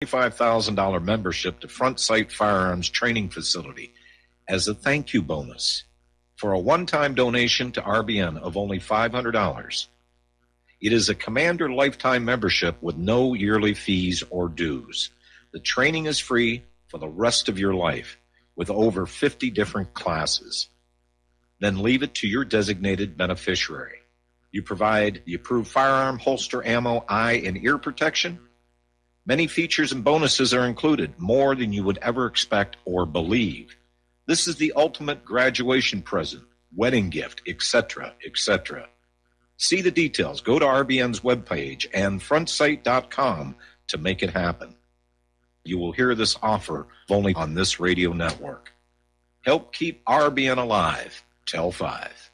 $25,000 membership to Front Sight Firearms Training Facility as a thank you bonus for a one-time donation to RBN of only $500. It is a Commander lifetime membership with no yearly fees or dues. The training is free for the rest of your life with over 50 different classes. Then leave it to your designated beneficiary. You provide the approved firearm, holster, ammo, eye, and ear protection. Many features and bonuses are included, more than you would ever expect or believe. This is the ultimate graduation present, wedding gift, etc., etc. See the details. Go to RBN's webpage and frontsight.com to make it happen. You will hear this offer only on this radio network. Help keep RBN alive. Tell 5.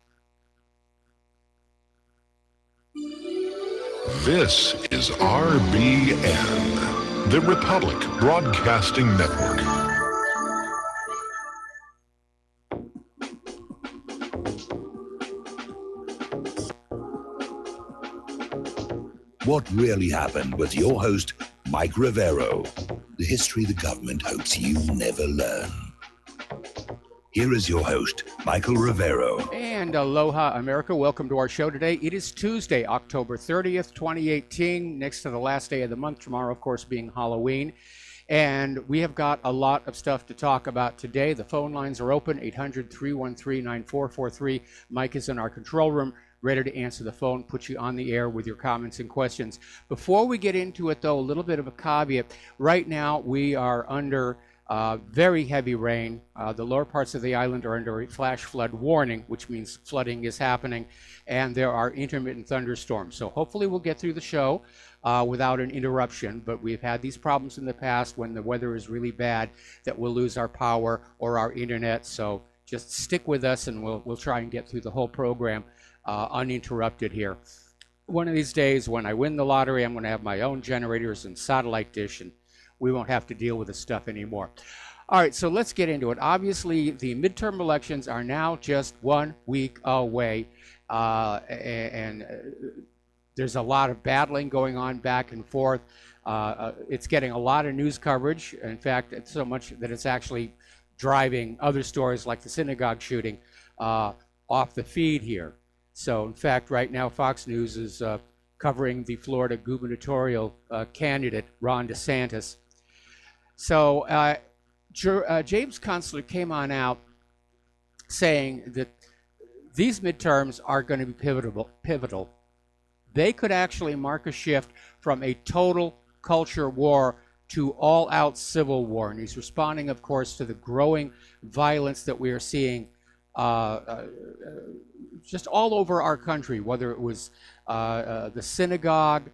This is RBN, the Republic Broadcasting Network. What Really Happened with your host, Mike Rivero. The history the government hopes you never learn. Here is your host, Michael Rivero. And aloha, America. Welcome to our show today. It is Tuesday, October 30th, 2018, next to the last day of the month. Tomorrow, of course, being Halloween. And we have got a lot of stuff to talk about today. The phone lines are open, 800-313-9443. Mike is in our control room, ready to answer the phone, put you on the air with your comments and questions. Before we get into it, though, a little bit of a caveat. Right now, we are under very heavy rain. The lower parts of the island are under a flash flood warning, which means flooding is happening, and there are intermittent thunderstorms. So hopefully we'll get through the show without an interruption, but we've had these problems in the past when the weather is really bad that we'll lose our power or our internet. So just stick with us, and we'll try and get through the whole program uninterrupted here. One of these days when I win the lottery, I'm going to have my own generators and satellite dish, and we won't have to deal with this stuff anymore. All right, so let's get into it. Obviously, the midterm elections are now just 1 week away, and there's a lot of battling going on back and forth. It's getting a lot of news coverage. In fact, it's so much that it's actually driving other stories like the synagogue shooting off the feed here. So, in fact, right now, Fox News is covering the Florida gubernatorial candidate, Ron DeSantis. So, James Kunstler came on out saying that these midterms are going to be pivotal. They could actually mark a shift from a total culture war to all-out civil war. And he's responding, of course, to the growing violence that we are seeing just all over our country, whether it was the synagogue,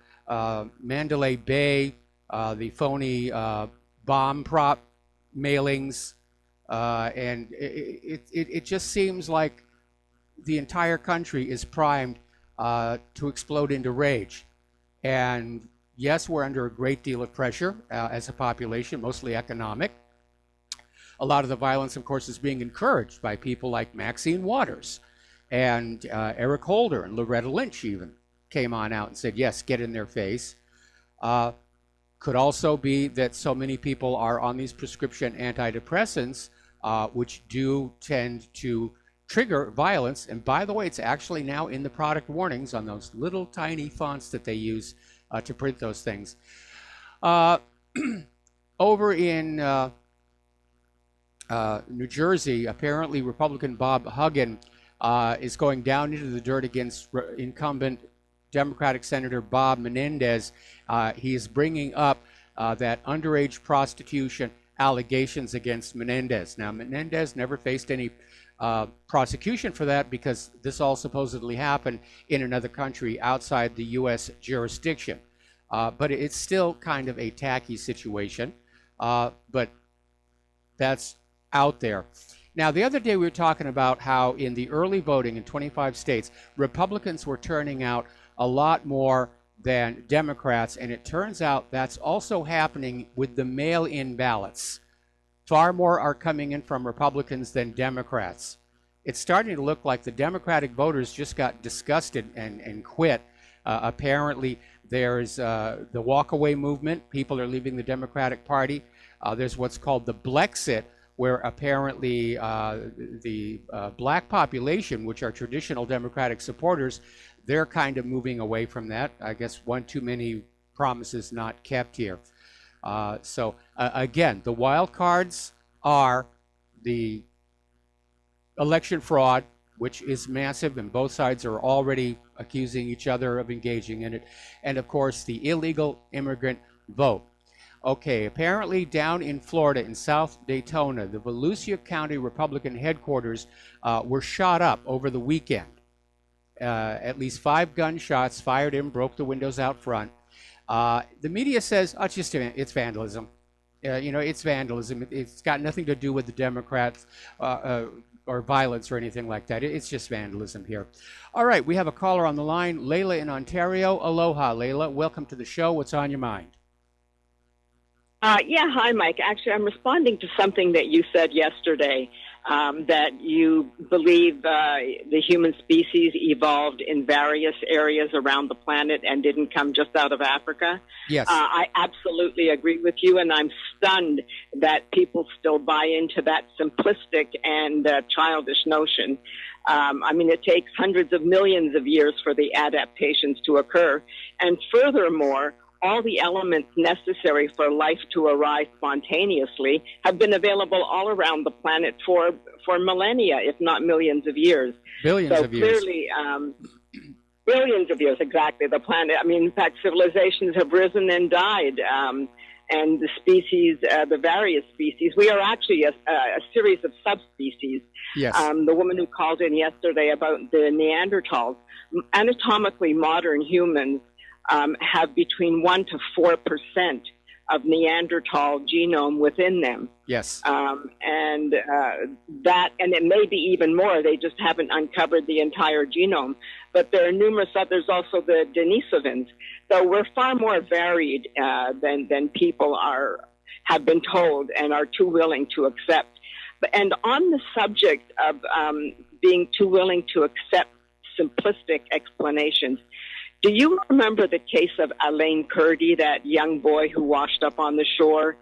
Mandalay Bay, the phony bomb prop mailings, and it just seems like the entire country is primed to explode into rage. And yes, we're under a great deal of pressure as a population, mostly economic. A lot of the violence, of course, is being encouraged by people like Maxine Waters and Eric Holder, and Loretta Lynch even came on out and said, yes, get in their face. Could also be that so many people are on these prescription antidepressants, which do tend to trigger violence. And by the way, it's actually now in the product warnings on those little tiny fonts that they use to print those things. Over in New Jersey, apparently Republican Bob Hugin is going down into the dirt against incumbent Democratic Senator Bob Menendez. He is bringing up that underage prostitution allegations against Menendez. Now, Menendez never faced any prosecution for that because this all supposedly happened in another country outside the U.S. jurisdiction. But it's still kind of a tacky situation. But that's out there. Now, the other day we were talking about how in the early voting in 25 states, Republicans were turning out a lot more than Democrats, and it turns out that's also happening with the mail-in ballots. Far more are coming in from Republicans than Democrats. It's starting to look like the Democratic voters just got disgusted and quit. Apparently, There's the walkaway movement. People are leaving the Democratic Party. There's what's called the Blexit, where apparently the black population, which are traditional Democratic supporters, they're kind of moving away from that. I guess one too many promises not kept here. So again, the wild cards are the election fraud, which is massive, and both sides are already accusing each other of engaging in it. And of course, the illegal immigrant vote. Okay, apparently down in Florida, in South Daytona, the Volusia County Republican headquarters were shot up over the weekend. At least 5 gunshots fired in, broke the windows out front. The media says, oh, it's vandalism. It's vandalism. It's got nothing to do with the Democrats or violence or anything like that. It's just vandalism here. All right, we have a caller on the line, Layla in Ontario. Aloha, Layla. Welcome to the show. What's on your mind? Hi, Mike. Actually, I'm responding to something that you said yesterday, that you believe the human species evolved in various areas around the planet and didn't come just out of Africa. Yes. I absolutely agree with you, and I'm stunned that people still buy into that simplistic and childish notion. It takes hundreds of millions of years for the adaptations to occur, and furthermore, all the elements necessary for life to arise spontaneously have been available all around the planet for millennia, if not millions of years. Billions of years. So clearly, billions of years, exactly. The planet, in fact, civilizations have risen and died. And the species, the various species, we are actually a series of subspecies. Yes. The woman who called in yesterday about the Neanderthals, anatomically modern humans have between 1% to 4% of Neanderthal genome within them. Yes. And it may be even more. They just haven't uncovered the entire genome. But there are numerous others, also the Denisovans. So we're far more varied than people have been told and are too willing to accept. And on the subject of being too willing to accept simplistic explanations, do you remember the case of Alain Kurdi, that young boy who washed up on the shore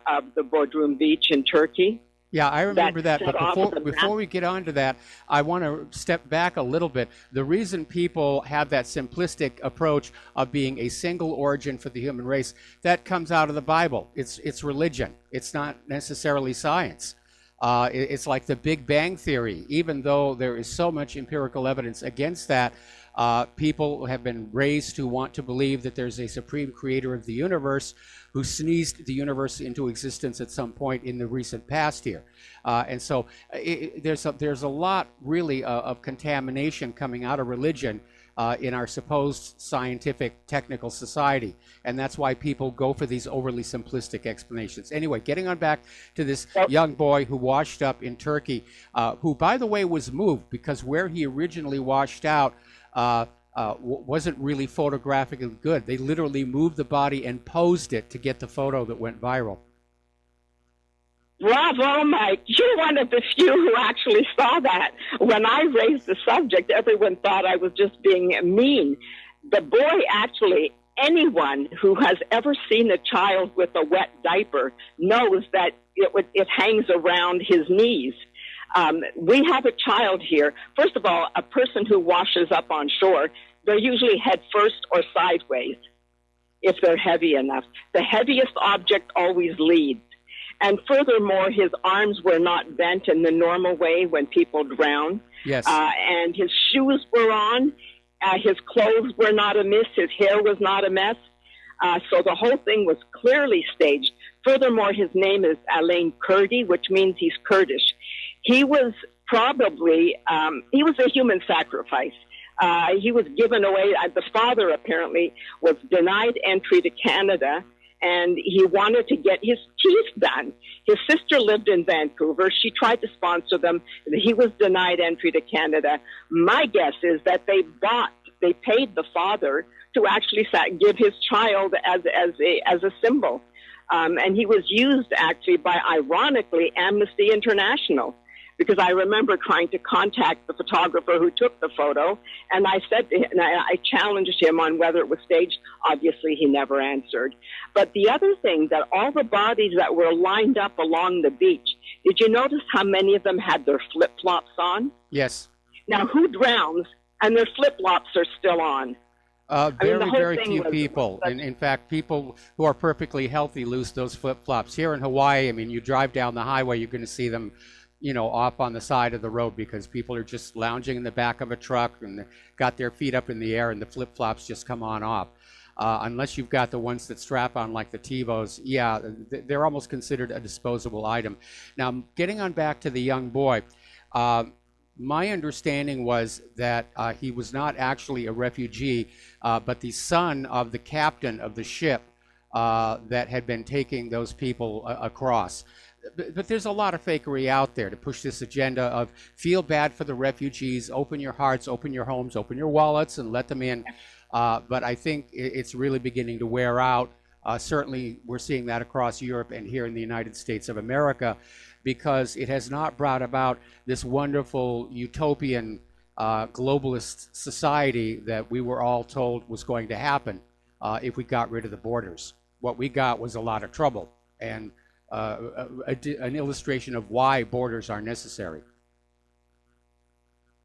of the Bodrum Beach in Turkey? Yeah, I remember that. But before we get on to that, I want to step back a little bit. The reason people have that simplistic approach of being a single origin for the human race, that comes out of the Bible. It's religion. It's not necessarily science. It's like the Big Bang Theory. Even though there is so much empirical evidence against that, people have been raised to want to believe that there's a supreme creator of the universe who sneezed the universe into existence at some point in the recent past here. And so there's a lot really of contamination coming out of religion in our supposed scientific technical society. And that's why people go for these overly simplistic explanations. Anyway, getting on back to this young boy who washed up in Turkey, who, by the way, was moved because where he originally washed out wasn't really photographically good. They literally moved the body and posed it to get the photo that went viral. Bravo, Mike. You're one of the few who actually saw that. When I raised the subject, everyone thought I was just being mean. The boy actually, anyone who has ever seen a child with a wet diaper knows that it hangs around his knees. We have a child here. First of all, a person who washes up on shore, they're usually head first or sideways if they're heavy enough. The heaviest object always leads. And furthermore, his arms were not bent in the normal way when people drown. Yes. And his shoes were on. His clothes were not amiss. His hair was not a mess. So the whole thing was clearly staged. Furthermore, his name is Alain Kurdi, which means he's Kurdish. He was probably, he was a human sacrifice. He was given away. The father apparently was denied entry to Canada, and he wanted to get his teeth done. His sister lived in Vancouver. She tried to sponsor them. He was denied entry to Canada. My guess is that they paid the father to actually give his child as a symbol. And he was used actually by, ironically, Amnesty International. because I remember trying to contact the photographer who took the photo, and I said to him, and I challenged him on whether it was staged. Obviously, he never answered. But the other thing, that all the bodies that were lined up along the beach, did you notice how many of them had their flip-flops on? Yes. Now, who drowns and their flip-flops are still on? Very few people. In fact, people who are perfectly healthy lose those flip-flops. Here in Hawaii, I mean, you drive down the highway, you're going to see them, off on the side of the road because people are just lounging in the back of a truck and they've got their feet up in the air and the flip-flops just come on off. Unless you've got the ones that strap on like the Tevos, they're almost considered a disposable item. Now, getting on back to the young boy, my understanding was that he was not actually a refugee, but the son of the captain of the ship that had been taking those people across. But there's a lot of fakery out there to push this agenda of feel bad for the refugees, open your hearts, open your homes, open your wallets, and let them in. But I think it's really beginning to wear out. Certainly, we're seeing that across Europe and here in the United States of America, because it has not brought about this wonderful utopian globalist society that we were all told was going to happen if we got rid of the borders. What we got was a lot of trouble and an illustration of why borders are necessary.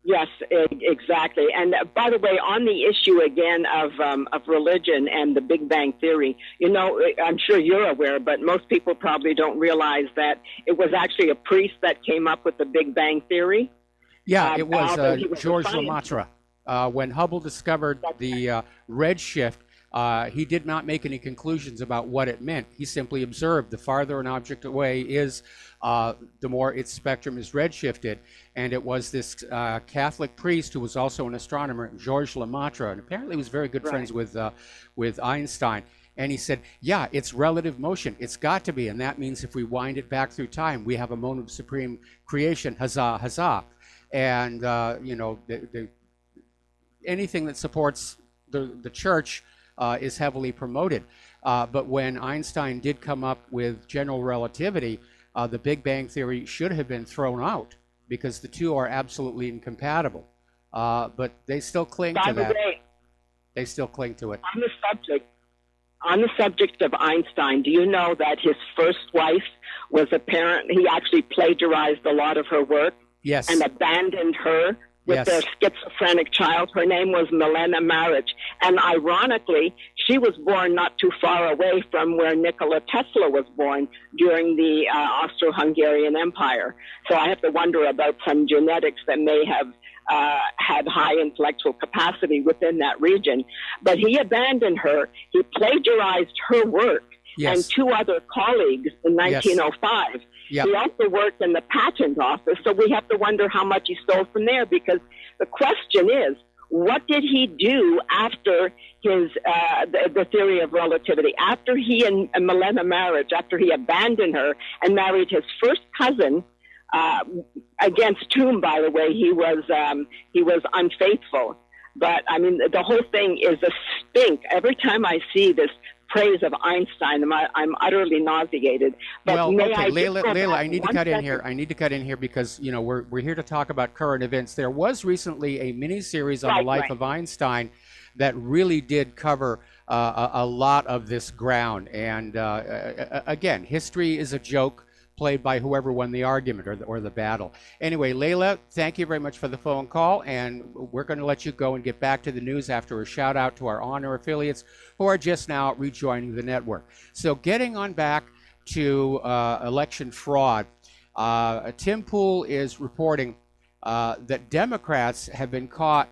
Yes, exactly. And by the way, on the issue again of religion and the Big Bang Theory, I'm sure you're aware, but most people probably don't realize that it was actually a priest that came up with the Big Bang Theory. Yeah, it was George Lemaitre. When Hubble discovered the redshift, he did not make any conclusions about what it meant. He simply observed the farther an object away is, the more its spectrum is redshifted. And it was this Catholic priest who was also an astronomer, Georges Lemaitre, and apparently was very good friends with Einstein. And he said, yeah, it's relative motion. It's got to be. And that means if we wind it back through time, we have a moment of supreme creation. Huzzah, huzzah. And, anything that supports the church is heavily promoted. But when Einstein did come up with general relativity, the Big Bang Theory should have been thrown out because the two are absolutely incompatible. But they still cling to that. They still cling to it. On the subject of Einstein, do you know that his first wife was he actually plagiarized a lot of her work? Yes. And abandoned her with their schizophrenic child. Her name was Milena Maric. And ironically, she was born not too far away from where Nikola Tesla was born during the Austro-Hungarian Empire. So I have to wonder about some genetics that may have had high intellectual capacity within that region. But he abandoned her. He plagiarized her work and two other colleagues in 1905. Yep. He also worked in the patent office, so we have to wonder how much he stole from there, because the question is, what did he do after his the theory of relativity, after he and Milena Maric, after he abandoned her and married his first cousin, against whom, by the way, he was unfaithful. But I mean, the whole thing is a stink. Every time I see this praise of Einstein, I'm utterly nauseated. But well, okay, Leila, I need to cut in here. I need to cut in here because we're here to talk about current events. There was recently a mini-series on the life of Einstein that really did cover a lot of this ground. And again, history is a joke played by whoever won the argument or the battle. Anyway, Leila, thank you very much for the phone call, and we're going to let you go and get back to the news after a shout out to our honor affiliates who are just now rejoining the network. So getting on back to election fraud, Tim Pool is reporting that Democrats have been caught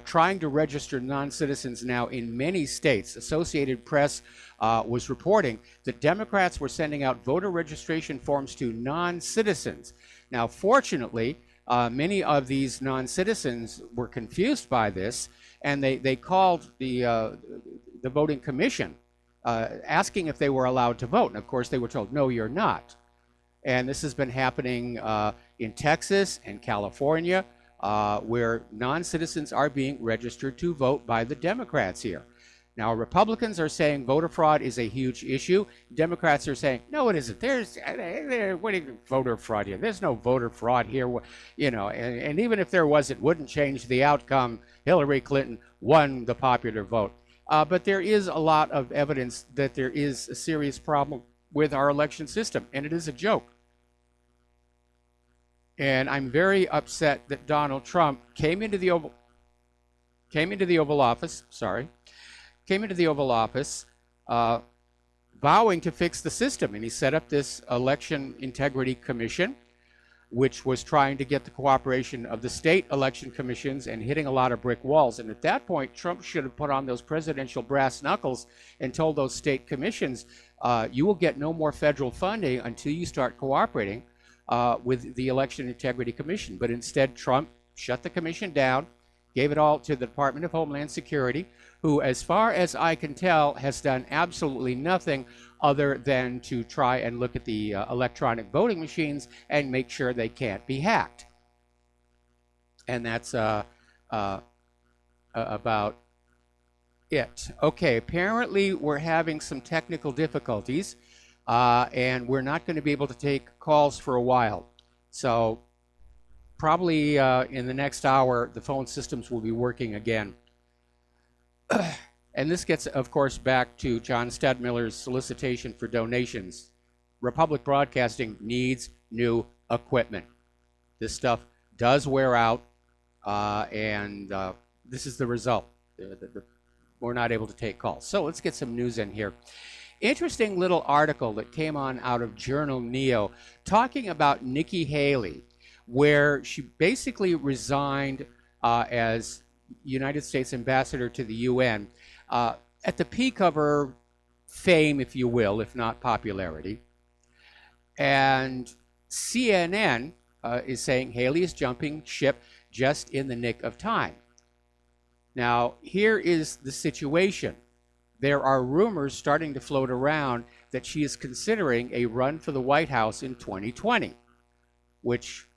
trying to register non-citizens now in many states. Associated Press was reporting that Democrats were sending out voter registration forms to non-citizens. Now, fortunately, many of these non-citizens were confused by this, and they called the voting commission asking if they were allowed to vote. And of course, they were told, no, you're not. And this has been happening in Texas and California, where non-citizens are being registered to vote by the Democrats here. Now, Republicans are saying voter fraud is a huge issue. Democrats are saying, no, it isn't. What do you voter fraud here? There's no voter fraud here. You know, and even if there was, it wouldn't change the outcome. Hillary Clinton won the popular vote. But there is a lot of evidence that there is a serious problem with our election system, and it is a joke. And I'm very upset that Donald Trump came into the Oval Office vowing to fix the system. And he set up this Election Integrity Commission, which was trying to get the cooperation of the state election commissions and hitting a lot of brick walls. And at that point, Trump should have put on those presidential brass knuckles and told those state commissions, you will get no more federal funding until you start cooperating with the Election Integrity Commission. But instead, Trump shut the commission down, gave it all to the Department of Homeland Security, who, as far as I can tell, has done absolutely nothing other than to try and look at the electronic voting machines and make sure they can't be hacked. And that's about it. Okay, apparently we're having some technical difficulties, and we're not going to be able to take calls for a while. So probably in the next hour, the phone systems will be working again. And this gets, of course, back to John Stadtmiller's solicitation for donations. Republic Broadcasting needs new equipment. This stuff does wear out, and this is the result. We're not able to take calls. So let's get some news in here. Interesting little article that came on out of Journal Neo talking about Nikki Haley, where she basically resigned as United States ambassador to the UN at the peak of her fame, if you will, if not popularity. And CNN is saying Haley is jumping ship just in the nick of time. Now, here is the situation. There are rumors starting to float around that she is considering a run for the White House in 2020, which,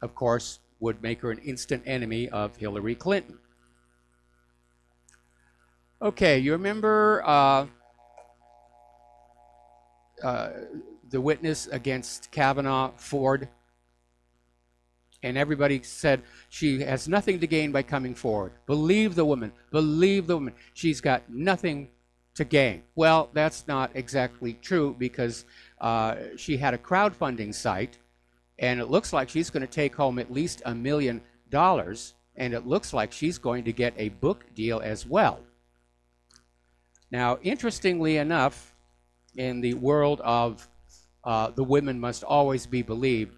of course, would make her an instant enemy of Hillary Clinton. Okay, you remember the witness against Kavanaugh, Ford? And everybody said she has nothing to gain by coming forward. Believe the woman. Believe the woman. She's got nothing to gain. Well, that's not exactly true, because she had a crowdfunding site, and it looks like she's going to take home at least $1 million, and it looks like she's going to get a book deal as well. Now, interestingly enough, in the world of the women must always be believed,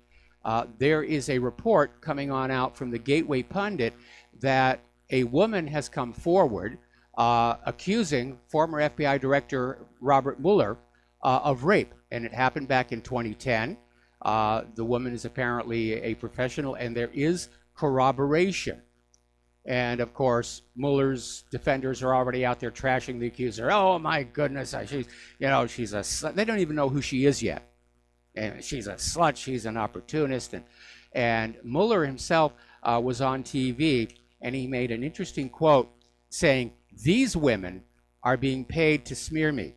there is a report coming on out from the Gateway Pundit that a woman has come forward accusing former FBI Director Robert Mueller of rape, and it happened back in 2010. The woman is apparently a professional, and there is corroboration. And of course, Mueller's defenders are already out there trashing the accuser. Oh my goodness, she's a. They don't even know who she is yet, and she's a slut. She's an opportunist, and Mueller himself was on TV, and he made an interesting quote saying, "These women are being paid to smear me."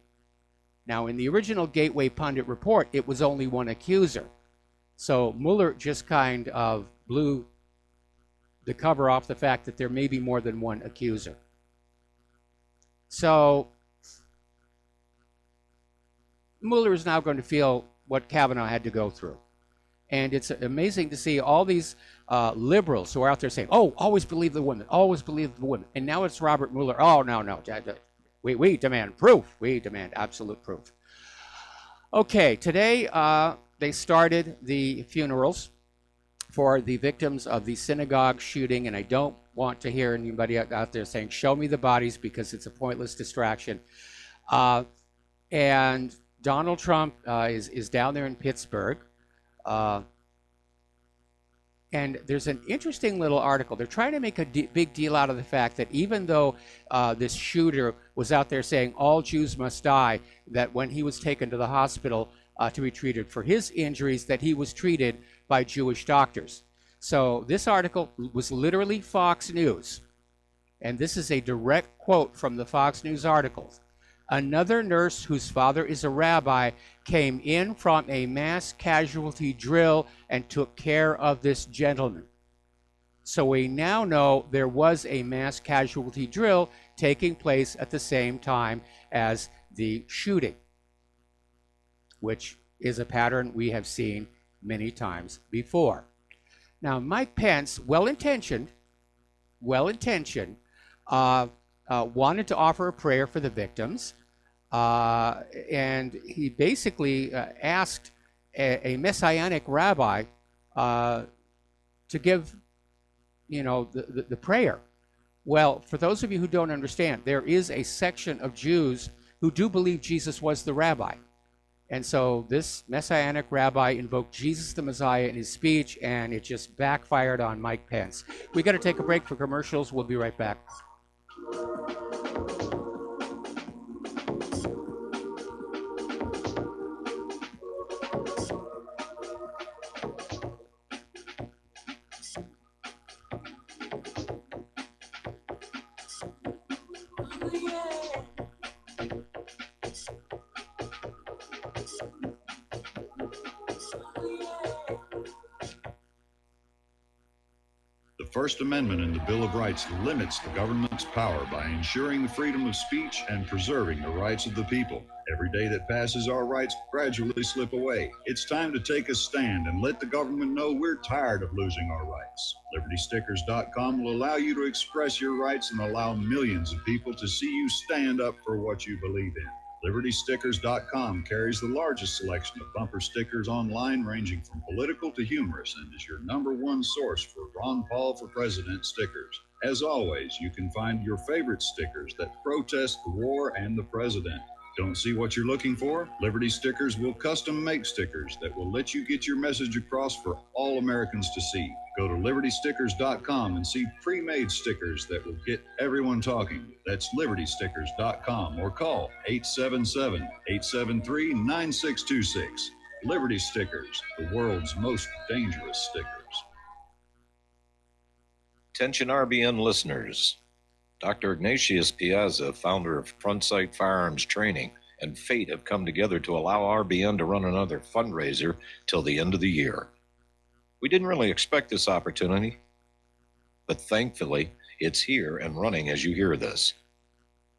Now, in the original Gateway Pundit report, it was only one accuser, so Mueller just kind of blew the cover off the fact that there may be more than one accuser. So Mueller is now going to feel what Kavanaugh had to go through. And it's amazing to see all these liberals who are out there saying, oh, always believe the women, always believe the women. And now it's Robert Mueller. Oh, no. We demand proof. We demand absolute proof. Okay, today they started the funerals for the victims of the synagogue shooting, and I don't want to hear anybody out there saying, show me the bodies, because it's a pointless distraction. And Donald Trump is down there in Pittsburgh. And there's an interesting little article. They're trying to make a big deal out of the fact that even though this shooter was out there saying all Jews must die, that when he was taken to the hospital to be treated for his injuries, that he was treated by Jewish doctors. So this article was literally Fox News. and this is a direct quote from the Fox News articles. Another nurse whose father is a rabbi came in from a mass casualty drill and took care of this gentleman. So we now know there was a mass casualty drill taking place at the same time as the shooting, which is a pattern we have seen many times before. Now, Mike Pence, well-intentioned, wanted to offer a prayer for the victims, and he basically asked a messianic rabbi to give, the prayer. Well, for those of you who don't understand, there is a section of Jews who do believe Jesus was the rabbi. And so this messianic rabbi invoked Jesus the Messiah in his speech, and it just backfired on Mike Pence. We got to take a break for commercials. We'll be right back. The First Amendment in the Bill of Rights limits the government's power by ensuring the freedom of speech and preserving the rights of the people. Every day that passes, our rights gradually slip away. It's time to take a stand and let the government know we're tired of losing our rights. LibertyStickers.com will allow you to express your rights and allow millions of people to see you stand up for what you believe in. LibertyStickers.com carries the largest selection of bumper stickers online, ranging from political to humorous, and is your #1 source for Ron Paul for President stickers. As always, you can find your favorite stickers that protest the war and the president. Don't see what you're looking for? Liberty Stickers will custom make stickers that will let you get your message across for all Americans to see. Go to LibertyStickers.com and see pre-made stickers that will get everyone talking. That's LibertyStickers.com or call 877-873-9626. Liberty Stickers, the world's most dangerous stickers. Attention RBN listeners. Dr. Ignatius Piazza, founder of Front Sight Firearms Training, and Fate have come together to allow RBN to run another fundraiser till the end of the year. We didn't really expect this opportunity, but thankfully it's here and running as you hear this.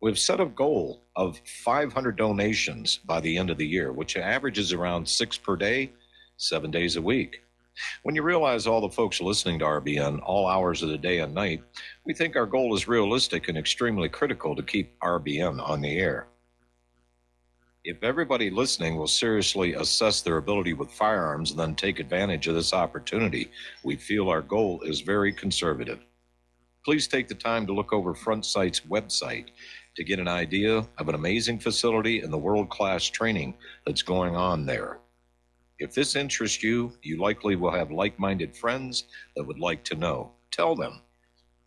We've set a goal of 500 donations by the end of the year, which averages around 6 per day, 7 days a week. When you realize all the folks listening to RBN all hours of the day and night, we think our goal is realistic and extremely critical to keep RBN on the air. If everybody listening will seriously assess their ability with firearms and then take advantage of this opportunity, we feel our goal is very conservative. Please take the time to look over Front Sight's website to get an idea of an amazing facility and the world-class training that's going on there. If this interests you, you likely will have like-minded friends that would like to know. Tell them.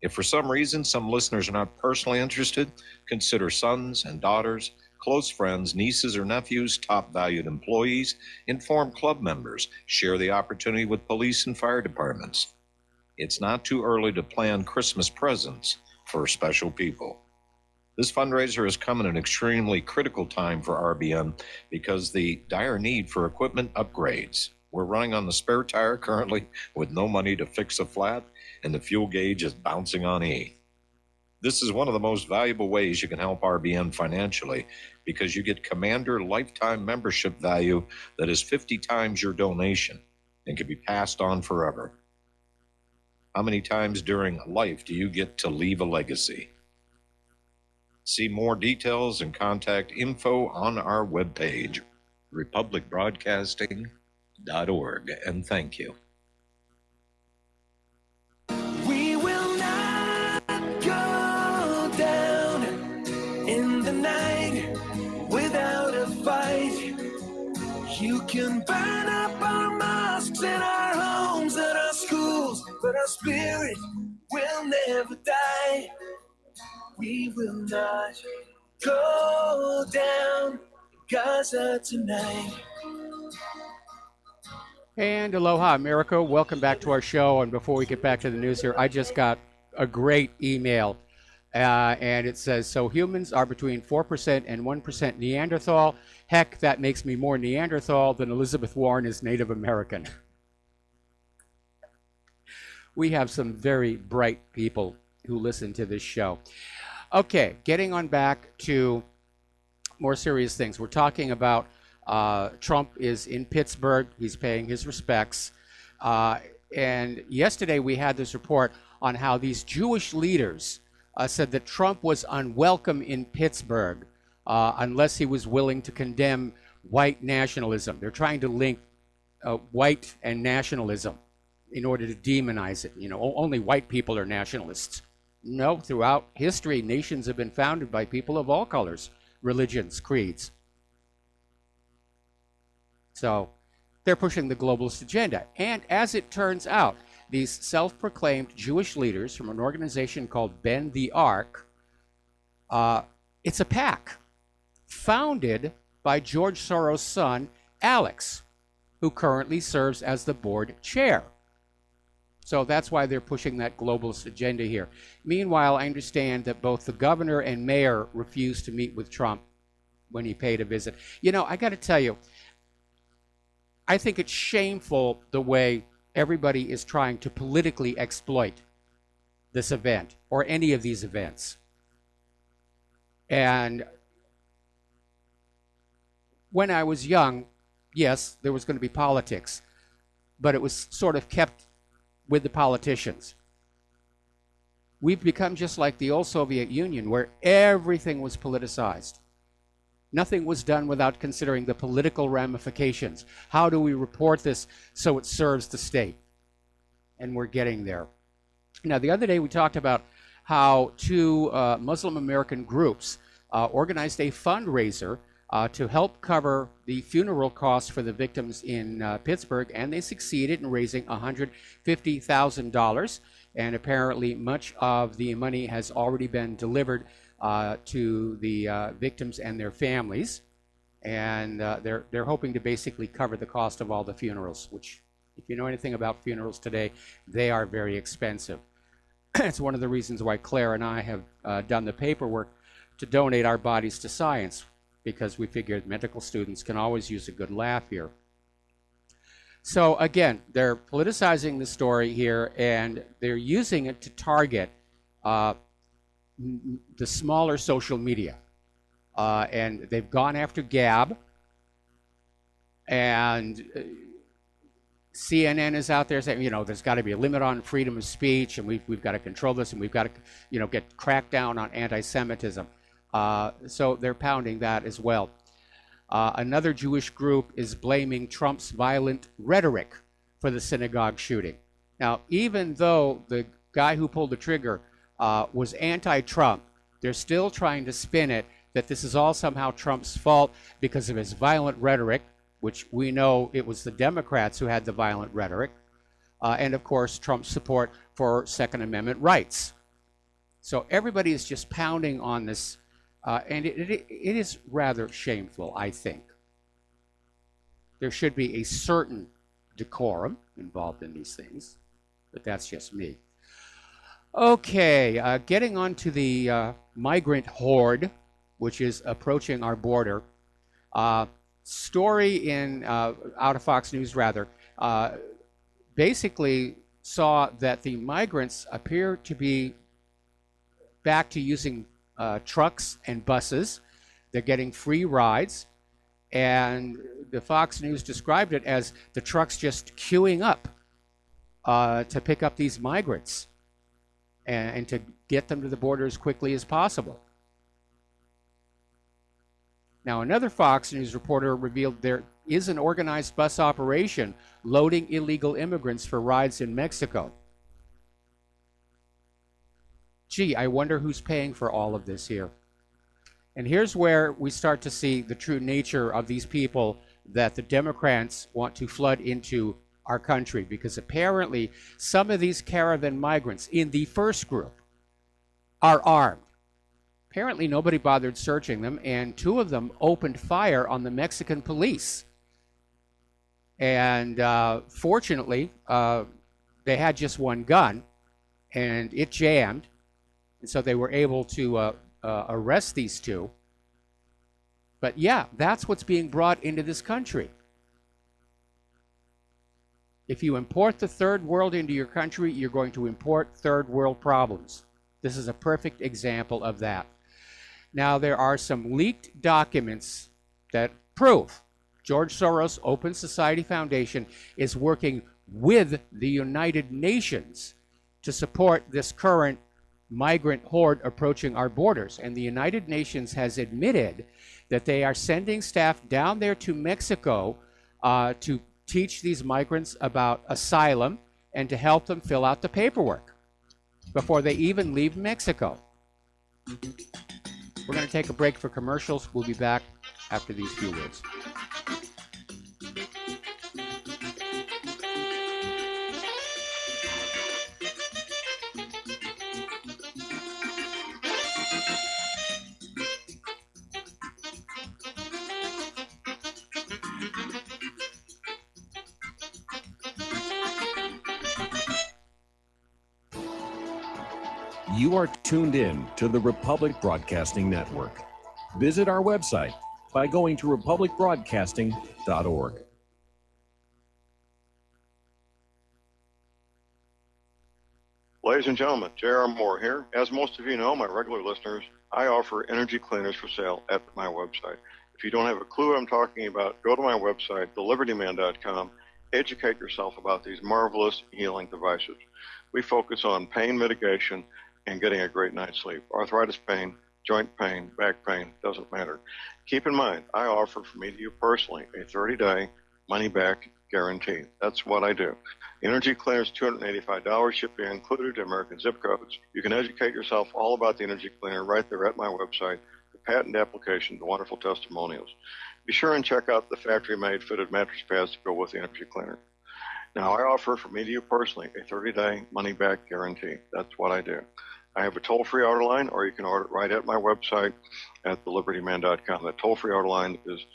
If for some reason some listeners are not personally interested, consider sons and daughters, close friends, nieces or nephews, top valued employees, inform club members, share the opportunity with police and fire departments. It's not too early to plan Christmas presents for special people. This fundraiser has come at an extremely critical time for RBN because the dire need for equipment upgrades. We're running on the spare tire currently with no money to fix a flat, and the fuel gauge is bouncing on E. This is one of the most valuable ways you can help RBN financially because you get Commander lifetime membership value that is 50 times your donation and can be passed on forever. How many times during life do you get to leave a legacy? See more details and contact info on our webpage, republicbroadcasting.org, and thank you. We will not go down in the night without a fight. You can burn up our mosques and our homes and our schools, but our spirit will never die. We will not go down Gaza tonight. And aloha, America. Welcome back to our show. And before we get back to the news here, I just got a great email And it says, so humans are between 4% and 1% Neanderthal. Heck, that makes me more Neanderthal than Elizabeth Warren is Native American. We have some very bright people who listen to this show. Okay, getting on back to more serious things. We're talking about Trump is in Pittsburgh. He's paying his respects. And yesterday we had this report on how these Jewish leaders said that Trump was unwelcome in Pittsburgh unless he was willing to condemn white nationalism. They're trying to link white and nationalism in order to demonize it. You know, only white people are nationalists. No, throughout history, nations have been founded by people of all colors, religions, creeds. So they're pushing the globalist agenda. And as it turns out, these self-proclaimed Jewish leaders from an organization called Bend the Arc, it's a PAC founded by George Soros' son, Alex, who currently serves as the board chair. So that's why they're pushing that globalist agenda here. Meanwhile, I understand that both the governor and mayor refused to meet with Trump when he paid a visit. You know, I got to tell you, I think it's shameful the way everybody is trying to politically exploit this event or any of these events. And when I was young, yes, there was going to be politics, but it was sort of kept with the politicians. We've become just like the old Soviet Union, where everything was politicized. Nothing was done without considering the political ramifications. How do we report this so it serves the state? And we're getting there. Now, the other day we talked about how two Muslim American groups organized a fundraiser to help cover the funeral costs for the victims in Pittsburgh, and they succeeded in raising $150,000. And apparently much of the money has already been delivered to the victims and their families. And they're hoping to basically cover the cost of all the funerals, which, if you know anything about funerals today, they are very expensive. It's one of the reasons why Claire and I have done the paperwork to donate our bodies to science, because we figured medical students can always use a good laugh here. So again, they're politicizing the story here, and they're using it to target the smaller social media. And they've gone after Gab, and CNN is out there saying, you know, there's got to be a limit on freedom of speech, and we've got to control this, and we've got to, you know, get cracked down on anti-Semitism. So they're pounding that as well. Another Jewish group is blaming Trump's violent rhetoric for the synagogue shooting. Now, even though the guy who pulled the trigger was anti-Trump, they're still trying to spin it that this is all somehow Trump's fault because of his violent rhetoric, which we know it was the Democrats who had the violent rhetoric, and of course Trump's support for Second Amendment rights. So everybody is just pounding on this, and it is rather shameful, I think. There should be a certain decorum involved in these things, but that's just me. Okay, getting on to the migrant horde, which is approaching our border. Story in out of Fox News, rather, basically saw that the migrants appear to be back to using trucks and buses. They're getting free rides, and the Fox News described it as the trucks just queuing up to pick up these migrants and to get them to the border as quickly as possible. Now, another Fox News reporter revealed there is an organized bus operation loading illegal immigrants for rides in Mexico. Gee, I wonder who's paying for all of this here. And here's where we start to see the true nature of these people that the Democrats want to flood into our country, because apparently some of these caravan migrants in the first group are armed. Apparently nobody bothered searching them, and two of them opened fire on the Mexican police. And fortunately, they had just one gun, and it jammed, And so they were able to arrest these two. But yeah, that's what's being brought into this country. If you import the third world into your country, you're going to import third world problems. This is a perfect example of that. Now, there are some leaked documents that prove George Soros Open Society Foundation is working with the United Nations to support this current migrant horde approaching our borders. And the United Nations has admitted that they are sending staff down there to Mexico to teach these migrants about asylum and to help them fill out the paperwork before they even leave Mexico. We're going to take a break for commercials. We'll be back after these few words. You are tuned in to the Republic Broadcasting Network. Visit our website by going to republicbroadcasting.org. Ladies and gentlemen, J.R. Moore here. As most of you know, my regular listeners, I offer energy cleaners for sale at my website. If you don't have a clue what I'm talking about, go to my website, thelibertyman.com, educate yourself about these marvelous healing devices. We focus on pain mitigation and getting a great night's sleep. Arthritis pain, joint pain, back pain, doesn't matter. Keep in mind, I offer from me to you personally a 30-day money-back guarantee. That's what I do. Energy cleaners, $285, shipping included to American zip codes. You can educate yourself all about the energy cleaner right there at my website, the patent application, the wonderful testimonials. Be sure and check out the factory-made fitted mattress pads to go with the energy cleaner. Now, I offer from me to you personally a 30-day money-back guarantee. That's what I do. I have a toll-free order line, or you can order it right at my website at thelibertyman.com. That toll-free order line is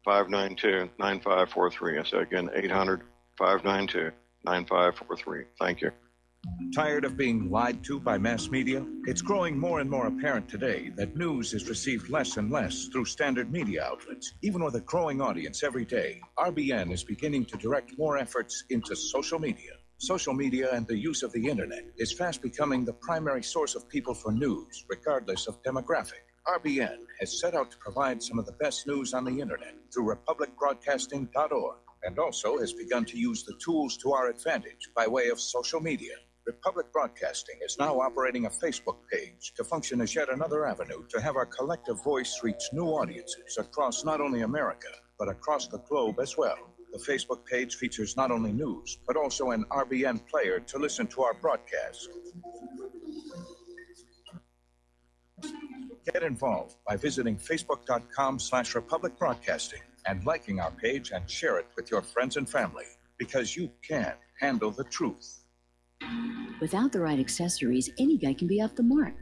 800-592-9543. I say again, 800-592-9543. Thank you. Tired of being lied to by mass media? It's growing more and more apparent today that news is received less and less through standard media outlets. Even with a growing audience every day, RBN is beginning to direct more efforts into social media. Social media and the use of the internet is fast becoming the primary source of people for news, regardless of demographic. RBN has set out to provide some of the best news on the internet through republicbroadcasting.org, and also has begun to use the tools to our advantage by way of social media. Republic Broadcasting is now operating a Facebook page to function as yet another avenue to have our collective voice reach new audiences across not only America, but across the globe as well. The Facebook page features not only news, but also an RBN player to listen to our broadcast. Get involved by visiting facebook.com/Republic Broadcasting and liking our page and share it with your friends and family, because you can handle the truth. Without the right accessories, any guy can be off the mark.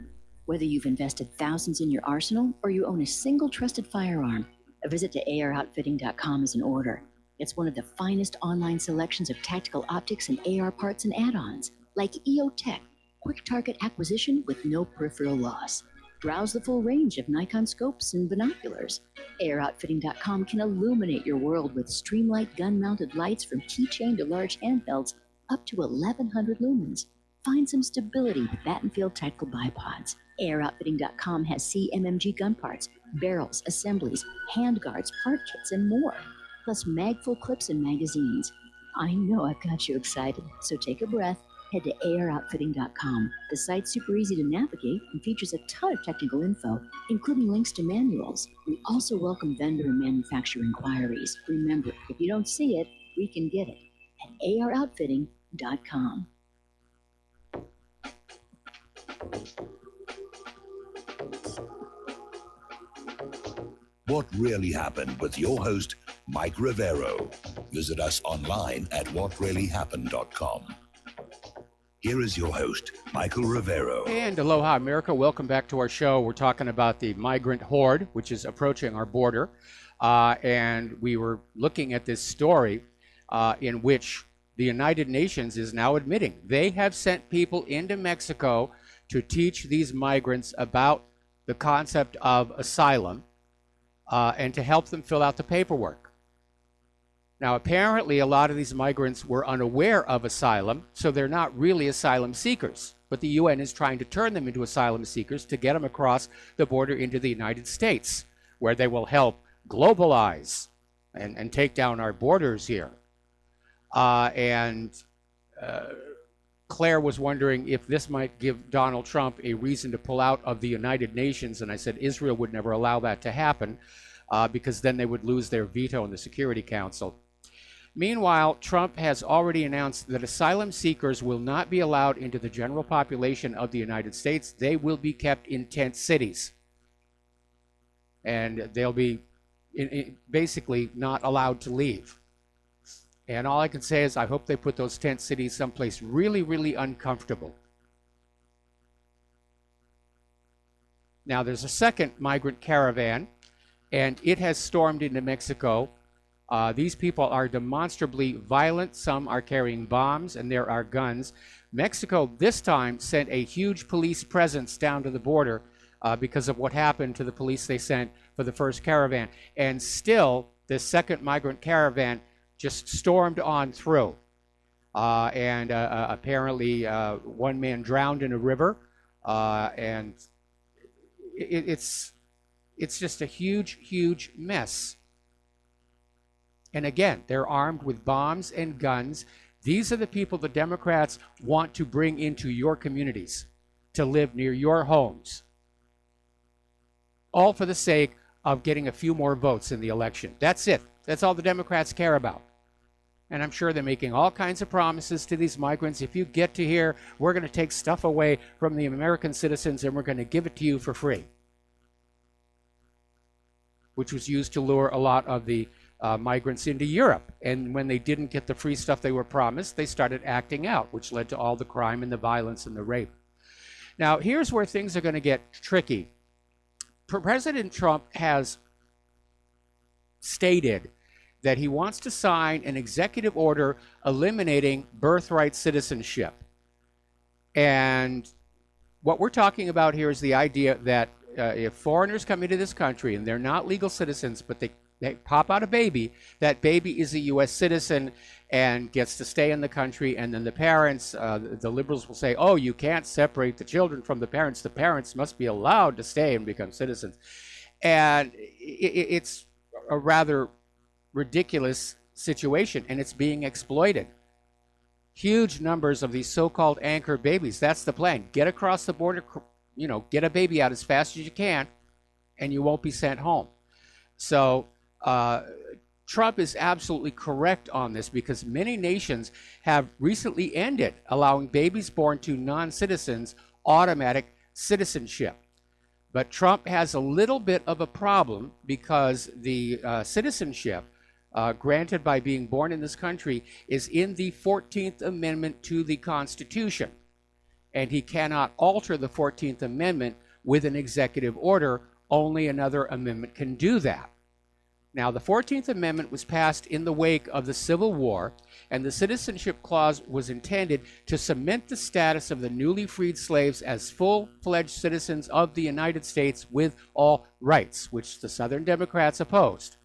Whether you've invested thousands in your arsenal or you own a single trusted firearm, a visit to AROutfitting.com is in order. It's one of the finest online selections of tactical optics and AR parts and add-ons, like EOTech, quick target acquisition with no peripheral loss. Browse the full range of Nikon scopes and binoculars. AROutfitting.com can illuminate your world with Streamlight gun-mounted lights from keychain to large handhelds up to 1,100 lumens. Find some stability with Battenfield tactical bipods. AROutfitting.com has CMMG gun parts, barrels, assemblies, handguards, part kits, and more. Plus mag-full clips and magazines. I know I've got you excited, so take a breath. Head to AROutfitting.com. The site's super easy to navigate and features a ton of technical info, including links to manuals. We also welcome vendor and manufacturer inquiries. Remember, if you don't see it, we can get it at AROutfitting.com. What Really Happened with your host, Mike Rivero. Visit us online at whatreallyhappened.com. Here is your host, Michael Rivero. And aloha, America. Welcome back to our show. We're talking about the migrant horde, which is approaching our border. And we were looking at this story in which the United Nations is now admitting they have sent people into Mexico to teach these migrants about the concept of asylum and to help them fill out the paperwork. Now, apparently, a lot of these migrants were unaware of asylum, so they're not really asylum seekers. But the UN is trying to turn them into asylum seekers to get them across the border into the United States, where they will help globalize and take down our borders here. Claire was wondering if this might give Donald Trump a reason to pull out of the United Nations, and I said Israel would never allow that to happen because then they would lose their veto in the Security Council. Meanwhile, Trump has already announced that asylum seekers will not be allowed into the general population of the United States. They will be kept in tent cities. And they'll be basically not allowed to leave. And all I can say is I hope they put those tent cities someplace really, really uncomfortable. Now, there's a second migrant caravan, and it has stormed into Mexico. These people are demonstrably violent. Some are carrying bombs, and there are guns. Mexico this time sent a huge police presence down to the border because of what happened to the police they sent for the first caravan. And still, this second migrant caravan just stormed on through. Apparently, one man drowned in a river. And it's just a huge, huge mess. And again, they're armed with bombs and guns. These are the people the Democrats want to bring into your communities to live near your homes. All for the sake of getting a few more votes in the election. That's it. That's all the Democrats care about. And I'm sure they're making all kinds of promises to these migrants. If you get to here, we're going to take stuff away from the American citizens and we're going to give it to you for free. Which was used to lure a lot of the migrants into Europe. And when they didn't get the free stuff they were promised, they started acting out, which led to all the crime and the violence and the rape. Now, here's where things are going to get tricky. President Trump has stated that he wants to sign an executive order eliminating birthright citizenship. And what we're talking about here is the idea that if foreigners come into this country and they're not legal citizens, but they pop out a baby, that baby is a U.S. citizen and gets to stay in the country, and then the parents, the liberals will say, oh, you can't separate the children from the parents. The parents must be allowed to stay and become citizens. And it's a rather ridiculous situation, and it's being exploited. Huge numbers of these so-called anchor babies. That's the plan. Get across the border, get a baby out as fast as you can, and you won't be sent home. So Trump is absolutely correct on this because many nations have recently ended allowing babies born to non-citizens automatic citizenship. But Trump has a little bit of a problem because the citizenship granted by being born in this country is in the 14th Amendment to the Constitution. And he cannot alter the 14th Amendment with an executive order. Only another amendment can do that. Now, the 14th Amendment was passed in the wake of the Civil War, and the Citizenship Clause was intended to cement the status of the newly freed slaves as full-fledged citizens of the United States with all rights, which the Southern Democrats opposed.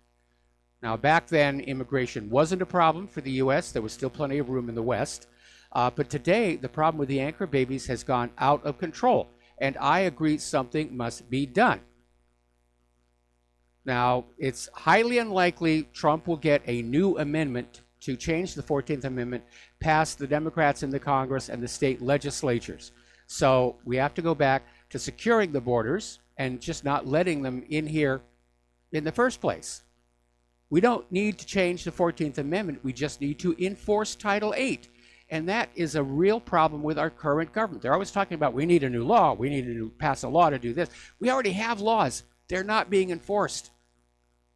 Now, back then, immigration wasn't a problem for the U.S. There was still plenty of room in the West. But today, the problem with the anchor babies has gone out of control, and I agree something must be done. Now, it's highly unlikely Trump will get a new amendment to change the 14th Amendment past the Democrats in the Congress and the state legislatures. So we have to go back to securing the borders and just not letting them in here in the first place. We don't need to change the 14th Amendment. We just need to enforce Title VIII. And that is a real problem with our current government. They're always talking about we need a new law. We need to pass a law to do this. We already have laws. They're not being enforced.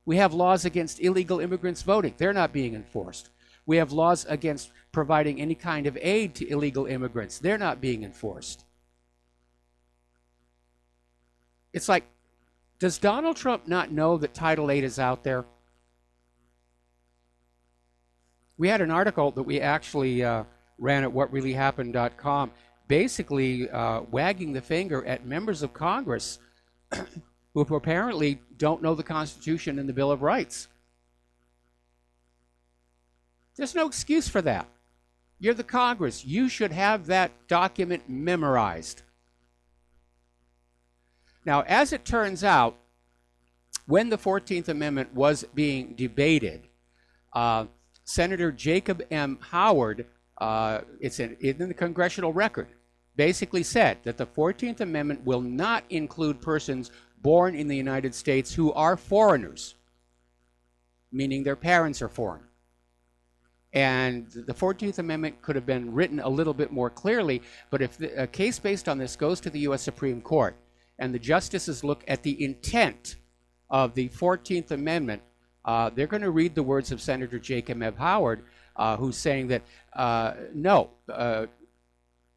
We have laws against illegal immigrants voting. They're not being enforced. We have laws against providing any kind of aid to illegal immigrants. They're not being enforced. It's like, does Donald Trump not know that Title VIII is out there? We had an article that we actually ran at whatreallyhappened.com basically wagging the finger at members of Congress who apparently don't know the Constitution and the Bill of Rights. There's no excuse for that. You're the Congress. You should have that document memorized. Now, as it turns out, when the 14th Amendment was being debated, Senator Jacob M. Howard, it's in the congressional record, basically said that the 14th Amendment will not include persons born in the United States who are foreigners, meaning their parents are foreign. And the 14th Amendment could have been written a little bit more clearly, but if a case based on this goes to the U.S. Supreme Court and the justices look at the intent of the 14th Amendment, they're going to read the words of Senator Jacob M. Howard, who's saying that no,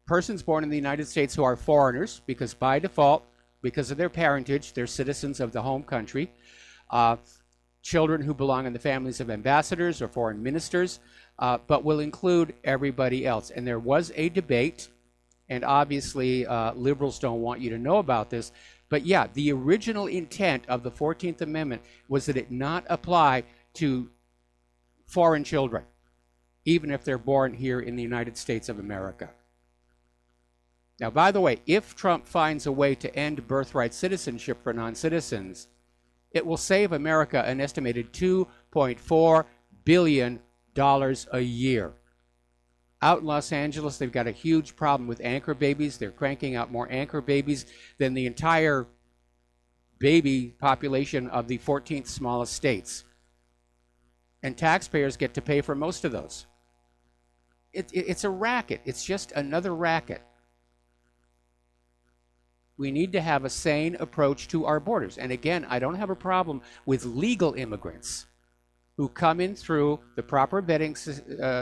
persons born in the United States who are foreigners, because by default, because of their parentage, they're citizens of the home country, children who belong in the families of ambassadors or foreign ministers, but will include everybody else. And there was a debate, and obviously liberals don't want you to know about this, but yeah, the original intent of the 14th Amendment was that it not apply to foreign children, even if they're born here in the United States of America. Now, by the way, if Trump finds a way to end birthright citizenship for non-citizens, it will save America an estimated $2.4 billion a year. Out in Los Angeles, they've got a huge problem with anchor babies. They're cranking out more anchor babies than the entire baby population of the 14th smallest states. And taxpayers get to pay for most of those. It's a racket. It's just another racket. We need to have a sane approach to our borders. And again, I don't have a problem with legal immigrants who come in through the proper vetting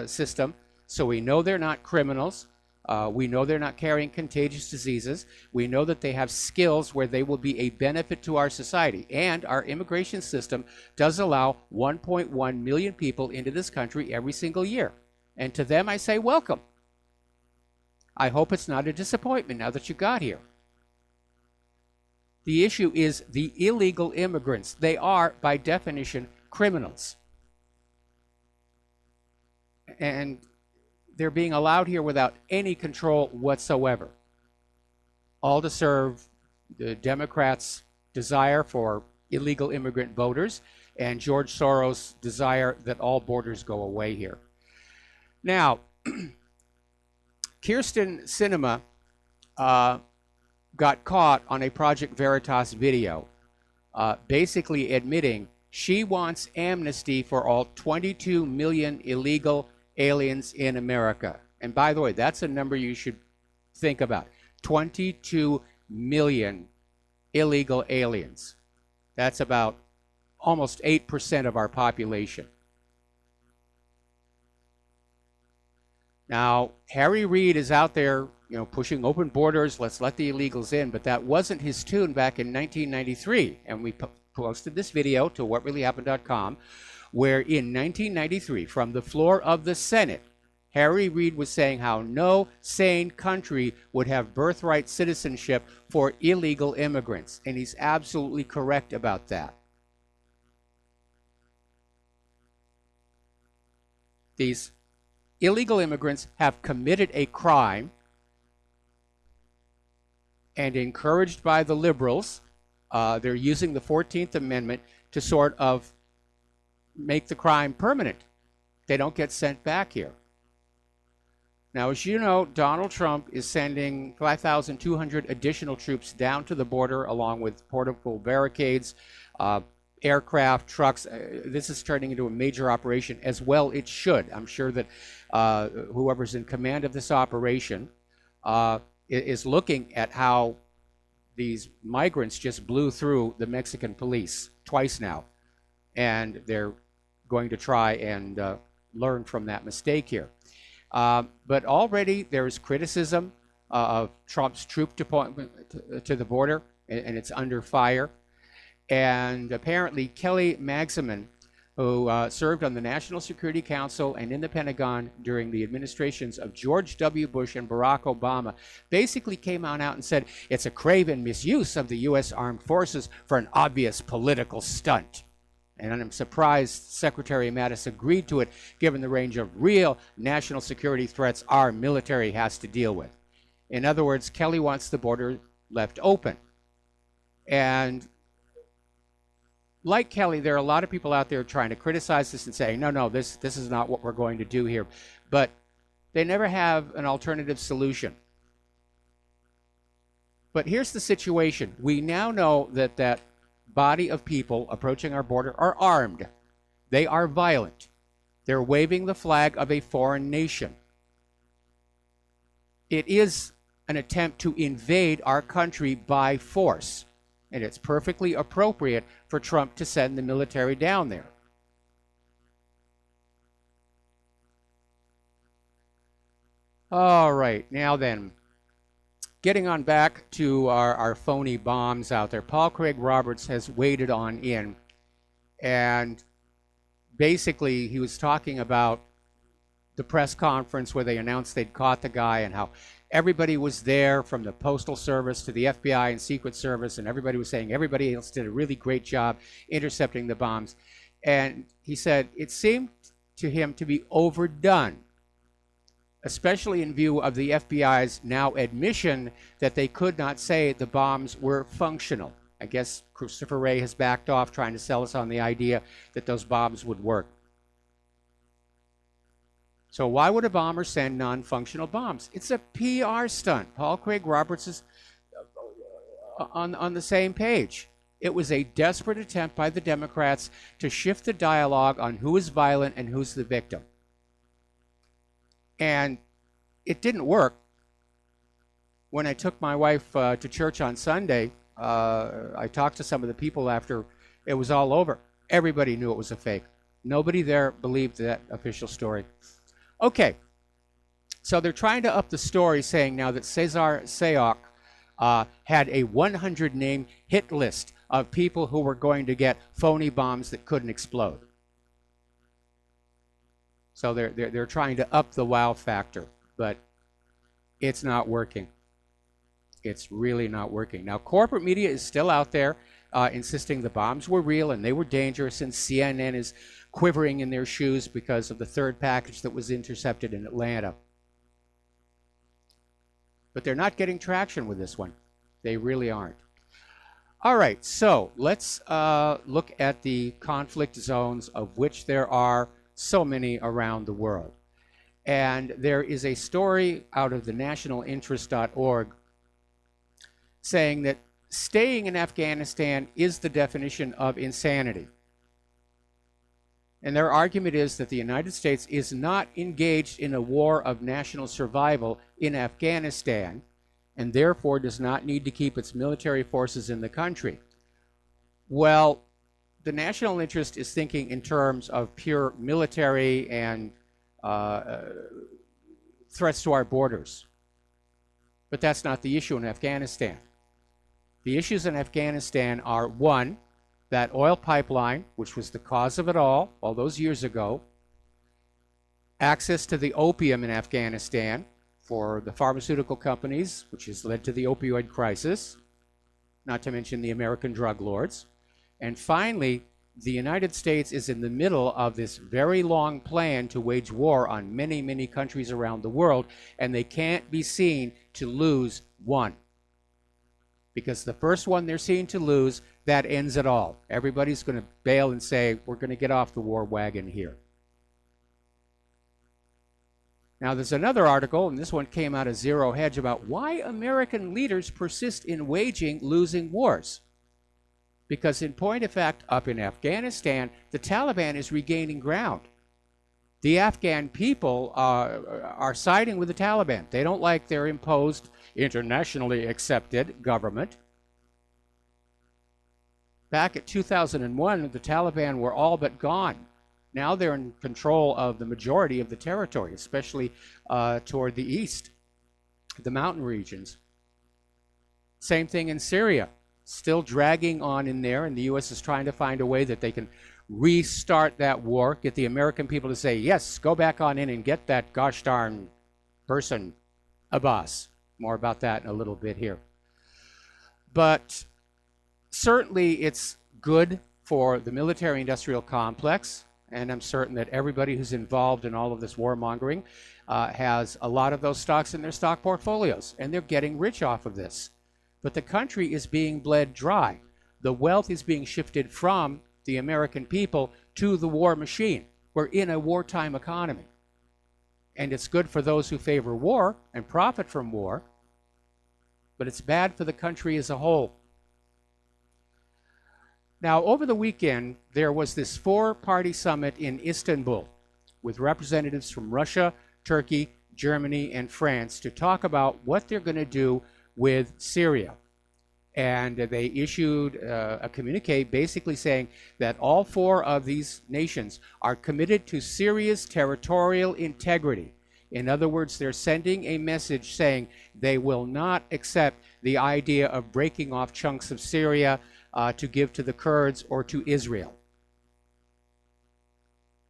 system, so we know they're not criminals. We know they're not carrying contagious diseases. We know that they have skills where they will be a benefit to our society. And our immigration system does allow 1.1 million people into this country every single year. And to them, I say welcome. I hope it's not a disappointment now that you got here. The issue is the illegal immigrants. They are, by definition, criminals. And they're being allowed here without any control whatsoever. All to serve the Democrats' desire for illegal immigrant voters and George Soros' desire that all borders go away here. Now, Kyrsten Sinema got caught on a Project Veritas video, basically admitting she wants amnesty for all 22 million illegal aliens in America. And by the way, that's a number you should think about. 22 million illegal aliens. That's about almost 8% of our population. Now, Harry Reid is out there, pushing open borders, let's let the illegals in, but that wasn't his tune back in 1993. And we posted this video to whatreallyhappened.com, where in 1993, from the floor of the Senate, Harry Reid was saying how no sane country would have birthright citizenship for illegal immigrants. And he's absolutely correct about that. These illegal immigrants have committed a crime, and encouraged by the liberals, they're using the 14th Amendment to sort of make the crime permanent. They don't get sent back here. Now, as you know, Donald Trump is sending 5,200 additional troops down to the border, along with portable barricades, aircraft, trucks. This is turning into a major operation, as well it should. I'm sure that whoever's in command of this operation is looking at how these migrants just blew through the Mexican police twice now. And they're going to try and learn from that mistake here. But already there is criticism of Trump's troop deployment to the border, and it's under fire. And apparently Kelly Magsamen, who served on the National Security Council and in the Pentagon during the administrations of George W. Bush and Barack Obama, basically came out and said it's a craven misuse of the U.S. Armed Forces for an obvious political stunt. And I'm surprised Secretary Mattis agreed to it, given the range of real national security threats our military has to deal with. In other words, Kelly wants the border left open. And like Kelly, there are a lot of people out there trying to criticize this and saying, no, this is not what we're going to do here. But they never have an alternative solution. But here's the situation. We now know that that body of people approaching our border are armed. They are violent. They're waving the flag of a foreign nation. It is an attempt to invade our country by force. And it's perfectly appropriate for Trump to send the military down there. All right, now then, getting on back to our phony bombs out there. Paul Craig Roberts has waded on in, and basically he was talking about the press conference where they announced they'd caught the guy and how everybody was there, from the Postal Service to the FBI and Secret Service, and everybody was saying everybody else did a really great job intercepting the bombs. And he said it seemed to him to be overdone, especially in view of the FBI's now admission that they could not say the bombs were functional. I guess Christopher Wray has backed off trying to sell us on the idea that those bombs would work. So why would a bomber send non-functional bombs? It's a PR stunt. Paul Craig Roberts is on the same page. It was a desperate attempt by the Democrats to shift the dialogue on who is violent and who's the victim. And it didn't work. When I took my wife to church on Sunday, I talked to some of the people after it was all over. Everybody knew it was a fake. Nobody there believed that official story. Okay, so they're trying to up the story, saying now that Cesar Sayoc had a 100-name hit list of people who were going to get phony bombs that couldn't explode. So they're trying to up the wow factor, but it's not working. It's really not working. Now, corporate media is still out there insisting the bombs were real and they were dangerous, and CNN is quivering in their shoes because of the third package that was intercepted in Atlanta. But they're not getting traction with this one. They really aren't. All right, so let's look at the conflict zones, of which there are so many around the world. And there is a story out of the nationalinterest.org saying that staying in Afghanistan is the definition of insanity. And their argument is that the United States is not engaged in a war of national survival in Afghanistan, and therefore does not need to keep its military forces in the country. Well, the national interest is thinking in terms of pure military and threats to our borders. But that's not the issue in Afghanistan. The issues in Afghanistan are, one, that oil pipeline, which was the cause of it all those years ago, access to the opium in Afghanistan for the pharmaceutical companies, which has led to the opioid crisis, not to mention the American drug lords. And finally, the United States is in the middle of this very long plan to wage war on many, many countries around the world, and they can't be seen to lose one. Because the first one they're seen to lose, that ends it all. Everybody's going to bail and say, we're going to get off the war wagon here. Now, there's another article, and this one came out of Zero Hedge, about why American leaders persist in waging losing wars. Because in point of fact, up in Afghanistan, the Taliban is regaining ground. The Afghan people are siding with the Taliban. They don't like their imposed, internationally accepted government. Back at 2001, the Taliban were all but gone. Now they're in control of the majority of the territory, especially toward the east, the mountain regions. Same thing in Syria. Still dragging on in there, and the U.S. is trying to find a way that they can restart that war, get the American people to say, yes, go back on in and get that gosh darn person, Abbas. More about that in a little bit here. But certainly it's good for the military-industrial complex, and I'm certain that everybody who's involved in all of this warmongering has a lot of those stocks in their stock portfolios, and they're getting rich off of this. But the country is being bled dry. The wealth is being shifted from the American people to the war machine. We're in a wartime economy. And it's good for those who favor war and profit from war, but it's bad for the country as a whole. Now, over the weekend, there was this 4-party summit in Istanbul with representatives from Russia, Turkey, Germany, and France to talk about what they're going to do with Syria. And they issued a communique basically saying that all 4 of these nations are committed to Syria's territorial integrity. In other words, they're sending a message saying they will not accept the idea of breaking off chunks of Syria to give to the Kurds or to Israel.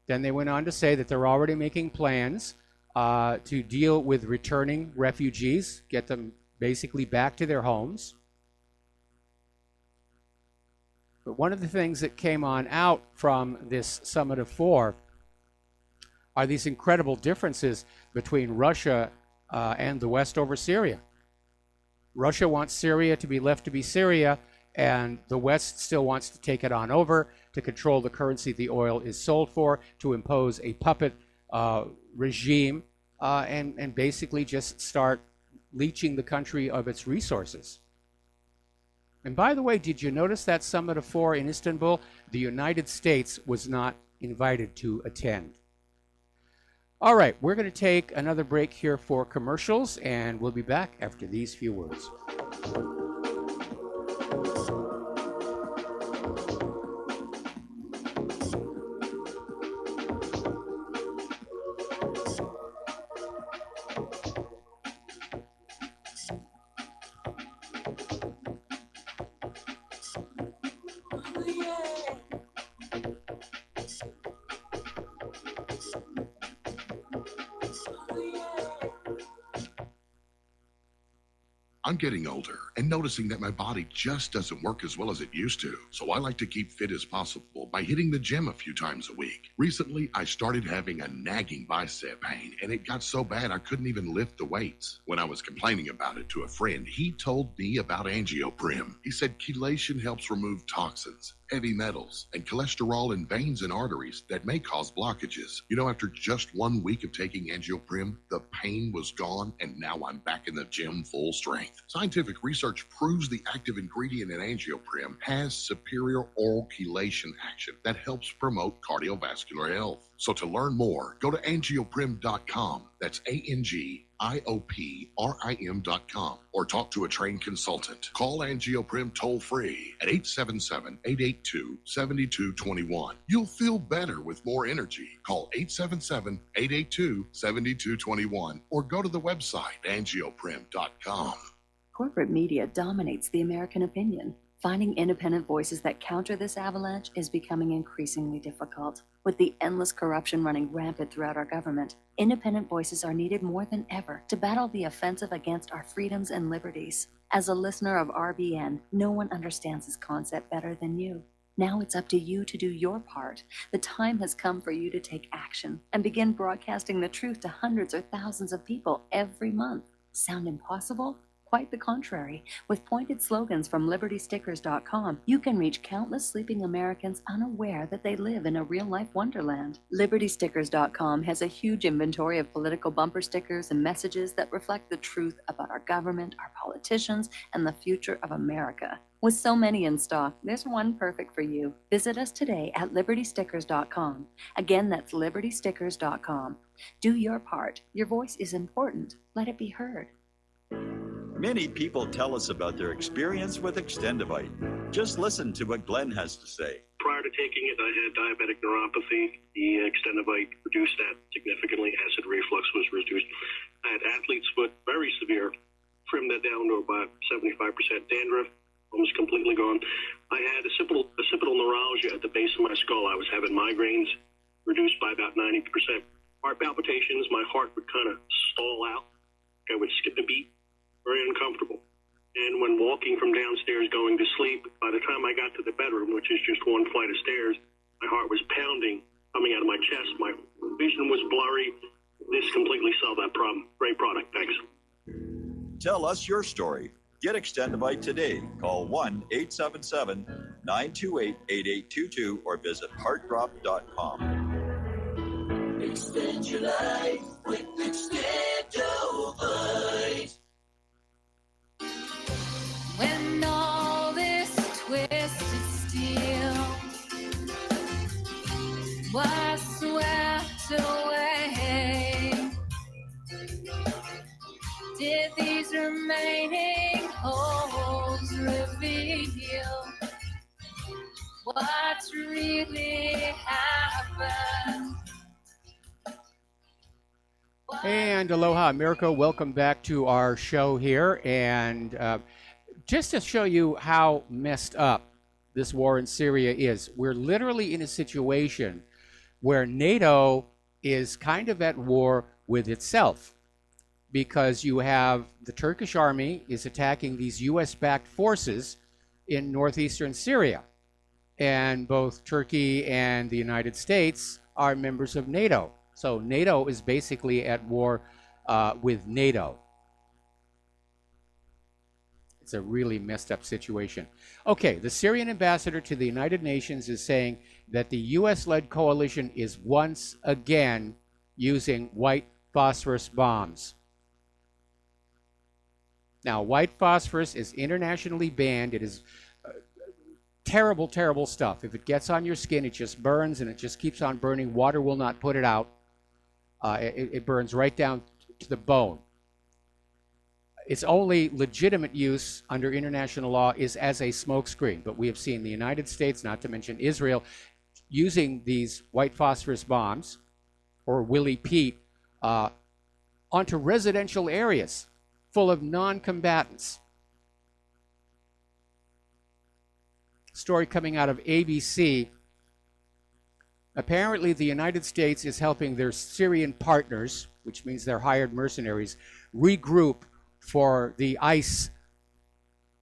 Then they went on to say that they're already making plans to deal with returning refugees, get them basically back to their homes. But one of the things that came on out from this Summit of 4 are these incredible differences between Russia and the West over Syria. Russia wants Syria to be left to be Syria, and the West still wants to take it on over, to control the currency the oil is sold for, to impose a puppet regime, and basically just start leeching the country of its resources. And by the way, did you notice that Summit of 4 in Istanbul? The United States was not invited to attend. All right, we're going to take another break here for commercials, and we'll be back after these few words. I'm getting older and noticing that my body just doesn't work as well as it used to, so I like to keep fit as possible by hitting the gym a few times a week. Recently, I started having a nagging bicep pain, and it got so bad I couldn't even lift the weights. When I was complaining about it to a friend, he told me about Angioprim. He said chelation helps remove toxins, heavy metals, and cholesterol in veins and arteries that may cause blockages. You know, after just 1 week of taking Angioprim, the pain was gone, and now I'm back in the gym full strength. Scientific research proves the active ingredient in Angioprim has superior oral chelation action that helps promote cardiovascular health. So to learn more, go to angioprim.com. That's ANGIOPRIM.com, or talk to a trained consultant. Call Angioprim toll-free at 877-882-7221. You'll feel better with more energy. Call 877-882-7221, or go to the website angioprim.com. Corporate media dominates the American opinion. Finding independent voices that counter this avalanche is becoming increasingly difficult. With the endless corruption running rampant throughout our government, independent voices are needed more than ever to battle the offensive against our freedoms and liberties. As a listener of RBN, no one understands this concept better than you. Now it's up to you to do your part. The time has come for you to take action and begin broadcasting the truth to hundreds or thousands of people every month. Sound impossible? Quite the contrary. With pointed slogans from LibertyStickers.com, you can reach countless sleeping Americans unaware that they live in a real-life wonderland. LibertyStickers.com has a huge inventory of political bumper stickers and messages that reflect the truth about our government, our politicians, and the future of America. With so many in stock, there's one perfect for you. Visit us today at LibertyStickers.com. Again, that's LibertyStickers.com. Do your part. Your voice is important. Let it be heard. Many people tell us about their experience with Extendivite. Just listen to what Glenn has to say. Prior to taking it, I had diabetic neuropathy. The Extendivite reduced that significantly. Acid reflux was reduced. I had athlete's foot, very severe. Trimmed that down to about 75% dandruff. almost completely gone. I had occipital neuralgia at the base of my skull. I was having migraines reduced by about 90%. Heart palpitations, my heart would kind of stall out. I would skip a beat, very uncomfortable. And when walking from downstairs going to sleep, by the time I got to the bedroom, which is just one flight of stairs, my heart was pounding, coming out of my chest. My vision was blurry. This completely solved that problem. Great product. Thanks. Tell us your story. Get Extendivite today. Call 1-877-928-8822 or visit heartdrop.com. Extend your life with Extendivite. When all this twisted steel was swept away, did these remaining holes reveal what's really happened? And aloha, America. Welcome back to our show here. And just to show you how messed up this war in Syria is, we're literally in a situation where NATO is kind of at war with itself, because you have the Turkish army is attacking these U.S.-backed forces in northeastern Syria. And both Turkey and the United States are members of NATO. So NATO is basically at war with NATO. It's a really messed up situation. Okay, the Syrian ambassador to the United Nations is saying that the U.S.-led coalition is once again using white phosphorus bombs. Now, white phosphorus is internationally banned. It is terrible, terrible stuff. If it gets on your skin, it just burns, and it just keeps on burning. Water will not put it out. It burns right down to the bone. Its only legitimate use under international law is as a smokescreen. But we have seen the United States, not to mention Israel, using these white phosphorus bombs, or Willie Pete, onto residential areas full of non-combatants. Story coming out of ABC. Apparently, the United States is helping their Syrian partners, which means their hired mercenaries, regroup for the ICE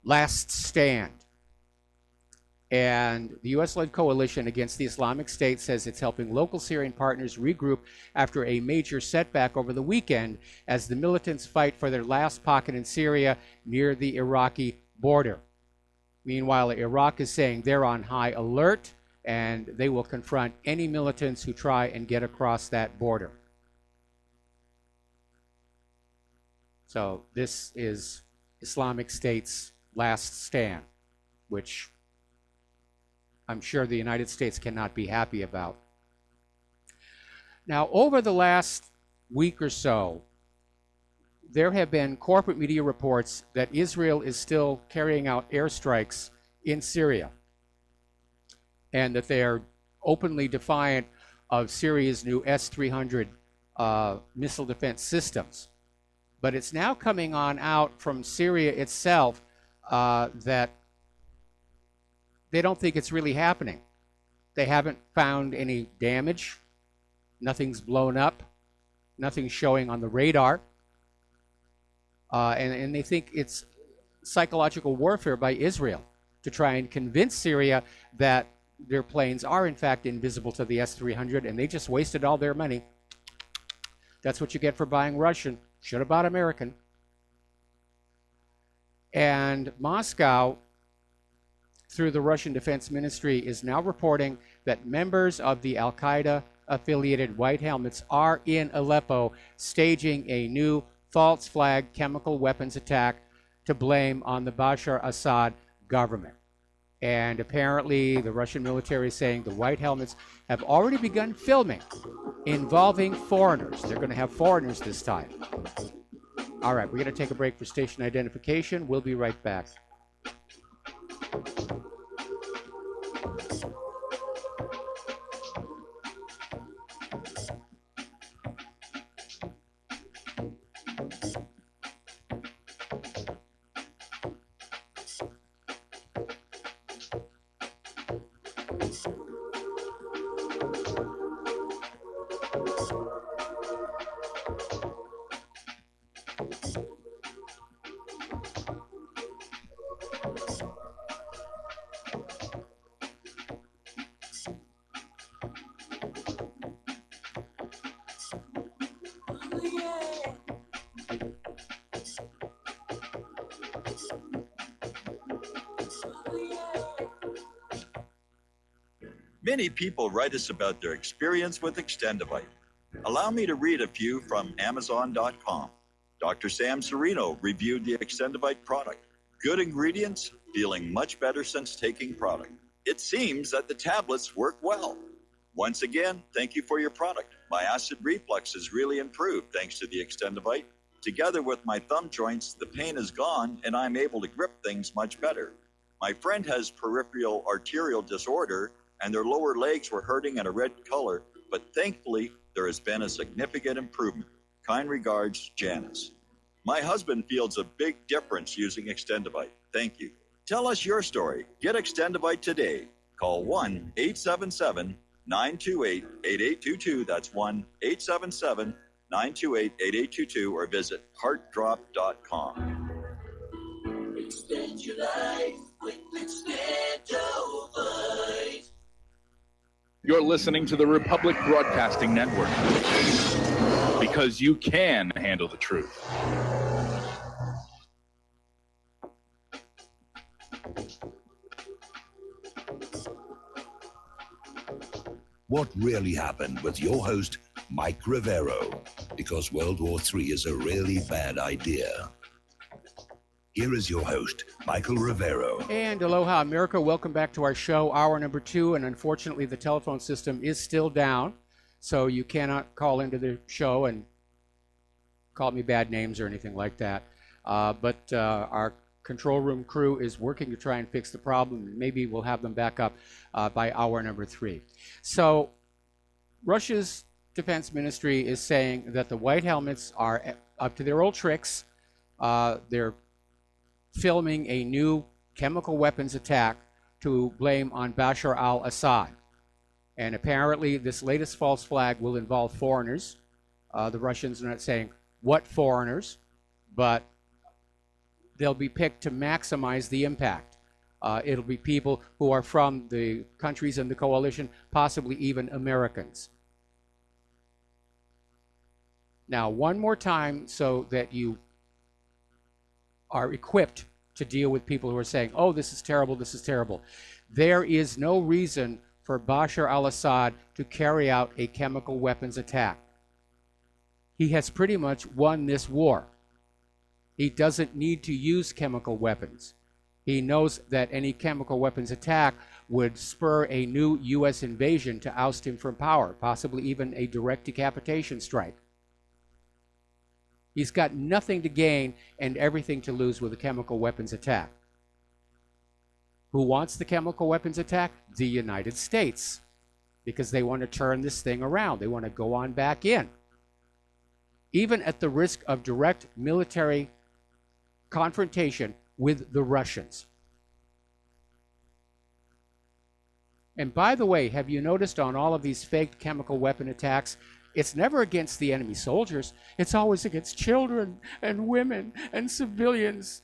last stand. And the U.S.-led coalition against the Islamic State says it's helping local Syrian partners regroup after a major setback over the weekend as the militants fight for their last pocket in Syria near the Iraqi border. Meanwhile, Iraq is saying they're on high alert and they will confront any militants who try and get across that border. So this is Islamic State's last stand, which I'm sure the United States cannot be happy about. Now, over the last week or so, there have been corporate media reports that Israel is still carrying out airstrikes in Syria, and that they are openly defiant of Syria's new S-300 missile defense systems. But it's now coming on out from Syria itself that they don't think it's really happening. They haven't found any damage. Nothing's blown up. Nothing's showing on the radar. And they think it's psychological warfare by Israel to try and convince Syria that their planes are, in fact, invisible to the S-300, and they just wasted all their money. That's what you get for buying Russian. Should have bought American. And Moscow, through the Russian Defense Ministry, is now reporting that members of the Al-Qaeda-affiliated White Helmets are in Aleppo staging a new false flag chemical weapons attack to blame on the Bashar Assad government. And apparently the Russian military is saying the White Helmets have already begun filming involving foreigners. They're going to have foreigners this time. All right, we're going to take a break for station identification. We'll be right back. Many people write us about their experience with Extendivite. Allow me to read a few from Amazon.com. Dr. Sam Serino reviewed the Extendivite product. Good ingredients, feeling much better since taking product. It seems that the tablets work well. Once again, thank you for your product. My acid reflux has really improved thanks to the Extendivite. Together with my thumb joints, the pain is gone and I'm able to grip things much better. My friend has peripheral arterial disorder and their lower legs were hurting and a red color, but thankfully there has been a significant improvement. Kind regards, Janice. My husband feels a big difference using Extendivite. Thank you. Tell us your story. Get Extendivite today. Call 1-877-928-8822. That's 1-877-928-8822 or visit heartdrop.com. Extend your life with Extendovite. You're listening to the Republic Broadcasting Network because you can handle the truth. What really happened with your host, Mike Rivero, because World War III is a really bad idea. Here is your host, Michael Rivero. And aloha, America. Welcome back to our show, hour number 2. And unfortunately, the telephone system is still down, so you cannot call into the show and call me bad names or anything like that. But our control room crew is working to try and fix the problem. Maybe we'll have them back up by hour number 3. So Russia's defense ministry is saying that the white helmets are up to their old tricks. They're filming a new chemical weapons attack to blame on Bashar al-Assad. And apparently this latest false flag will involve foreigners. The Russians are not saying what foreigners, but they'll be picked to maximize the impact. It'll be people who are from the countries in the coalition, possibly even Americans. Now, one more time so that you are equipped to deal with people who are saying, oh, this is terrible, this is terrible. There is no reason for Bashar al-Assad to carry out a chemical weapons attack. He has pretty much won this war. He doesn't need to use chemical weapons. He knows that any chemical weapons attack would spur a new U.S. invasion to oust him from power, possibly even a direct decapitation strike. He's got nothing to gain and everything to lose with a chemical weapons attack. Who wants the chemical weapons attack? The United States, because they want to turn this thing around. They want to go on back in. Even at the risk of direct military confrontation with the Russians. And by the way, have you noticed on all of these fake chemical weapon attacks, it's never against the enemy soldiers. It's always against children and women and civilians.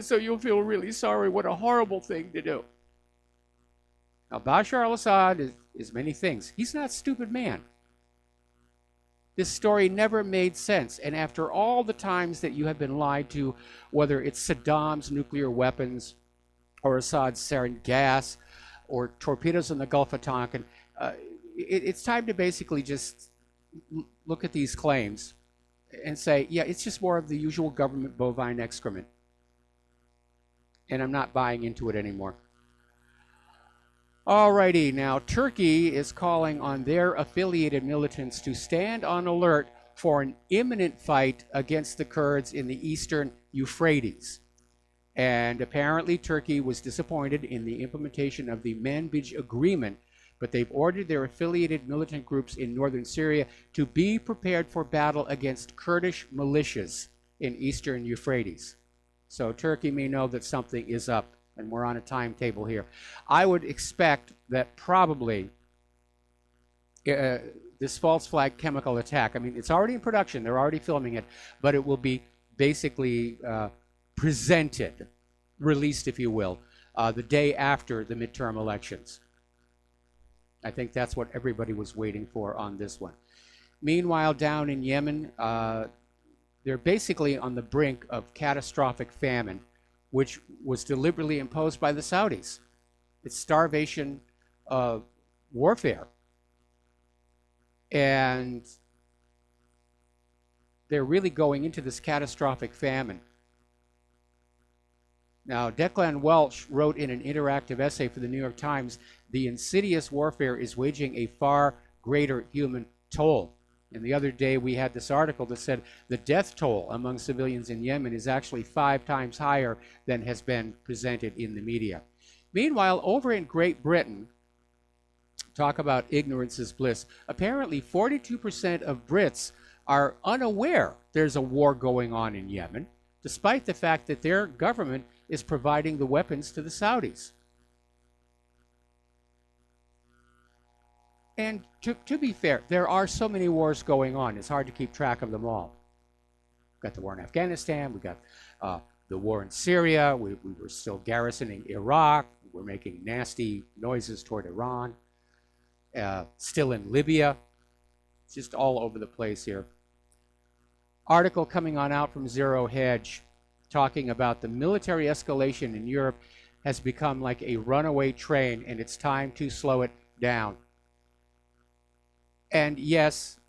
So you'll feel really sorry. What a horrible thing to do. Now, Bashar al-Assad is many things. He's not a stupid man. This story never made sense. And after all the times that you have been lied to, whether it's Saddam's nuclear weapons or Assad's sarin gas or torpedoes in the Gulf of Tonkin, it's time to basically just look at these claims and say, yeah, it's just more of the usual government bovine excrement. And I'm not buying into it anymore. Alrighty, now Turkey is calling on their affiliated militants to stand on alert for an imminent fight against the Kurds in the eastern Euphrates. And apparently Turkey was disappointed in the implementation of the Manbij Agreement, but they've ordered their affiliated militant groups in northern Syria to be prepared for battle against Kurdish militias in eastern Euphrates. So Turkey may know that something is up, and we're on a timetable here. I would expect that probably this false flag chemical attack, I mean, it's already in production, they're already filming it, but it will be basically presented, released, if you will, the day after the midterm elections. I think that's what everybody was waiting for on this one. Meanwhile, down in Yemen, they're basically on the brink of catastrophic famine, which was deliberately imposed by the Saudis. It's starvation warfare. And they're really going into this catastrophic famine. Now, Declan Welch wrote in an interactive essay for the New York Times, the insidious warfare is waging a far greater human toll. And the other day we had this article that said the death toll among civilians in Yemen is actually 5 times higher than has been presented in the media. Meanwhile, over in Great Britain, talk about ignorance is bliss. Apparently, 42% of Brits are unaware there's a war going on in Yemen, despite the fact that their government is providing the weapons to the Saudis. And to be fair, there are so many wars going on, it's hard to keep track of them all. We've got the war in Afghanistan, we've got the war in Syria, we were still garrisoning Iraq, we're making nasty noises toward Iran, still in Libya. It's just all over the place here. Article coming on out from Zero Hedge talking about the military escalation in Europe has become like a runaway train and it's time to slow it down. And yes,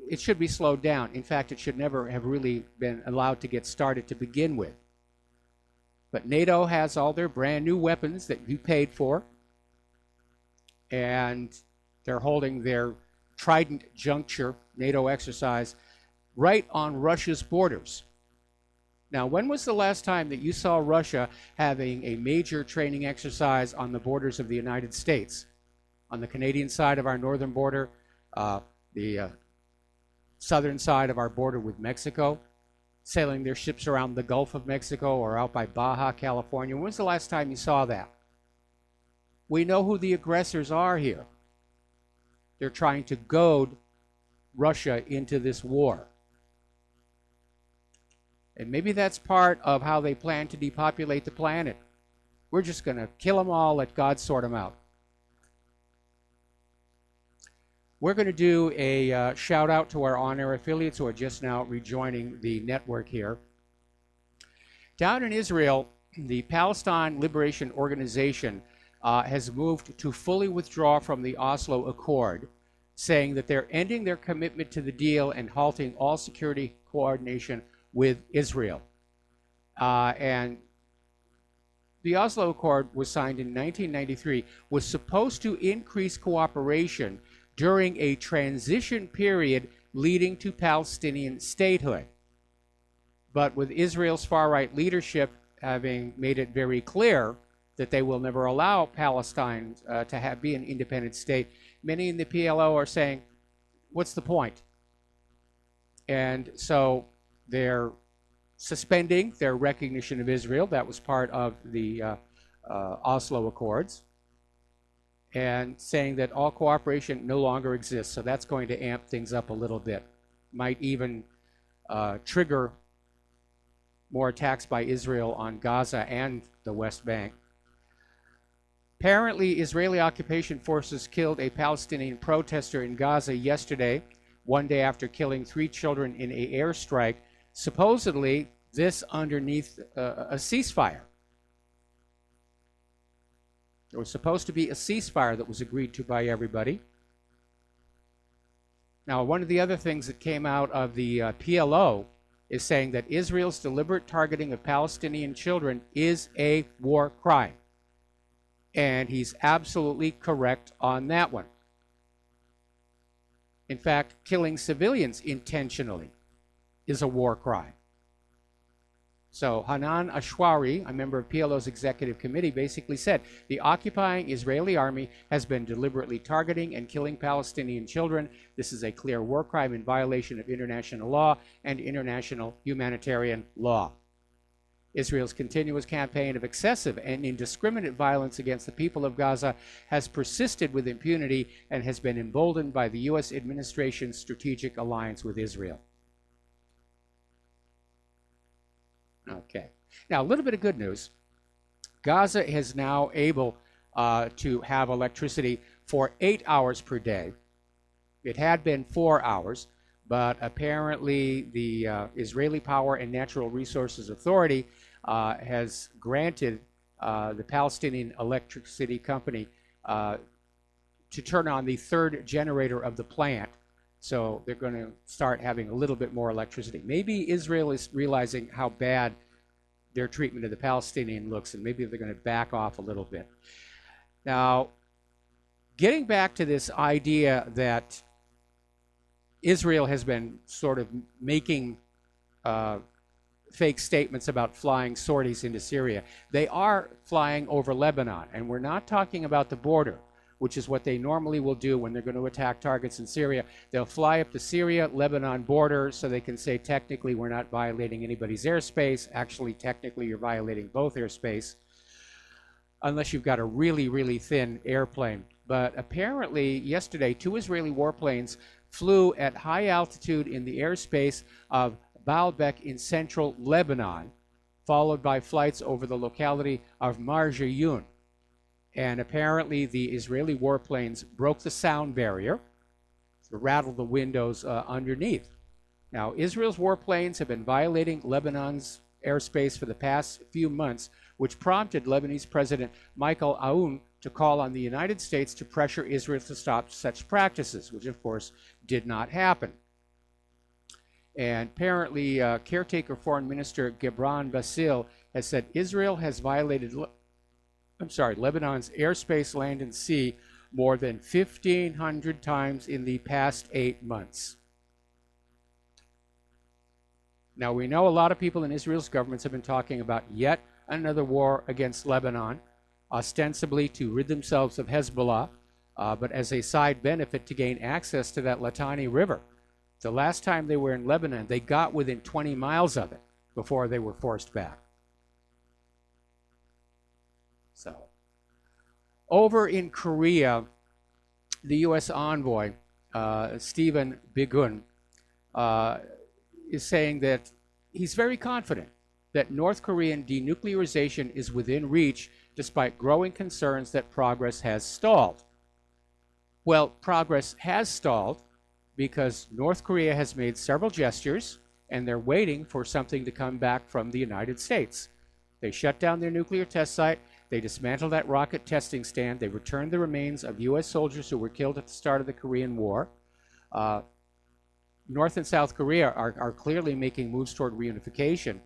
it should be slowed down. In fact, it should never have really been allowed to get started to begin with. But NATO has all their brand new weapons that you paid for, and they're holding their Trident Juncture NATO exercise right on Russia's borders. Now, when was the last time that you saw Russia having a major training exercise on the borders of the United States? On the Canadian side of our northern border, the southern side of our border with Mexico, sailing their ships around the Gulf of Mexico or out by Baja, California. When was the last time you saw that? We know who the aggressors are here. They're trying to goad Russia into this war. And maybe that's part of how they plan to depopulate the planet. We're just going to kill them all, let God sort them out. We're going to do a shout out to our on-air affiliates who are just now rejoining the network here. Down in Israel, the Palestine Liberation Organization has moved to fully withdraw from the Oslo Accord, saying that they're ending their commitment to the deal and halting all security coordination with Israel. And the Oslo Accord was signed in 1993, was supposed to increase cooperation during a transition period leading to Palestinian statehood. But with Israel's far-right leadership having made it very clear that they will never allow Palestine to be an independent state, many in the PLO are saying, what's the point? And so they're suspending their recognition of Israel. That was part of the Oslo Accords. And saying that all cooperation no longer exists. So that's going to amp things up a little bit. Might even trigger more attacks by Israel on Gaza and the West Bank. Apparently, Israeli occupation forces killed a Palestinian protester in Gaza yesterday, one day after killing 3 children in an airstrike. Supposedly, this underneath a ceasefire. There was supposed to be a ceasefire that was agreed to by everybody. Now, one of the other things that came out of the PLO is saying that Israel's deliberate targeting of Palestinian children is a war crime. And he's absolutely correct on that one. In fact, killing civilians intentionally is a war crime. So Hanan Ashwari, a member of PLO's executive committee, basically said the occupying Israeli army has been deliberately targeting and killing Palestinian children. This is a clear war crime in violation of international law and international humanitarian law. Israel's continuous campaign of excessive and indiscriminate violence against the people of Gaza has persisted with impunity and has been emboldened by the U.S. administration's strategic alliance with Israel. Okay. Now, a little bit of good news. Gaza is now able to have electricity for 8 hours per day. It had been 4 hours, but apparently the Israeli Power and Natural Resources Authority has granted the Palestinian Electricity Company to turn on the third generator of the plant. So they're going to start having a little bit more electricity. Maybe Israel is realizing how bad their treatment of the Palestinian looks, and maybe they're going to back off a little bit. Now, getting back to this idea that Israel has been sort of making fake statements about flying sorties into Syria. They are flying over Lebanon, and we're not talking about the border, which is what they normally will do when they're going to attack targets in Syria. They'll fly up the Syria-Lebanon border so they can say, technically, we're not violating anybody's airspace. Actually, technically, you're violating both airspace, unless you've got a really, really thin airplane. But apparently, yesterday, 2 Israeli warplanes flew at high altitude in the airspace of Baalbek in central Lebanon, followed by flights over the locality of Marjayun. And apparently the Israeli warplanes broke the sound barrier, rattled the windows underneath. Now, Israel's warplanes have been violating Lebanon's airspace for the past few months, which prompted Lebanese President Michael Aoun to call on the United States to pressure Israel to stop such practices, which of course did not happen. And apparently, caretaker Foreign Minister Gebran Bassil has said Israel has violated Lebanon's airspace, land, and sea more than 1,500 times in the past 8 months. Now, we know a lot of people in Israel's governments have been talking about yet another war against Lebanon, ostensibly to rid themselves of Hezbollah, but as a side benefit to gain access to that Litani River. The last time they were in Lebanon, they got within 20 miles of it before they were forced back. So, over in Korea, the U.S. envoy, Stephen Biegun, is saying that he's very confident that North Korean denuclearization is within reach despite growing concerns that progress has stalled. Well, progress has stalled because North Korea has made several gestures and they're waiting for something to come back from the United States. They shut down their nuclear test site. They dismantled that rocket testing stand. They returned the remains of U.S. soldiers who were killed at the start of the Korean War. North and South Korea are clearly making moves toward reunification.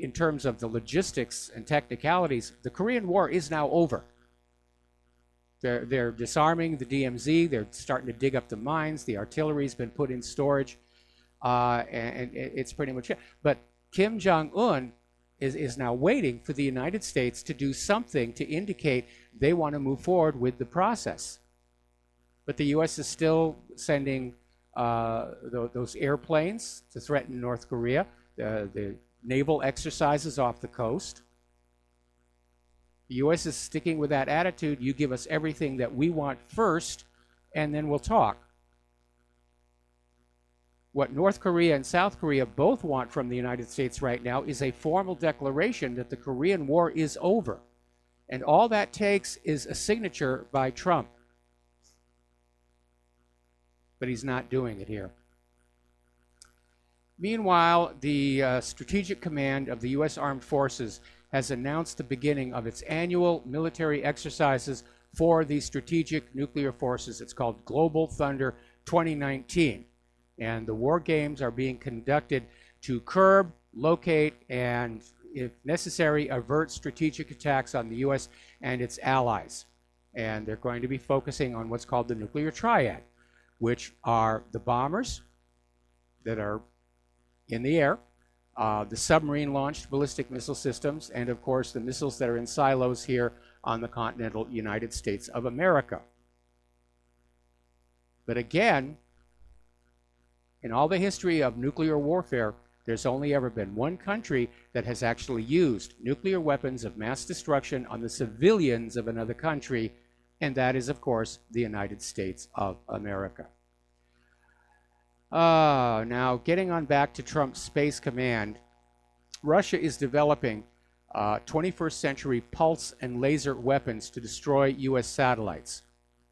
In terms of the logistics and technicalities, the Korean War is now over. They're disarming the DMZ. They're starting to dig up the mines. The artillery's been put in storage. And it's pretty much it. But Kim Jong-un is now waiting for the United States to do something to indicate they want to move forward with the process. But the U.S. is still sending those airplanes to threaten North Korea, the naval exercises off the coast. The U.S. is sticking with that attitude. You give us everything that we want first, and then we'll talk. What North Korea and South Korea both want from the United States right now is a formal declaration that the Korean War is over. And all that takes is a signature by Trump. But he's not doing it here. Meanwhile, the Strategic Command of the U.S. Armed Forces has announced the beginning of its annual military exercises for the Strategic Nuclear Forces. It's called Global Thunder 2019. And the war games are being conducted to curb, locate, and, if necessary, avert strategic attacks on the U.S. and its allies. And they're going to be focusing on what's called the nuclear triad, which are the bombers that are in the air, the submarine-launched ballistic missile systems, and, of course, the missiles that are in silos here on the continental United States of America. But again, in all the history of nuclear warfare, there's only ever been one country that has actually used nuclear weapons of mass destruction on the civilians of another country, and that is, of course, the United States of America. Now, getting on back to Trump's Space Command, Russia is developing 21st century pulse and laser weapons to destroy U.S. satellites.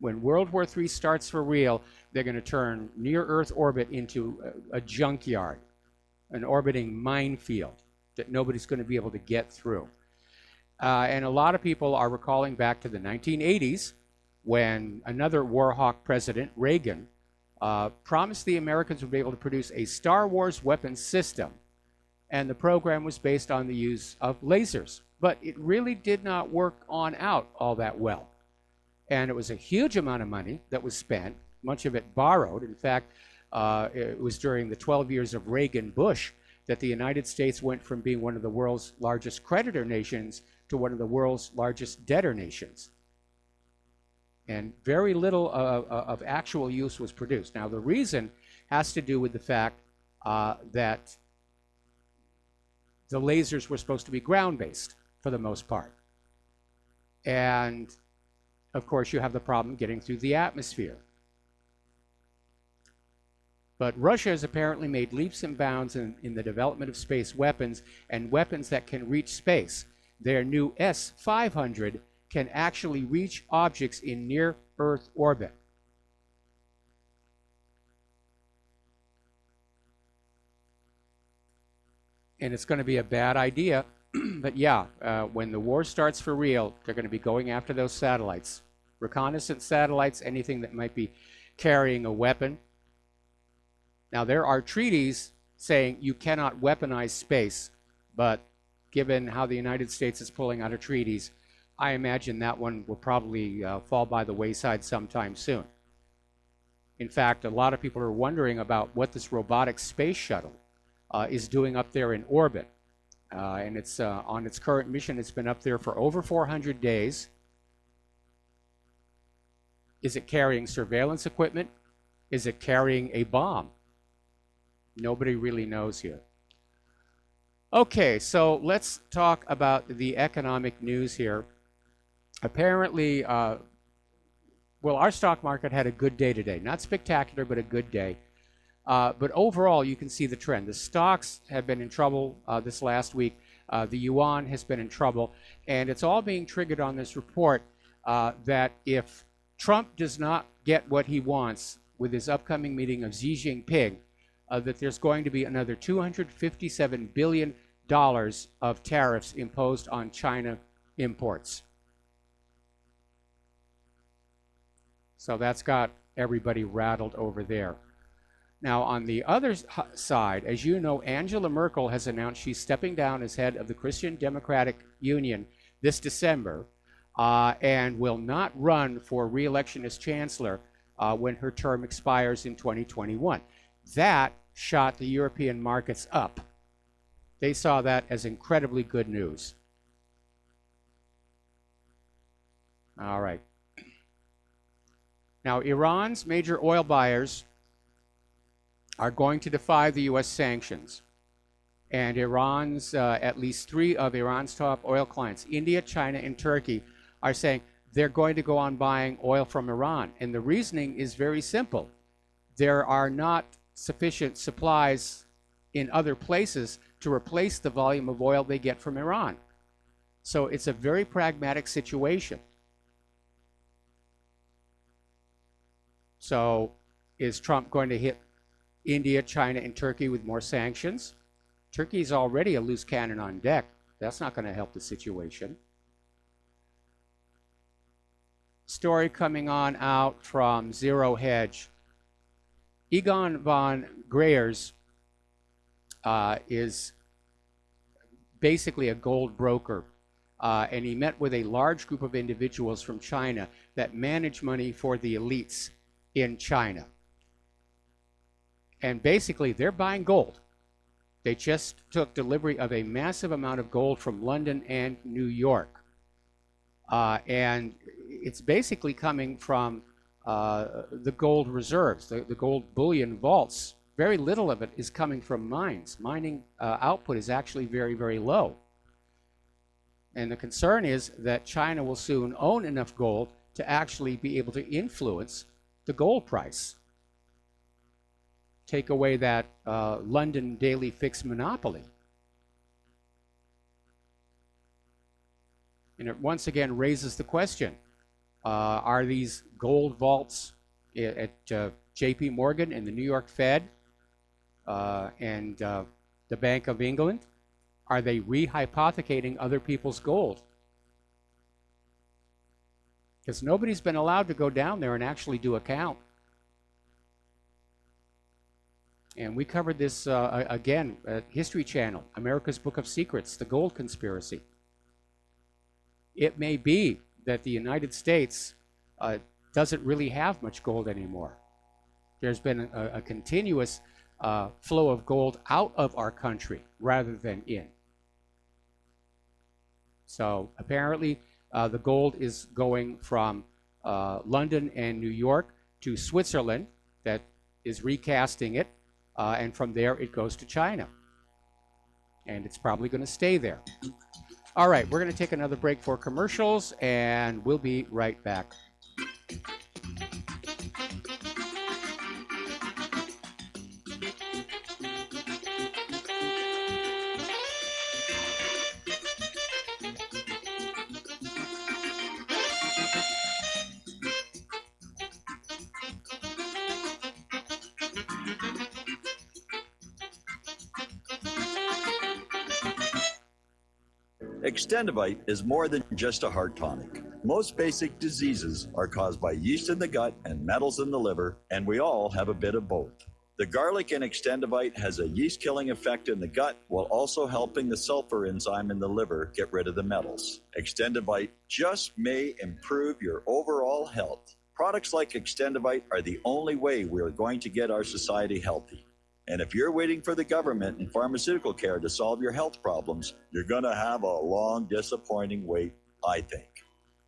When World War III starts for real, they're going to turn near-Earth orbit into a junkyard, an orbiting minefield that nobody's going to be able to get through. And a lot of people are recalling back to the 1980s when another war hawk president, Reagan, promised the Americans would be able to produce a Star Wars weapons system. And the program was based on the use of lasers. But it really did not work on out all that well. And it was a huge amount of money that was spent, much of it borrowed. In fact, it was during the 12 years of Reagan-Bush that the United States went from being one of the world's largest creditor nations to one of the world's largest debtor nations. And very little of actual use was produced. Now, the reason has to do with the fact that the lasers were supposed to be ground-based for the most part. And, of course, you have the problem getting through the atmosphere. But Russia has apparently made leaps and bounds in the development of space weapons and weapons that can reach space. Their new S-500 can actually reach objects in near-Earth orbit. And it's going to be a bad idea, but yeah, when the war starts for real, they're going to be going after those satellites. Reconnaissance satellites, anything that might be carrying a weapon. Now, there are treaties saying you cannot weaponize space, but given how the United States is pulling out of treaties, I imagine that one will probably fall by the wayside sometime soon. In fact, a lot of people are wondering about what this robotic space shuttle is doing up there in orbit. And it's on its current mission, it's been up there for over 400 days. Is it carrying surveillance equipment? Is it carrying a bomb? Nobody really knows here. Okay, so let's talk about the economic news here. Apparently, well, our stock market had a good day today. Not spectacular, but a good day. But overall, you can see the trend. The stocks have been in trouble this last week. The yuan has been in trouble. And it's all being triggered on this report that if Trump does not get what he wants with his upcoming meeting of Xi Jinping, that there's going to be another $257 billion of tariffs imposed on China imports. So that's got everybody rattled over there. Now, on the other side, as you know, Angela Merkel has announced she's stepping down as head of the Christian Democratic Union this December and will not run for re-election as chancellor when her term expires in 2021. That shot the European markets up. They saw that as incredibly good news. All right. Now, Iran's major oil buyers are going to defy the U.S. sanctions. And Iran's, at least 3 of Iran's top oil clients, India, China, and Turkey, are saying they're going to go on buying oil from Iran. And the reasoning is very simple. There are not sufficient supplies in other places to replace the volume of oil they get from Iran. So it's a very pragmatic situation. So is Trump going to hit India, China, and Turkey with more sanctions? Turkey's already a loose cannon on deck. That's not going to help the situation. Story coming on out from Zero Hedge. Egon von Greyers is basically a gold broker, and he met with a large group of individuals from China that manage money for the elites in China. And basically, they're buying gold. They just took delivery of a massive amount of gold from London and New York. And it's basically coming from the gold reserves, the gold bullion vaults. Very little of it is coming from mines. Mining output is actually very, very low. And the concern is that China will soon own enough gold to actually be able to influence the gold price. Take away that London daily fix monopoly. And it once again raises the question, Are these gold vaults at J.P. Morgan and the New York Fed and the Bank of England? Are they rehypothecating other people's gold? Because nobody's been allowed to go down there and actually do a count. And we covered this again at History Channel, America's Book of Secrets, the gold conspiracy. It may be that the United States doesn't really have much gold anymore. There's been a continuous flow of gold out of our country rather than in. So apparently the gold is going from London and New York to Switzerland, that is recasting it, and from there it goes to China. And it's probably going to stay there. All right, we're going to take another break for commercials, and we'll be right back. Extendivite is more than just a heart tonic. Most basic diseases are caused by yeast in the gut and metals in the liver, and we all have a bit of both. The garlic in Extendivite has a yeast-killing effect in the gut while also helping the sulfur enzyme in the liver get rid of the metals. Extendivite just may improve your overall health. Products like Extendivite are the only way we are going to get our society healthy. And if you're waiting for the government and pharmaceutical care to solve your health problems, you're going to have a long, disappointing wait, I think.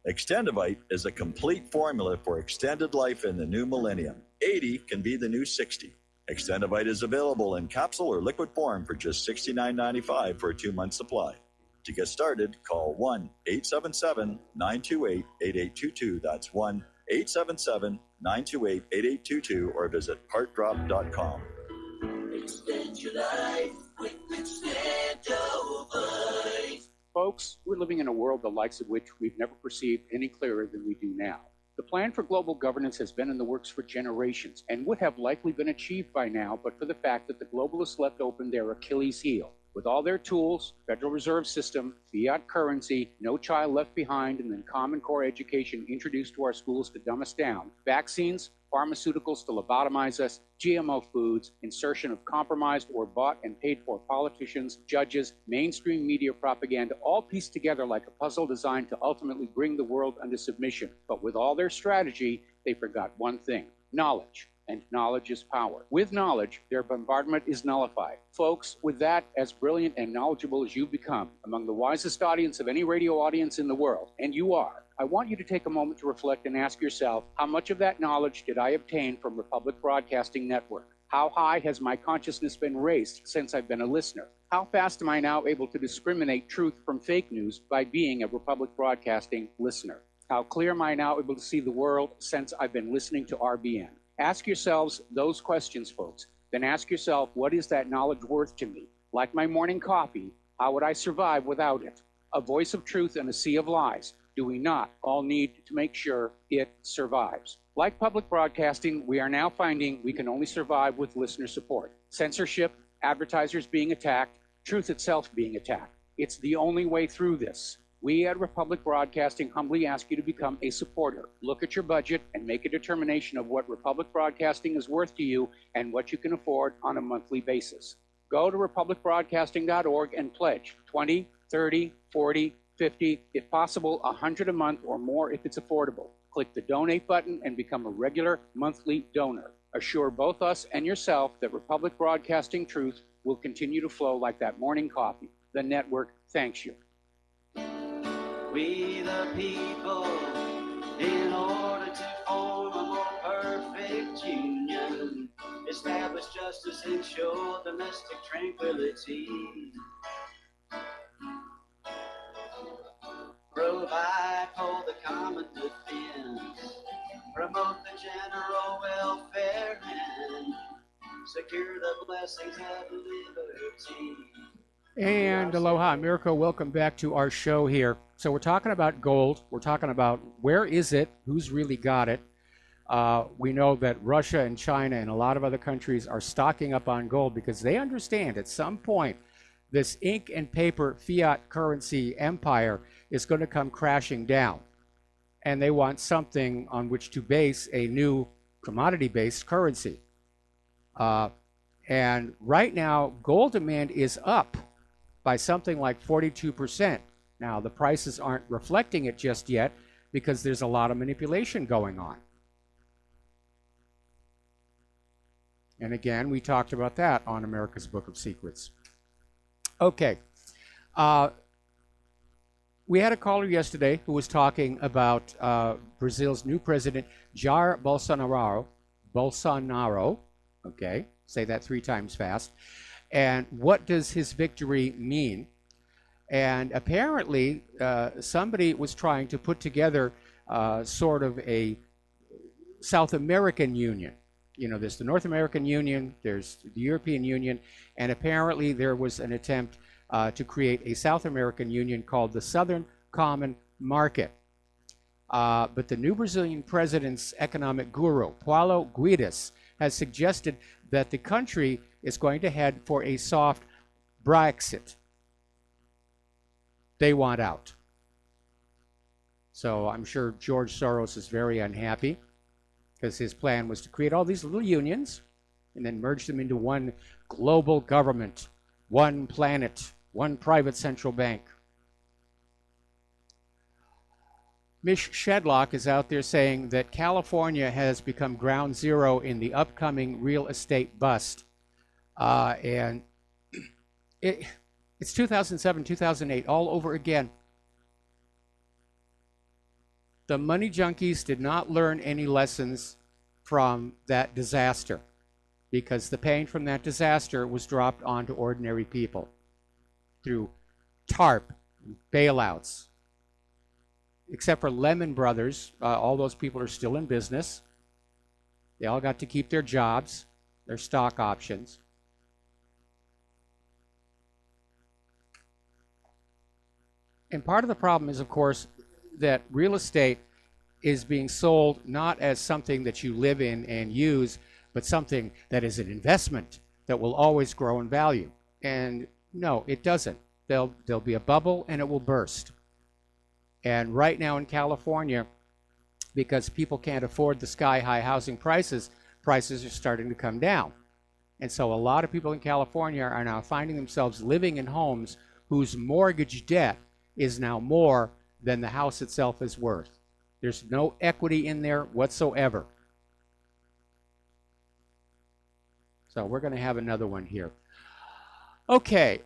Extendivite is a complete formula for extended life in the new millennium. 80 can be the new 60. Extendivite is available in capsule or liquid form for just $69.95 for a 2-month supply. To get started, call 1-877-928-8822. That's 1-877-928-8822 or visit heartdrop.com. Extend your life with Extendivite. Folks, we're living in a world the likes of which we've never perceived any clearer than we do now. The plan for global governance has been in the works for generations and would have likely been achieved by now, but for the fact that the globalists left open their Achilles heel. With all their tools, Federal Reserve System, fiat currency, no child left behind, and then Common Core education introduced to our schools to dumb us down, vaccines, pharmaceuticals to lobotomize us, GMO foods, insertion of compromised or bought and paid for politicians, judges, mainstream media propaganda, all pieced together like a puzzle designed to ultimately bring the world under submission. But with all their strategy, they forgot one thing: knowledge. And knowledge is power. With knowledge, their bombardment is nullified. Folks, with that, as brilliant and knowledgeable as you've become, among the wisest audience of any radio audience in the world, and you are, I want you to take a moment to reflect and ask yourself, how much of that knowledge did I obtain from Republic Broadcasting Network? How high has my consciousness been raised since I've been a listener? How fast am I now able to discriminate truth from fake news by being a Republic Broadcasting listener? How clear am I now able to see the world since I've been listening to RBN? Ask yourselves those questions, folks. Then ask yourself, what is that knowledge worth to me? Like my morning coffee, how would I survive without it? A voice of truth in a sea of lies. Do we not all need to make sure it survives? Like public broadcasting, we are now finding we can only survive with listener support. Censorship, advertisers being attacked, truth itself being attacked. It's the only way through this. We at Republic Broadcasting humbly ask you to become a supporter. Look at your budget and make a determination of what Republic Broadcasting is worth to you and what you can afford on a monthly basis. Go to republicbroadcasting.org and pledge 20, 30, 40, 50, if possible, 100 a month or more if it's affordable. Click the donate button and become a regular monthly donor. Assure both us and yourself that Republic Broadcasting truth will continue to flow like that morning coffee. The network thanks you. We the people, in order to form a more perfect union, establish justice, ensure domestic tranquility, provide for the common defense, promote the general welfare, and secure the blessings of liberty. And aloha, America, welcome back to our show here So we're talking about gold. We're talking about where is it? Who's really got it? We know that Russia and China and a lot of other countries are stocking up on gold because they understand at some point this ink and paper fiat currency empire is going to come crashing down. And they want something on which to base a new commodity-based currency. And right now, gold demand is up by something like 42%. Now, the prices aren't reflecting it just yet because there's a lot of manipulation going on. And again, we talked about that on America's Book of Secrets. Okay. We had a caller yesterday who was talking about Brazil's new president, Jair Bolsonaro. Okay, say that 3 times fast. And what does his victory mean? And apparently, somebody was trying to put together sort of a South American Union. You know, there's the North American Union, there's the European Union, and apparently there was an attempt to create a South American Union called the Southern Common Market. But the new Brazilian president's economic guru, Paulo Guedes, has suggested that the country is going to head for a soft Brexit. They want out. So I'm sure George Soros is very unhappy because his plan was to create all these little unions and then merge them into one global government, one planet, one private central bank. Mish Shedlock is out there saying that California has become ground zero in the upcoming real estate bust. And it's 2007, 2008, all over again. The money junkies did not learn any lessons from that disaster because the pain from that disaster was dropped onto ordinary people through TARP, bailouts. Except for Lehman Brothers, all those people are still in business. They all got to keep their jobs, their stock options. And part of the problem is, of course, that real estate is being sold not as something that you live in and use, but something that is an investment that will always grow in value. And no, it doesn't. There'll be a bubble and it will burst. And right now in California, because people can't afford the sky-high housing prices, prices are starting to come down. And so a lot of people in California are now finding themselves living in homes whose mortgage debt is now more than the house itself is worth. There's no equity in there whatsoever. So we're going to have another one here. Okay,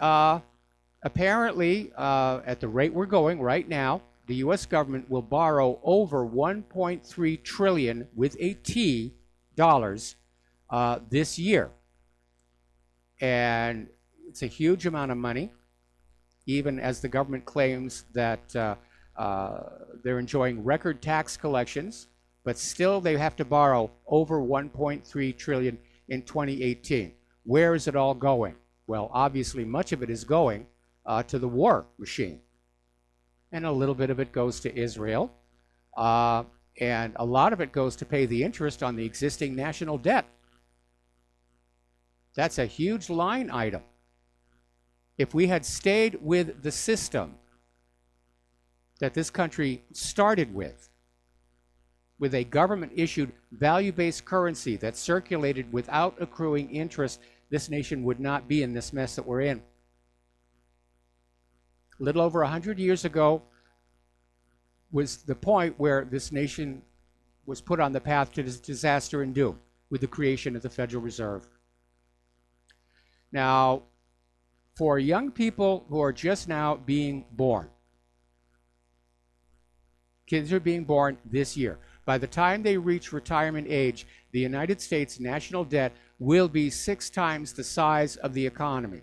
apparently, at the rate we're going right now, the U.S. government will borrow over $1.3 trillion with a T dollars this year. And it's a huge amount of money, even as the government claims that they're enjoying record tax collections, but still they have to borrow over $1.3 trillion in 2018. Where is it all going? Well, obviously much of it is going to the war machine. And a little bit of it goes to Israel. And a lot of it goes to pay the interest on the existing national debt. That's a huge line item. If we had stayed with the system that this country started with a government-issued value-based currency that circulated without accruing interest, this nation would not be in this mess that we're in. A little over 100 years ago was the point where this nation was put on the path to disaster and doom with the creation of the Federal Reserve. Now, for young people who are just now being born, kids are being born this year. By the time they reach retirement age, the United States national debt will be 6 times the size of the economy,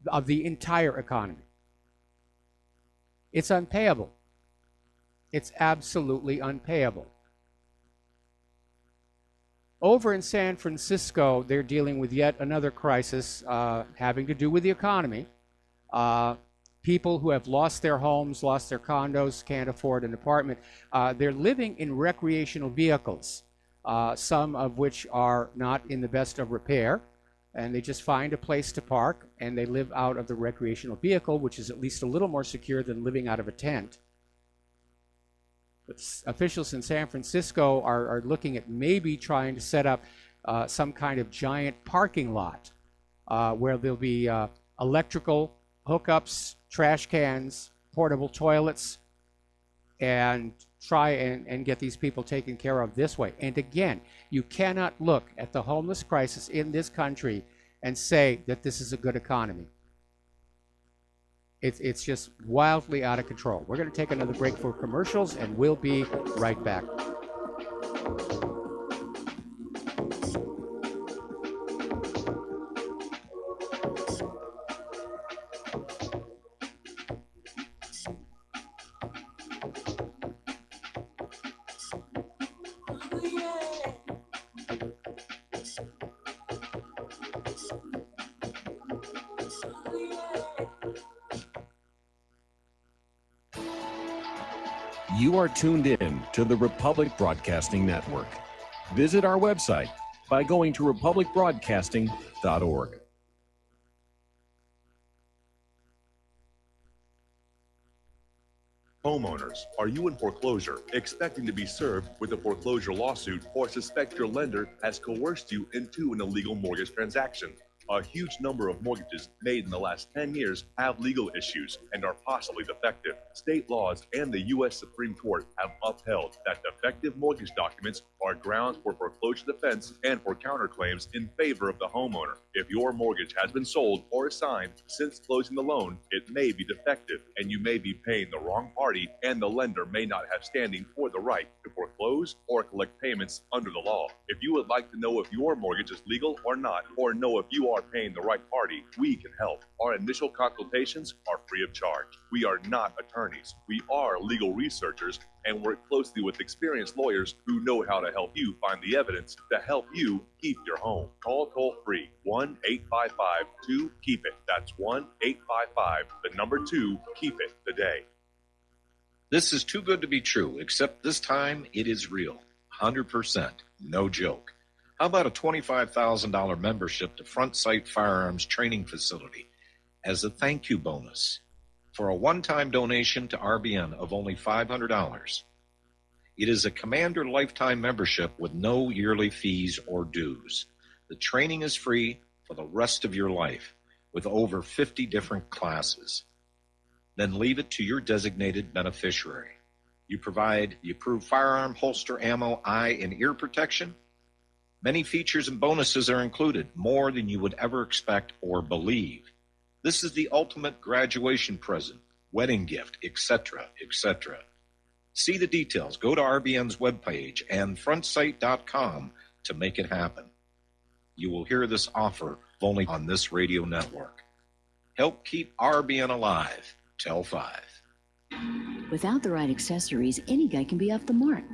of the entire economy. It's unpayable. It's absolutely unpayable. Over in San Francisco, they're dealing with yet another crisis having to do with the economy. people who have lost their homes, lost their condos, can't afford an apartment. They're living in recreational vehicles, some of which are not in the best of repair, and they just find a place to park and they live out of the recreational vehicle, which is at least a little more secure than living out of a tent. But officials in San Francisco are looking at maybe trying to set up some kind of giant parking lot where there'll be electrical hookups, trash cans, portable toilets, and try and get these people taken care of this way. And again, you cannot look at the homeless crisis in this country and say that this is a good economy. It's just wildly out of control. We're going to take another break for commercials, and we'll be right back. You are tuned in to the Republic Broadcasting Network. Visit our website by going to republicbroadcasting.org. Homeowners, are you in foreclosure, expecting to be served with a foreclosure lawsuit, or suspect your lender has coerced you into an illegal mortgage transaction? A huge number of mortgages made in the last 10 years have legal issues and are possibly defective. State laws and the U.S. Supreme Court have upheld that defective mortgage documents are grounds for foreclosure defense and for counterclaims in favor of the homeowner. If your mortgage has been sold or assigned since closing the loan, it may be defective and you may be paying the wrong party, and the lender may not have standing for the right to foreclose or collect payments under the law. If you would like to know if your mortgage is legal or not, or know if you are paying the right party, we can help. Our initial consultations are free of charge. We are not attorneys. We are legal researchers and work closely with experienced lawyers who know how to help you find the evidence to help you keep your home. Call toll-free 1-855-2-KEEP-IT. That's 1-855-2-KEEP-IT today. This is too good to be true, except this time it is real. 100%. No joke. How about a $25,000 membership to Front Sight Firearms Training Facility as a thank you bonus for a one-time donation to RBN of only $500? It is a Commander lifetime membership with no yearly fees or dues. The training is free for the rest of your life with over 50 different classes. Then leave it to your designated beneficiary. You provide the approved firearm, holster, ammo, eye, and ear protection. Many features and bonuses are included, more than you would ever expect or believe. This is the ultimate graduation present, wedding gift, etc., etc. See the details. Go to RBN's webpage and frontsight.com to make it happen. You will hear this offer only on this radio network. Help keep RBN alive. Tell 5. Without the right accessories, any guy can be off the mark.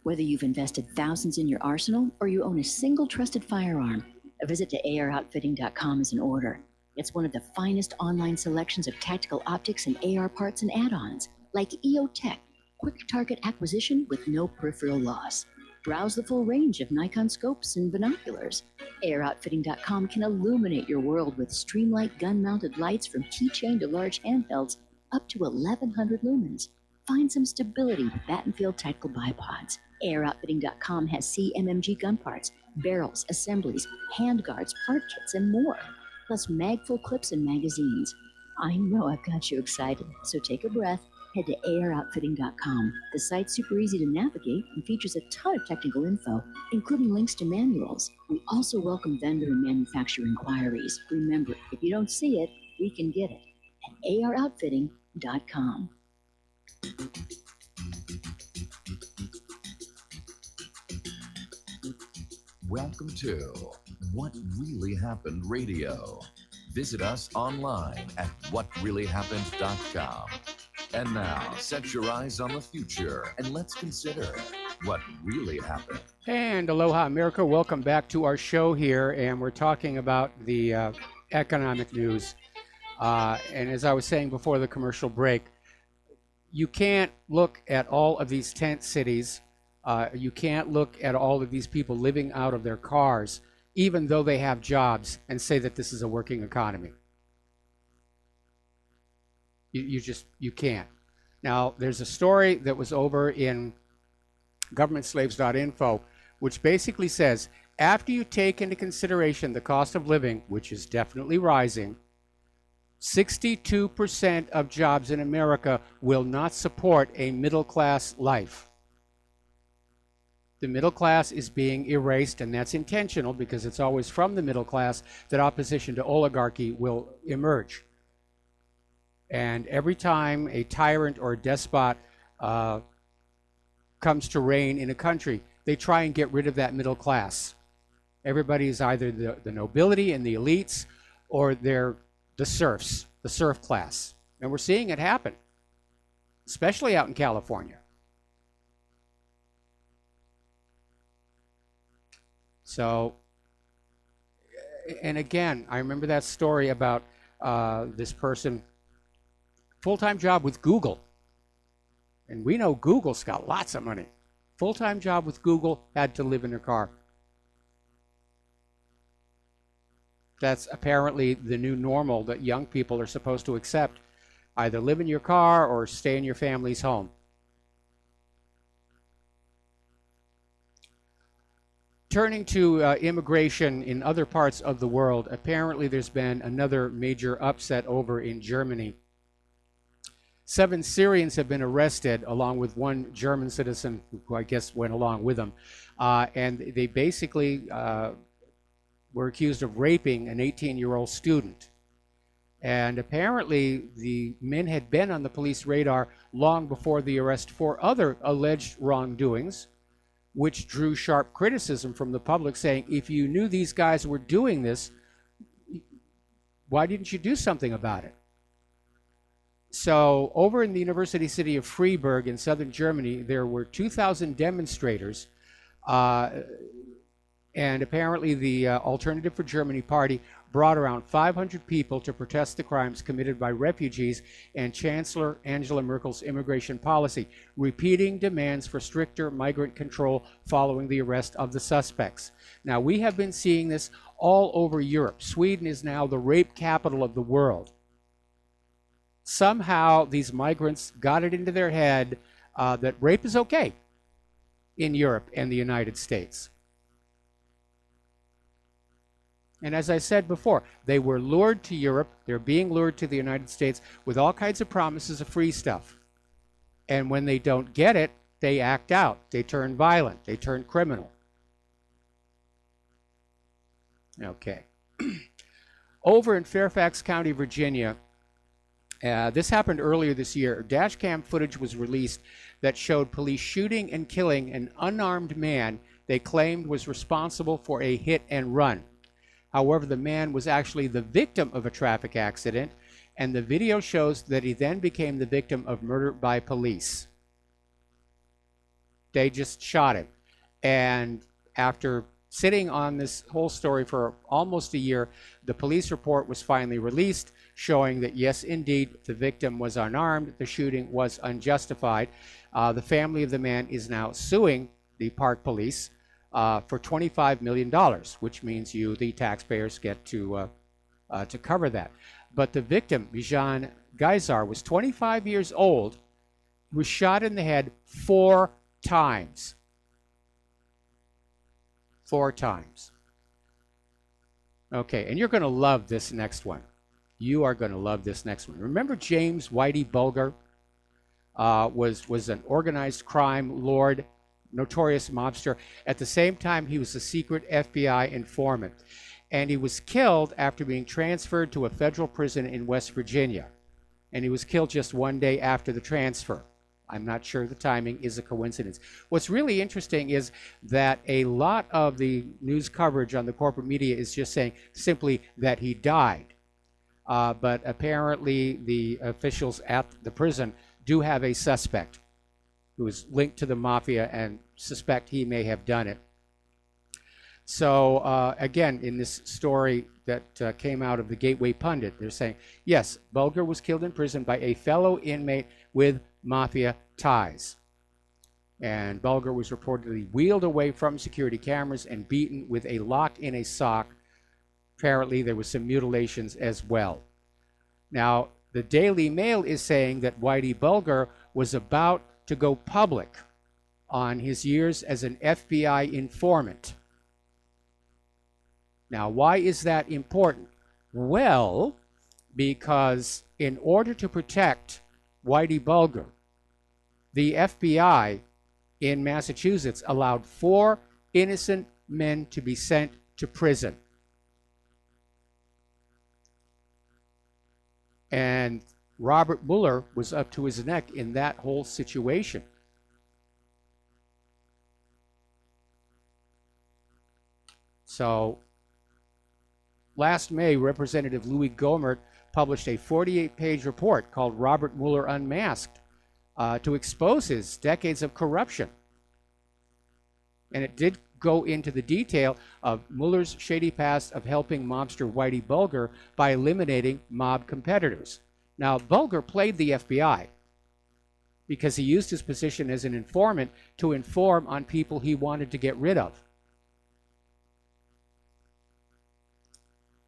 Whether you've invested thousands in your arsenal or you own a single trusted firearm, a visit to AROutfitting.com is in order. It's one of the finest online selections of tactical optics and AR parts and add-ons, like EOTech, quick target acquisition with no peripheral loss. Browse the full range of Nikon scopes and binoculars. AROutfitting.com can illuminate your world with Streamlight gun-mounted lights from keychain to large handhelds up to 1,100 lumens. Find some stability with Battenfield tactical bipods. AirOutfitting.com has CMMG gun parts, barrels, assemblies, handguards, part kits, and more, plus magful clips and magazines. I know I've got you excited, so take a breath. Head to AirOutfitting.com. The site's super easy to navigate and features a ton of technical info, including links to manuals. We also welcome vendor and manufacturer inquiries. Remember, if you don't see it, we can get it at AirOutfitting.com. Welcome to What Really Happened Radio. Visit us online at whatreallyhappened.com. And now, set your eyes on the future and let's consider what really happened. And aloha, America. Welcome back to our show here, and we're talking about the economic news. And as I was saying before the commercial break, you can't look at all of these tent cities. You can't look at all of these people living out of their cars, even though they have jobs, and say that this is a working economy. You can't. Now, there's a story that was over in governmentslaves.info, which basically says, after you take into consideration the cost of living, which is definitely rising, 62% of jobs in America will not support a middle-class life. The middle class is being erased, and that's intentional because it's always from the middle class that opposition to oligarchy will emerge. And every time a tyrant or a despot comes to reign in a country, they try and get rid of that middle class. Everybody is either the nobility and the elites, or they're the serfs, the serf class. And we're seeing it happen, especially out in California. So, and again, I remember that story about this person, full-time job with Google. And we know Google's got lots of money. Full-time job with Google, had to live in her car. That's apparently the new normal that young people are supposed to accept. Either live in your car or stay in your family's home. Turning to immigration in other parts of the world, apparently there's been another major upset over in Germany. 7 Syrians have been arrested, along with 1 German citizen who I guess went along with them. And they basically were accused of raping an 18-year-old student. And apparently the men had been on the police radar long before the arrest for other alleged wrongdoings, which drew sharp criticism from the public, saying, if you knew these guys were doing this, why didn't you do something about it? So over in the university city of Freiburg in southern Germany, there were 2,000 demonstrators, and apparently the Alternative for Germany party brought around 500 people to protest the crimes committed by refugees and Chancellor Angela Merkel's immigration policy, repeating demands for stricter migrant control following the arrest of the suspects. Now, we have been seeing this all over Europe. Sweden is now the rape capital of the world. Somehow, these migrants got it into their head that rape is okay in Europe and the United States. And as I said before, they were lured to Europe. They're being lured to the United States with all kinds of promises of free stuff. And when they don't get it, they act out. They turn violent. They turn criminal. Okay. Over in Fairfax County, Virginia, this happened earlier this year. Dash cam footage was released that showed police shooting and killing an unarmed man they claimed was responsible for a hit and run. However, the man was actually the victim of a traffic accident, and the video shows that he then became the victim of murder by police. They just shot him. And after sitting on this whole story for almost a year, the police report was finally released, showing that, yes, indeed, the victim was unarmed, the shooting was unjustified. The family of the man is now suing the Park Police for $25 million, which means you, the taxpayers, get to cover that. But the victim, Bijan Geisar, was 25 years old, was shot in the head 4 times. 4 times. Okay, and you're going to love this next one. You are going to love this next one. Remember James Whitey Bulger? Was an organized crime lord, notorious mobster. At the same time, he was a secret FBI informant. And he was killed after being transferred to a federal prison in West Virginia. And he was killed just 1 day after the transfer. I'm not sure the timing is a coincidence. What's really interesting is that a lot of the news coverage on the corporate media is just saying simply that he died. But apparently the officials at the prison do have a suspect who is linked to the mafia and suspect he may have done it. So again, in this story that came out of the Gateway Pundit, they're saying, yes, Bulger was killed in prison by a fellow inmate with mafia ties. And Bulger was reportedly wheeled away from security cameras and beaten with a lock in a sock. Apparently, there was some mutilations as well. Now, the Daily Mail is saying that Whitey Bulger was about to go public on his years as an FBI informant. Now, why is that important? Well, because in order to protect Whitey Bulger, the FBI in Massachusetts allowed 4 innocent men to be sent to prison. And Robert Mueller was up to his neck in that whole situation. So, last May, Representative Louis Gohmert published a 48-page report called Robert Mueller Unmasked to expose his decades of corruption. And it did go into the detail of Mueller's shady past of helping mobster Whitey Bulger by eliminating mob competitors. Now, Bulger played the FBI because he used his position as an informant to inform on people he wanted to get rid of.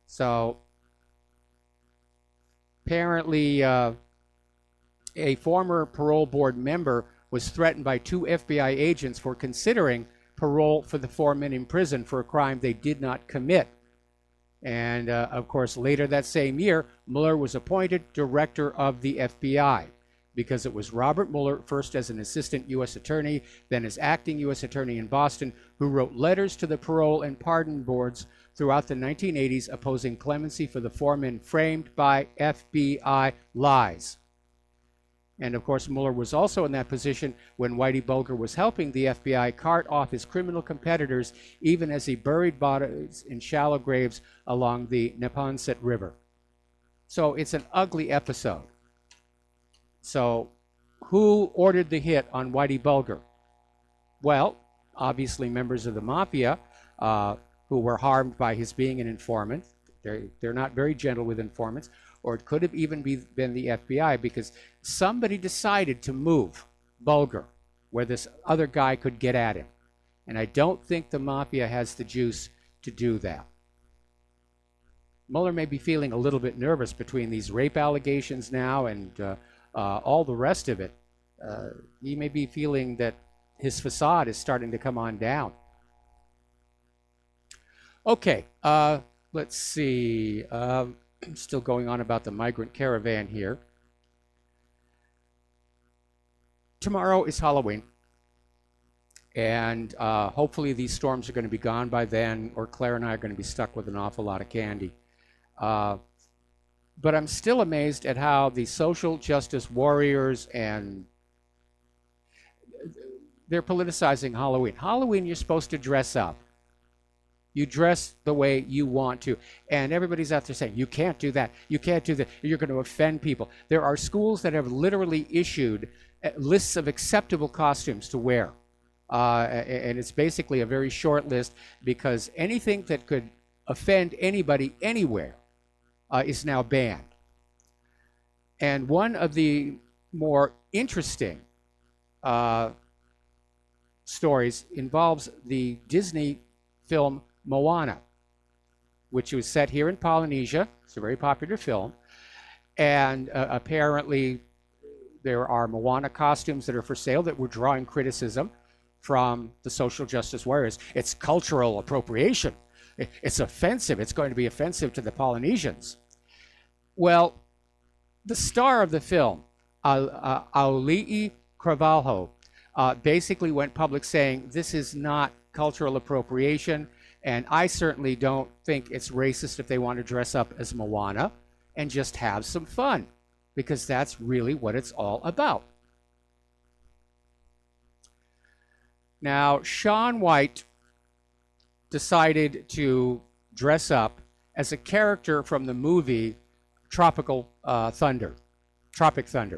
So, apparently, a former parole board member was threatened by 2 FBI agents for considering parole for the 4 men in prison for a crime they did not commit. And, of course, later that same year, Mueller was appointed director of the FBI because it was Robert Mueller, first as an assistant U.S. attorney, then as acting U.S. attorney in Boston, who wrote letters to the parole and pardon boards throughout the 1980s opposing clemency for the 4 men framed by FBI lies. And of course, Mueller was also in that position when Whitey Bulger was helping the FBI cart off his criminal competitors, even as he buried bodies in shallow graves along the Neponset River. So it's an ugly episode. So who ordered the hit on Whitey Bulger? Well, obviously members of the mafia who were harmed by his being an informant. They're not very gentle with informants. Or it could have even been the FBI because somebody decided to move Bulger where this other guy could get at him. And I don't think the mafia has the juice to do that. Mueller may be feeling a little bit nervous between these rape allegations now and all the rest of it. He may be feeling that his facade is starting to come on down. Okay, let's see. Still going on about the migrant caravan here. Tomorrow is Halloween. And hopefully these storms are going to be gone by then, or Claire and I are going to be stuck with an awful lot of candy. But I'm still amazed at how the social justice warriors and they're politicizing Halloween. Halloween, you're supposed to dress up. You dress the way you want to. And everybody's out there saying, you can't do that. You can't do that. You're going to offend people. There are schools that have literally issued lists of acceptable costumes to wear. And it's basically a very short list because anything that could offend anybody anywhere is now banned. And one of the more interesting stories involves the Disney film Moana, which was set here in Polynesia. It's a very popular film. And apparently there are Moana costumes that are for sale that were drawing criticism from the social justice warriors. It's cultural appropriation. It's offensive. It's going to be offensive to the Polynesians. Well, the star of the film, Auli'i Cravalho, basically went public saying this is not cultural appropriation, and I certainly don't think it's racist if they want to dress up as Moana and just have some fun, because that's really what it's all about. Now, Shaun White decided to dress up as a character from the movie Tropic Thunder,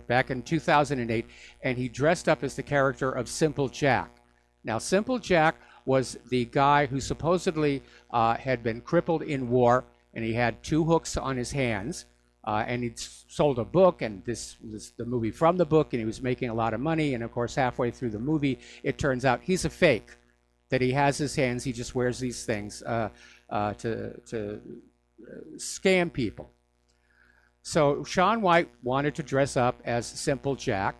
back in 2008, and he dressed up as the character of Simple Jack. Now, Simple Jack was the guy who supposedly had been crippled in war, and he had 2 hooks on his hands, and he'd sold a book, and this was the movie from the book, and he was making a lot of money. And of course, halfway through the movie, it turns out he's a fake, that he has his hands, he just wears these things to scam people. So Shaun White wanted to dress up as Simple Jack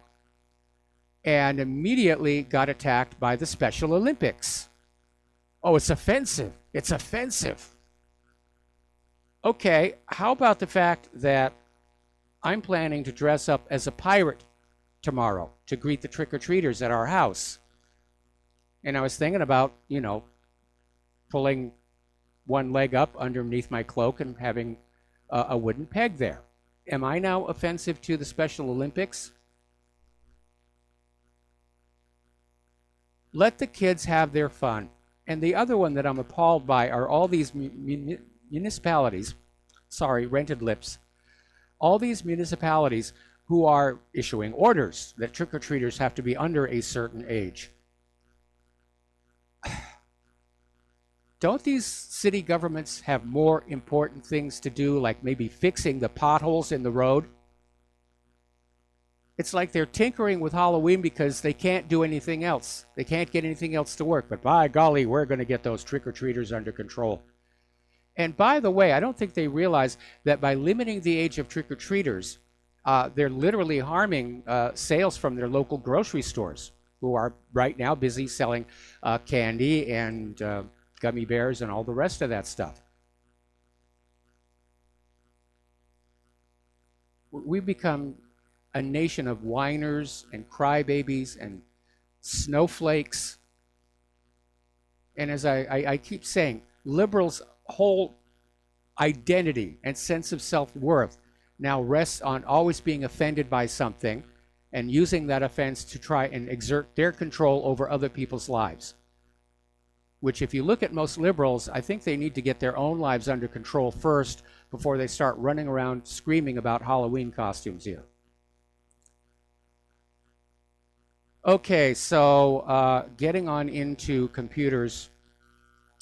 and immediately got attacked by the Special Olympics. Oh, it's offensive. It's offensive. Okay, how about the fact that I'm planning to dress up as a pirate tomorrow to greet the trick-or-treaters at our house? And I was thinking about, pulling one leg up underneath my cloak and having a wooden peg there. Am I now offensive to the Special Olympics? Let the kids have their fun. And the other one that I'm appalled by are all these municipalities, rented lips, all these municipalities who are issuing orders that trick-or-treaters have to be under a certain age. Don't these city governments have more important things to do, like maybe fixing the potholes in the road? It's like they're tinkering with Halloween because they can't do anything else. They can't get anything else to work. But by golly, we're going to get those trick-or-treaters under control. And by the way, I don't think they realize that by limiting the age of trick-or-treaters, they're literally harming sales from their local grocery stores, who are right now busy selling candy and gummy bears and all the rest of that stuff. We've become a nation of whiners and crybabies and snowflakes. And as I keep saying, liberals' whole identity and sense of self-worth now rests on always being offended by something and using that offense to try and exert their control over other people's lives. Which, if you look at most liberals, I think they need to get their own lives under control first before they start running around screaming about Halloween costumes here. Okay, so getting on into computers.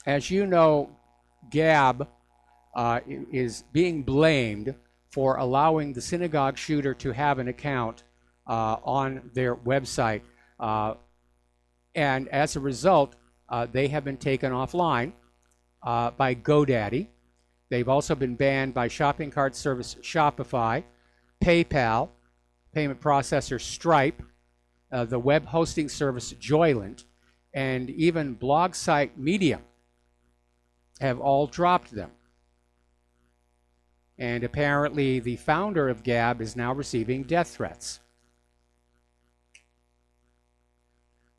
As you know, Gab is being blamed for allowing the synagogue shooter to have an account on their website. And as a result, they have been taken offline by GoDaddy. They've also been banned by shopping cart service Shopify, PayPal, payment processor Stripe, the web hosting service Joylent, and even blog site Medium have all dropped them. And apparently the founder of Gab is now receiving death threats.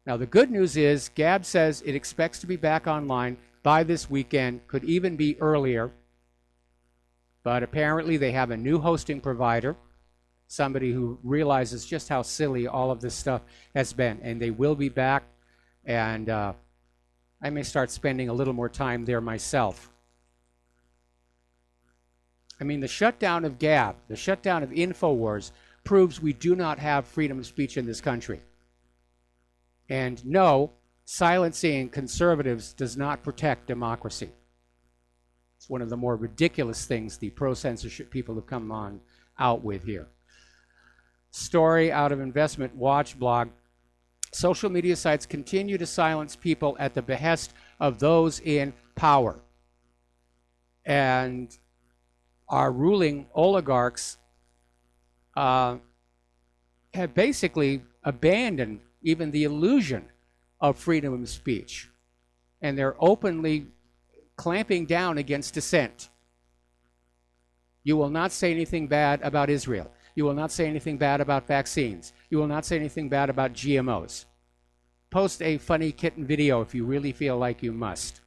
Now, the good news is Gab says it expects to be back online by this weekend, could even be earlier. But apparently they have a new hosting provider, somebody who realizes just how silly all of this stuff has been. And they will be back, and I may start spending a little more time there myself. I mean, the shutdown of Gab, the shutdown of InfoWars, proves we do not have freedom of speech in this country. And no, silencing conservatives does not protect democracy. It's one of the more ridiculous things the pro-censorship people have come on out with here. Story out of Investment Watch blog. Social media sites continue to silence people at the behest of those in power. And our ruling oligarchs have basically abandoned even the illusion of freedom of speech. And they're openly clamping down against dissent. You will not say anything bad about Israel. You will not say anything bad about vaccines. You will not say anything bad about GMOs. Post a funny kitten video if you really feel like you must.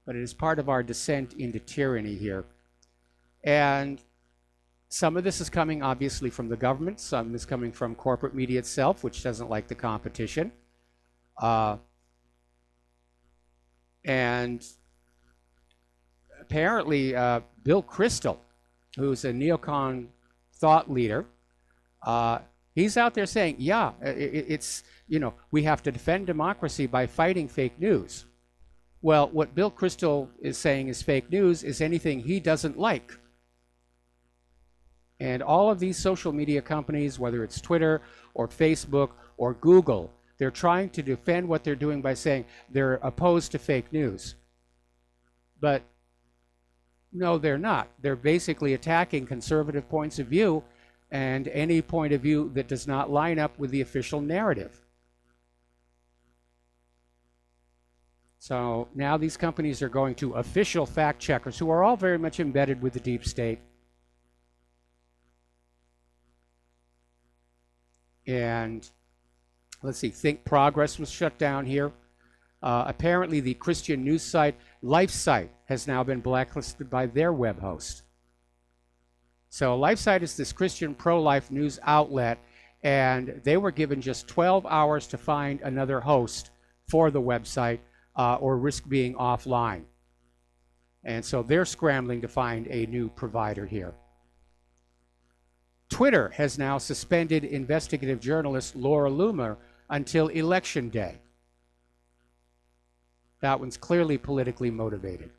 But it is part of our descent into tyranny here. And some of this is coming obviously from the government. Some is coming from corporate media itself, which doesn't like the competition. And apparently Bill Kristol, who's a neocon thought leader, He's out there saying, yeah, it's, we have to defend democracy by fighting fake news. Well, what Bill Kristol is saying is fake news is anything he doesn't like. And all of these social media companies, whether it's Twitter or Facebook or Google, they're trying to defend what they're doing by saying they're opposed to fake news. But no, they're not. They're basically attacking conservative points of view and any point of view that does not line up with the official narrative. So now these companies are going to official fact checkers who are all very much embedded with the deep state. And let's see, Think Progress was shut down here. Apparently the Christian news site LifeSite has now been blacklisted by their web host. So LifeSite is this Christian pro-life news outlet, and they were given just 12 hours to find another host for the website or risk being offline. And so they're scrambling to find a new provider here. Twitter has now suspended investigative journalist Laura Loomer until Election Day. That one's clearly politically motivated.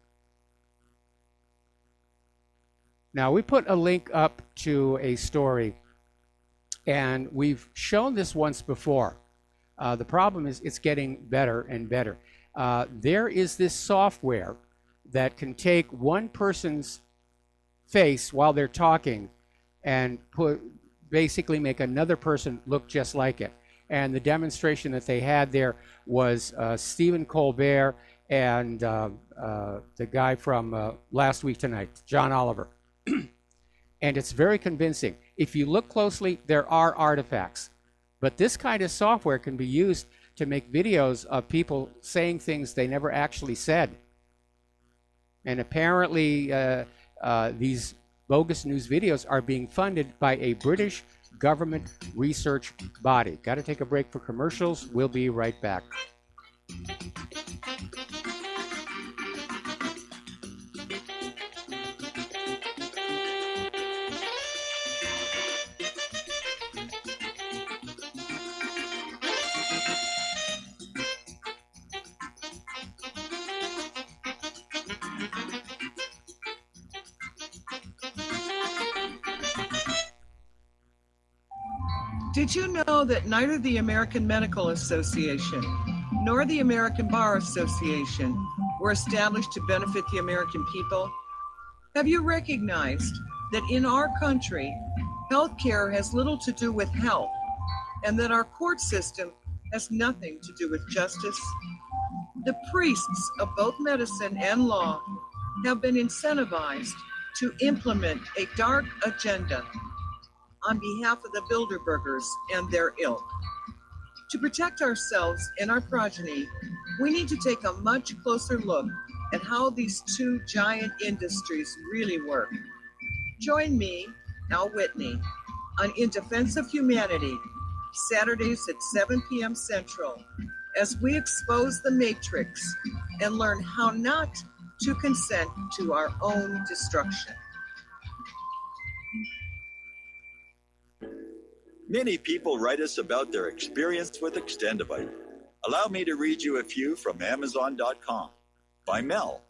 Now, we put a link up to a story, and we've shown this once before. The problem is it's getting better and better. There is this software that can take one person's face while they're talking and basically make another person look just like it. And the demonstration that they had there was Stephen Colbert and the guy from Last Week Tonight, John Oliver. And it's very convincing. If you look closely, there are artifacts. But this kind of software can be used to make videos of people saying things they never actually said. And apparently these bogus news videos are being funded by a British government research body. Got to take a break for commercials. We'll be right back. Did you know that neither the American Medical Association nor the American Bar Association were established to benefit the American people? Have you recognized that in our country, healthcare has little to do with health, and that our court system has nothing to do with justice? The priests of both medicine and law have been incentivized to implement a dark agenda on behalf of the Bilderbergers and their ilk. To protect ourselves and our progeny, we need to take a much closer look at how these two giant industries really work. Join me, Al Whitney, on In Defense of Humanity, Saturdays at 7 p.m. Central, as we expose the matrix and learn how not to consent to our own destruction. Many people write us about their experience with Extendivite. Allow me to read you a few from Amazon.com. By Mel.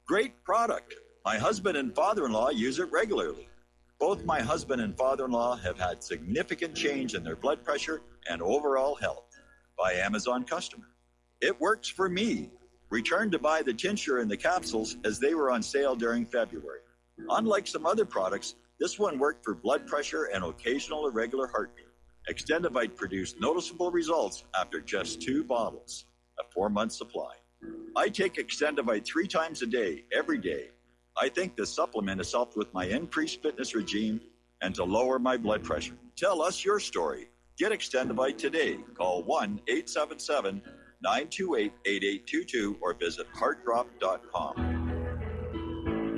Great product. My husband and father-in-law use it regularly. Both my husband and father-in-law have had significant change in their blood pressure and overall health. By Amazon customer. It works for me. Returned to buy the tincture and the capsules as they were on sale during February. Unlike some other products, this one worked for blood pressure and occasional irregular heartbeat. Extendivite produced noticeable results after just 2 bottles, a 4-month supply. I take Extendivite 3 times a day, every day. I think this supplement has helped with my increased fitness regime and to lower my blood pressure. Tell us your story. Get Extendivite today. Call 1-877-928-8822 or visit heartdrop.com.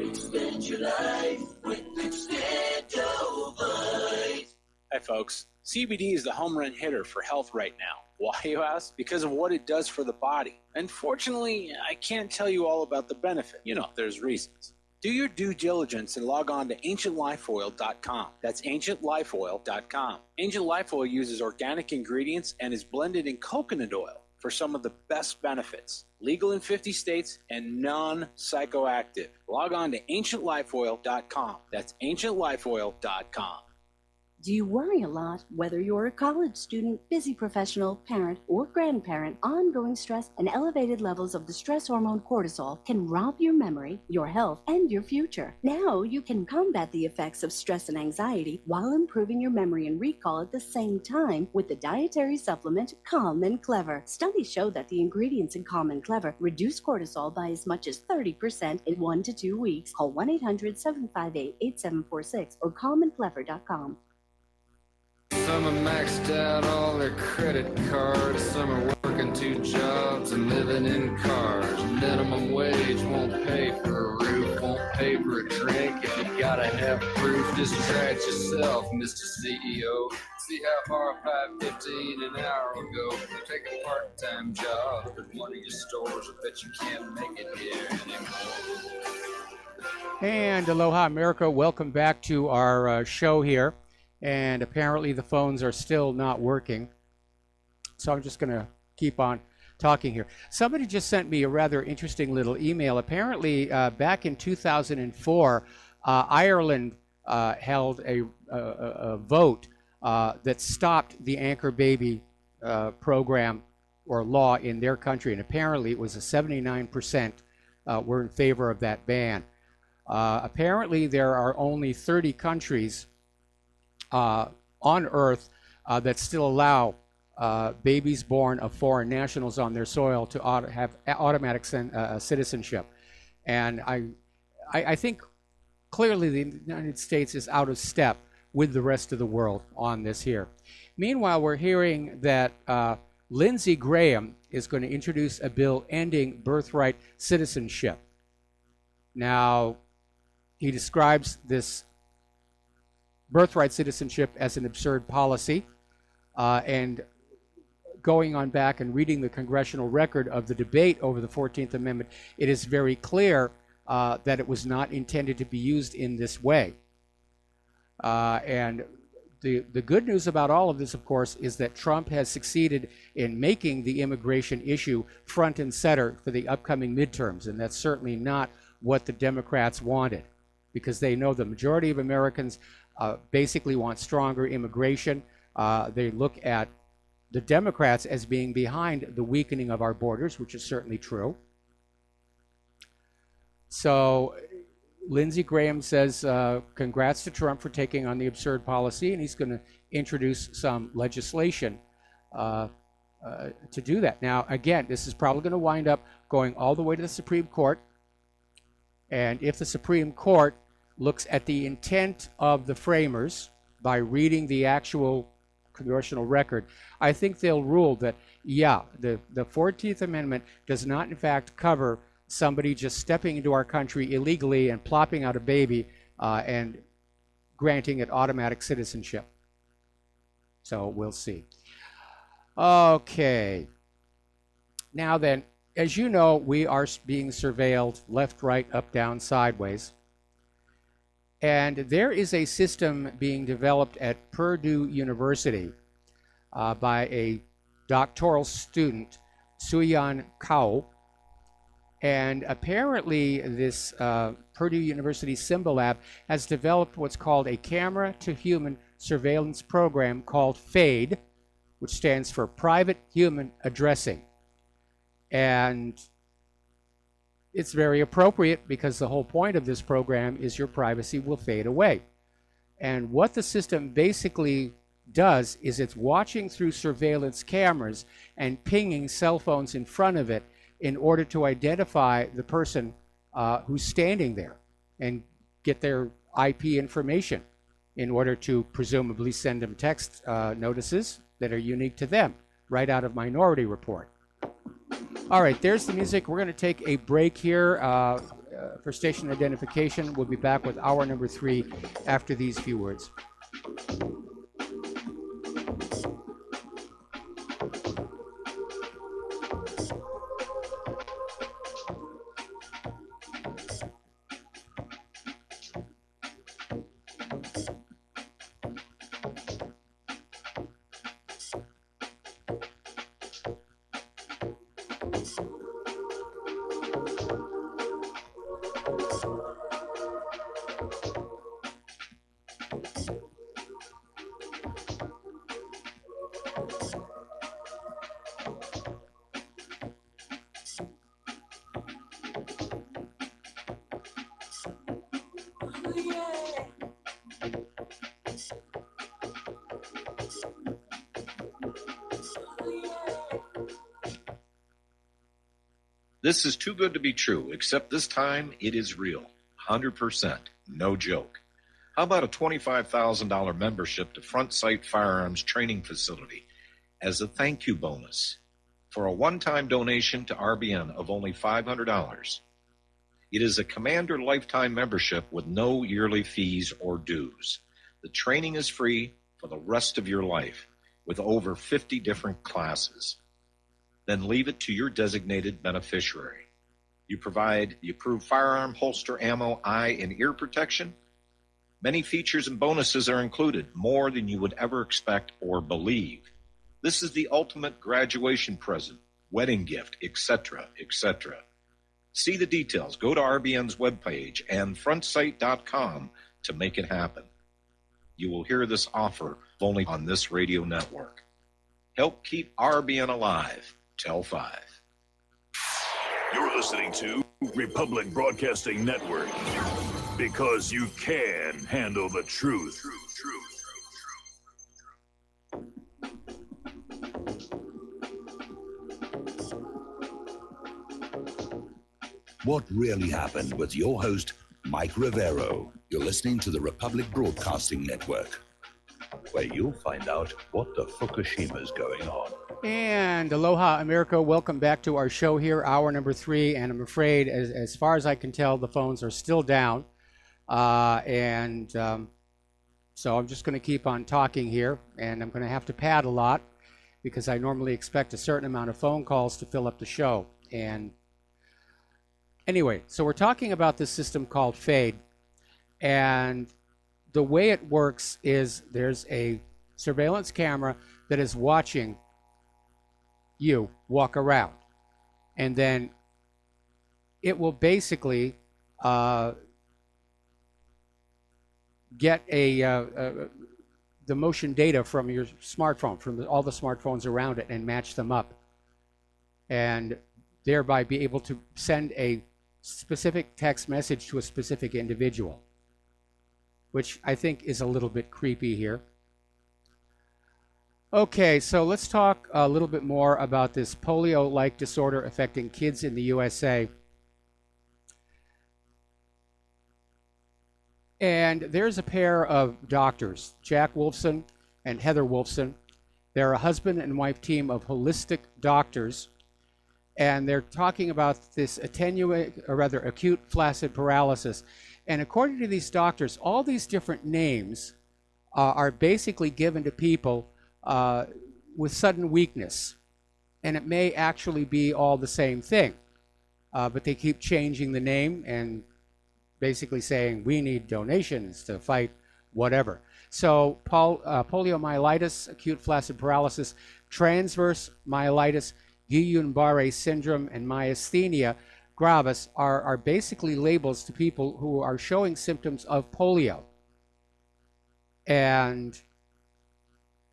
Extend your life with Extendovite. Hi, folks. CBD is the home run hitter for health right now. Why, you ask? Because of what it does for the body. Unfortunately, I can't tell you all about the benefit. You know, there's reasons. Do your due diligence and log on to ancientlifeoil.com. That's ancientlifeoil.com. Ancient Life Oil uses organic ingredients and is blended in coconut oil for some of the best benefits. Legal in 50 states and non-psychoactive. Log on to ancientlifeoil.com. That's ancientlifeoil.com. Do you worry a lot whether you're a college student, busy professional, parent, or grandparent? Ongoing stress and elevated levels of the stress hormone cortisol can rob your memory, your health, and your future. Now you can combat the effects of stress and anxiety while improving your memory and recall at the same time with the dietary supplement Calm and Clever. Studies show that the ingredients in Calm and Clever reduce cortisol by as much as 30% in 1 to 2 weeks. Call 1-800-758-8746 or calmandclever.com. Some have maxed out all their credit cards. Some are working 2 jobs and living in cars. Minimum wage won't pay for a roof, won't pay for a drink. If you gotta have proof, just try it yourself, Mr. CEO. See how far $5.15 an hour will go. Take a part-time job at one of your stores. I bet you can't make it here anymore. And aloha, America. Welcome back to our show here. And apparently the phones are still not working. So I'm just going to keep on talking here. Somebody just sent me a rather interesting little email. Apparently, back in 2004, Ireland held a vote that stopped the Anchor Baby program or law in their country. And apparently it was a 79% were in favor of that ban. Apparently there are only 30 countries on Earth that still allow babies born of foreign nationals on their soil to have automatic citizenship. And I think clearly the United States is out of step with the rest of the world on this here. Meanwhile, we're hearing that Lindsey Graham is going to introduce a bill ending birthright citizenship. Now, he describes this birthright citizenship as an absurd policy, and going on back and reading the congressional record of the debate over the 14th Amendment, it is very clear that it was not intended to be used in this way. And the good news about all of this, of course, is that Trump has succeeded in making the immigration issue front and center for the upcoming midterms, and that's certainly not what the Democrats wanted, because they know the majority of Americans basically want stronger immigration. They look at the Democrats as being behind the weakening of our borders, which is certainly true. So Lindsey Graham says, congrats to Trump for taking on the absurd policy, and he's going to introduce some legislation to do that. Now, again, this is probably going to wind up going all the way to the Supreme Court. And if the Supreme Court looks at the intent of the framers by reading the actual congressional record, I think they'll rule that, yeah, the 14th Amendment does not, in fact, cover somebody just stepping into our country illegally and plopping out a baby and granting it automatic citizenship. So we'll see. Okay. Now then, as you know, we are being surveilled left, right, up, down, sideways. And there is a system being developed at Purdue University by a doctoral student, Suyan Kao. And apparently this Purdue University Symbolab has developed what's called a camera-to-human surveillance program called FADE, which stands for Private Human Addressing. And it's very appropriate because the whole point of this program is your privacy will fade away. And what the system basically does is it's watching through surveillance cameras and pinging cell phones in front of it in order to identify the person who's standing there and get their IP information in order to presumably send them text notices that are unique to them, right out of Minority Report. All right, there's the music. We're going to take a break here for station identification. We'll be back with hour number 3 after these few words. This is too good to be true, except this time it is real. 100%. No joke. How about a $25,000 membership to Front Sight Firearms Training Facility as a thank you bonus for a one-time donation to RBN of only $500? It is a Commander lifetime membership with no yearly fees or dues. The training is free for the rest of your life with over 50 different classes. Then leave it to your designated beneficiary. You provide the approved firearm, holster, ammo, eye, and ear protection. Many features and bonuses are included, more than you would ever expect or believe. This is the ultimate graduation present, wedding gift, etc., etc. See the details. Go to RBN's webpage and frontsight.com to make it happen. You will hear this offer only on this radio network. Help keep RBN alive. Tell 5. You're listening to Republic Broadcasting Network, because you can handle the truth. What Really Happened with your host, Mike Rivero. You're listening to the Republic Broadcasting Network, where you'll find out what the Fukushima's going on. And aloha, America. Welcome back to our show here, hour number 3. And I'm afraid, as far as I can tell, the phones are still down. So I'm just going to keep on talking here, and I'm going to have to pad a lot because I normally expect a certain amount of phone calls to fill up the show. And anyway, so we're talking about this system called FADE, and the way it works is there's a surveillance camera that is watching you walk around, and then it will basically get the motion data from your smartphone, from all the smartphones around it, and match them up, and thereby be able to send a specific text message to a specific individual, which I think is a little bit creepy here. Okay, so let's talk a little bit more about this polio-like disorder affecting kids in the USA. And there's a pair of doctors, Jack Wolfson and Heather Wolfson. They're a husband and wife team of holistic doctors, and they're talking about this acute flaccid paralysis. And according to these doctors, all these different names are basically given to people with sudden weakness, and it may actually be all the same thing, but they keep changing the name and basically saying we need donations to fight whatever. So poliomyelitis, acute flaccid paralysis, transverse myelitis, Guillain-Barré syndrome, and myasthenia gravis are basically labels to people who are showing symptoms of polio. And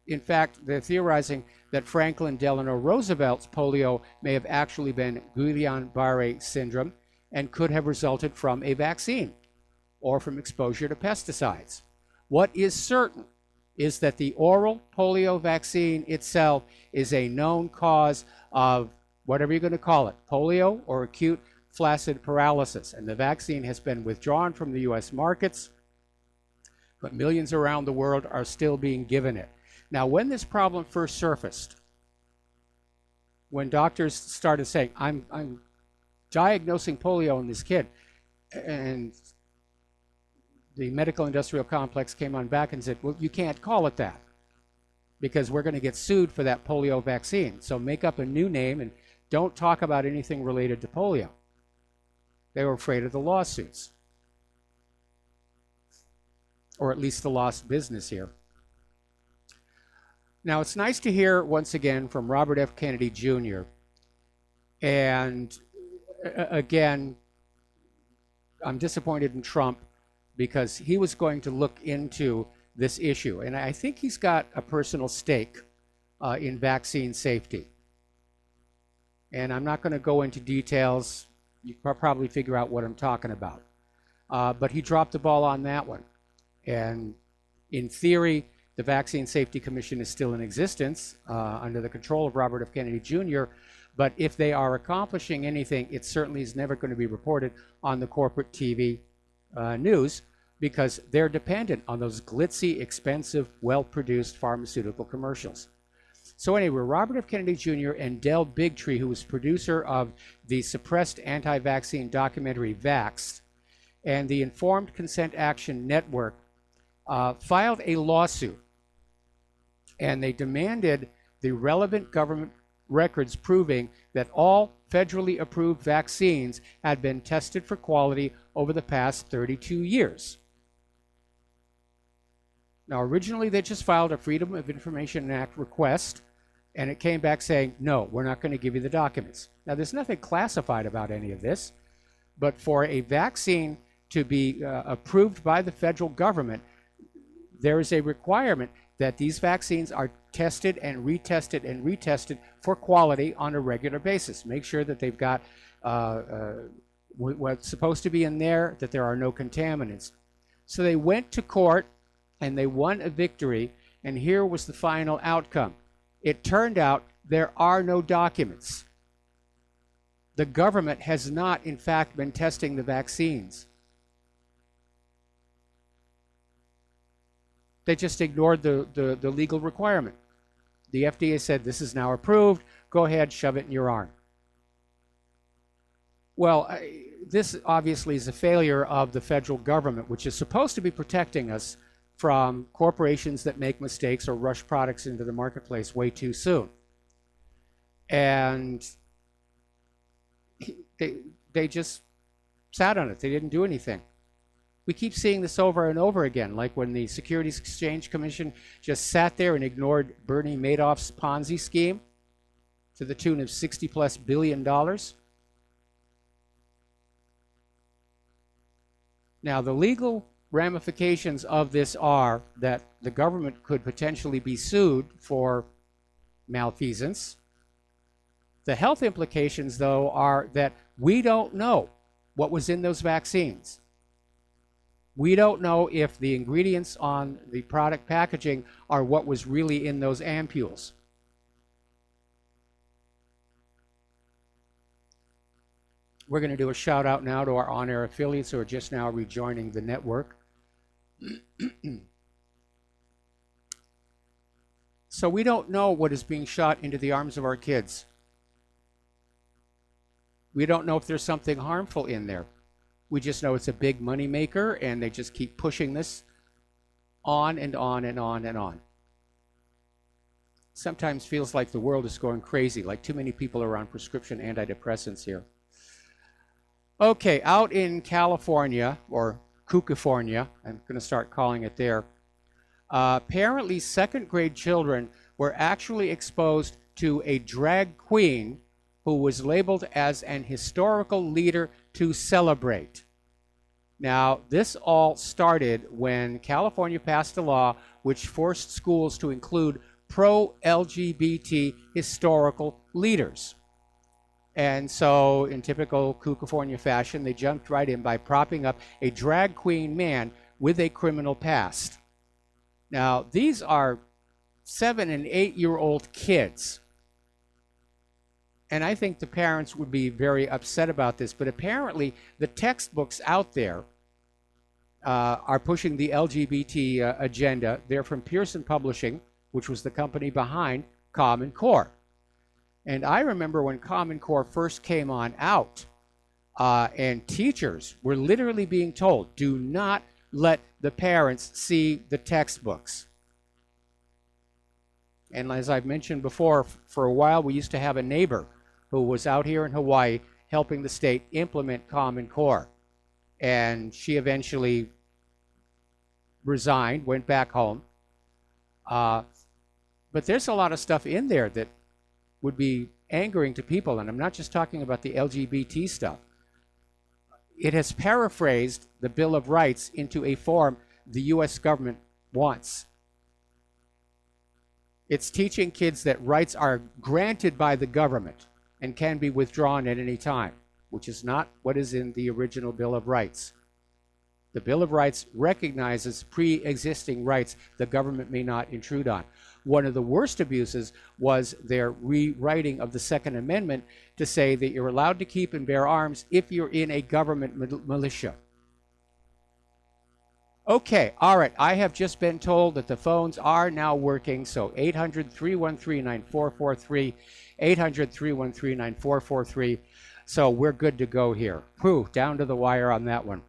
in fact, they're theorizing that Franklin Delano Roosevelt's polio may have actually been Guillain-Barré syndrome and could have resulted from a vaccine or from exposure to pesticides. What is certain is that the oral polio vaccine itself is a known cause of whatever you're going to call it, polio or acute flaccid paralysis. And the vaccine has been withdrawn from the U.S. markets, but millions around the world are still being given it. Now, when this problem first surfaced, when doctors started saying, I'm diagnosing polio in this kid, and the medical industrial complex came on back and said, well, you can't call it that because we're going to get sued for that polio vaccine. So make up a new name and don't talk about anything related to polio. They were afraid of the lawsuits, or at least the lost business here. Now, it's nice to hear once again from Robert F. Kennedy Jr. And again, I'm disappointed in Trump because he was going to look into this issue. And I think he's got a personal stake in vaccine safety. And I'm not going to go into details. You can probably figure out what I'm talking about. But he dropped the ball on that one. And in theory, the Vaccine Safety Commission is still in existence under the control of Robert F. Kennedy Jr., But if they are accomplishing anything, it certainly is never going to be reported on the corporate TV news, because they're dependent on those glitzy, expensive, well-produced pharmaceutical commercials. So anyway, Robert F. Kennedy Jr. and Del Bigtree, who was producer of the suppressed anti-vaccine documentary Vaxxed and the Informed Consent Action Network, filed a lawsuit, and they demanded the relevant government records proving that all federally approved vaccines had been tested for quality over the past 32 years. Now, originally they just filed a Freedom of Information Act request, and it came back saying, no, we're not going to give you the documents. Now, there's nothing classified about any of this, but for a vaccine to be approved by the federal government, there is a requirement that these vaccines are tested and retested for quality on a regular basis. Make sure that they've got what's supposed to be in there, that there are no contaminants. So they went to court and they won a victory, and here was the final outcome. It turned out there are no documents. The government has not, in fact, been testing the vaccines. They just ignored the legal requirement. The FDA said, this is now approved, go ahead, shove it in your arm. Well, this obviously is a failure of the federal government, which is supposed to be protecting us from corporations that make mistakes or rush products into the marketplace way too soon. And they just sat on it. They didn't do anything. We keep seeing this over and over again, like when the Securities Exchange Commission just sat there and ignored Bernie Madoff's Ponzi scheme to the tune of $60+ billion. Now, the legal ramifications of this are that the government could potentially be sued for malfeasance. The health implications, though, are that we don't know what was in those vaccines. We don't know if the ingredients on the product packaging are what was really in those ampules. We're going to do a shout out now to our on-air affiliates who are just now rejoining the network. So we don't know what is being shot into the arms of our kids. We don't know if there's something harmful in there. We just know it's a big money maker, and they just keep pushing this on and on and on and on. Sometimes feels like the world is going crazy, like too many people are on prescription antidepressants here. Okay, out in California, or Cucafornia, I'm going to start calling it there, apparently second grade children were actually exposed to a drag queen who was labeled as an historical leader to celebrate. Now, this all started when California passed a law which forced schools to include pro-LGBT historical leaders. And so, in typical Cucafornia fashion, they jumped right in by propping up a drag queen man with a criminal past. Now, these are 7- and 8-year-old kids. And I think the parents would be very upset about this, but apparently the textbooks out there are pushing the LGBT agenda. They're from Pearson Publishing, which was the company behind Common Core. And I remember when Common Core first came on out, and teachers were literally being told, do not let the parents see the textbooks. And as I've mentioned before, for a while we used to have a neighbor who was out here in Hawaii helping the state implement Common Core. And she eventually resigned, went back home. But there's a lot of stuff in there that would be angering to people, and I'm not just talking about the LGBT stuff. It has paraphrased the Bill of Rights into a form the U.S. government wants. It's teaching kids that rights are granted by the government and can be withdrawn at any time, which is not what is in the original Bill of Rights. The Bill of Rights recognizes pre-existing rights the government may not intrude on. One of the worst abuses was their rewriting of the Second Amendment to say that you're allowed to keep and bear arms if you're in a government militia. Okay, all right, I have just been told that the phones are now working, so 800-313-9443, 800-313-9443, so we're good to go here. Whew, down to the wire on that one.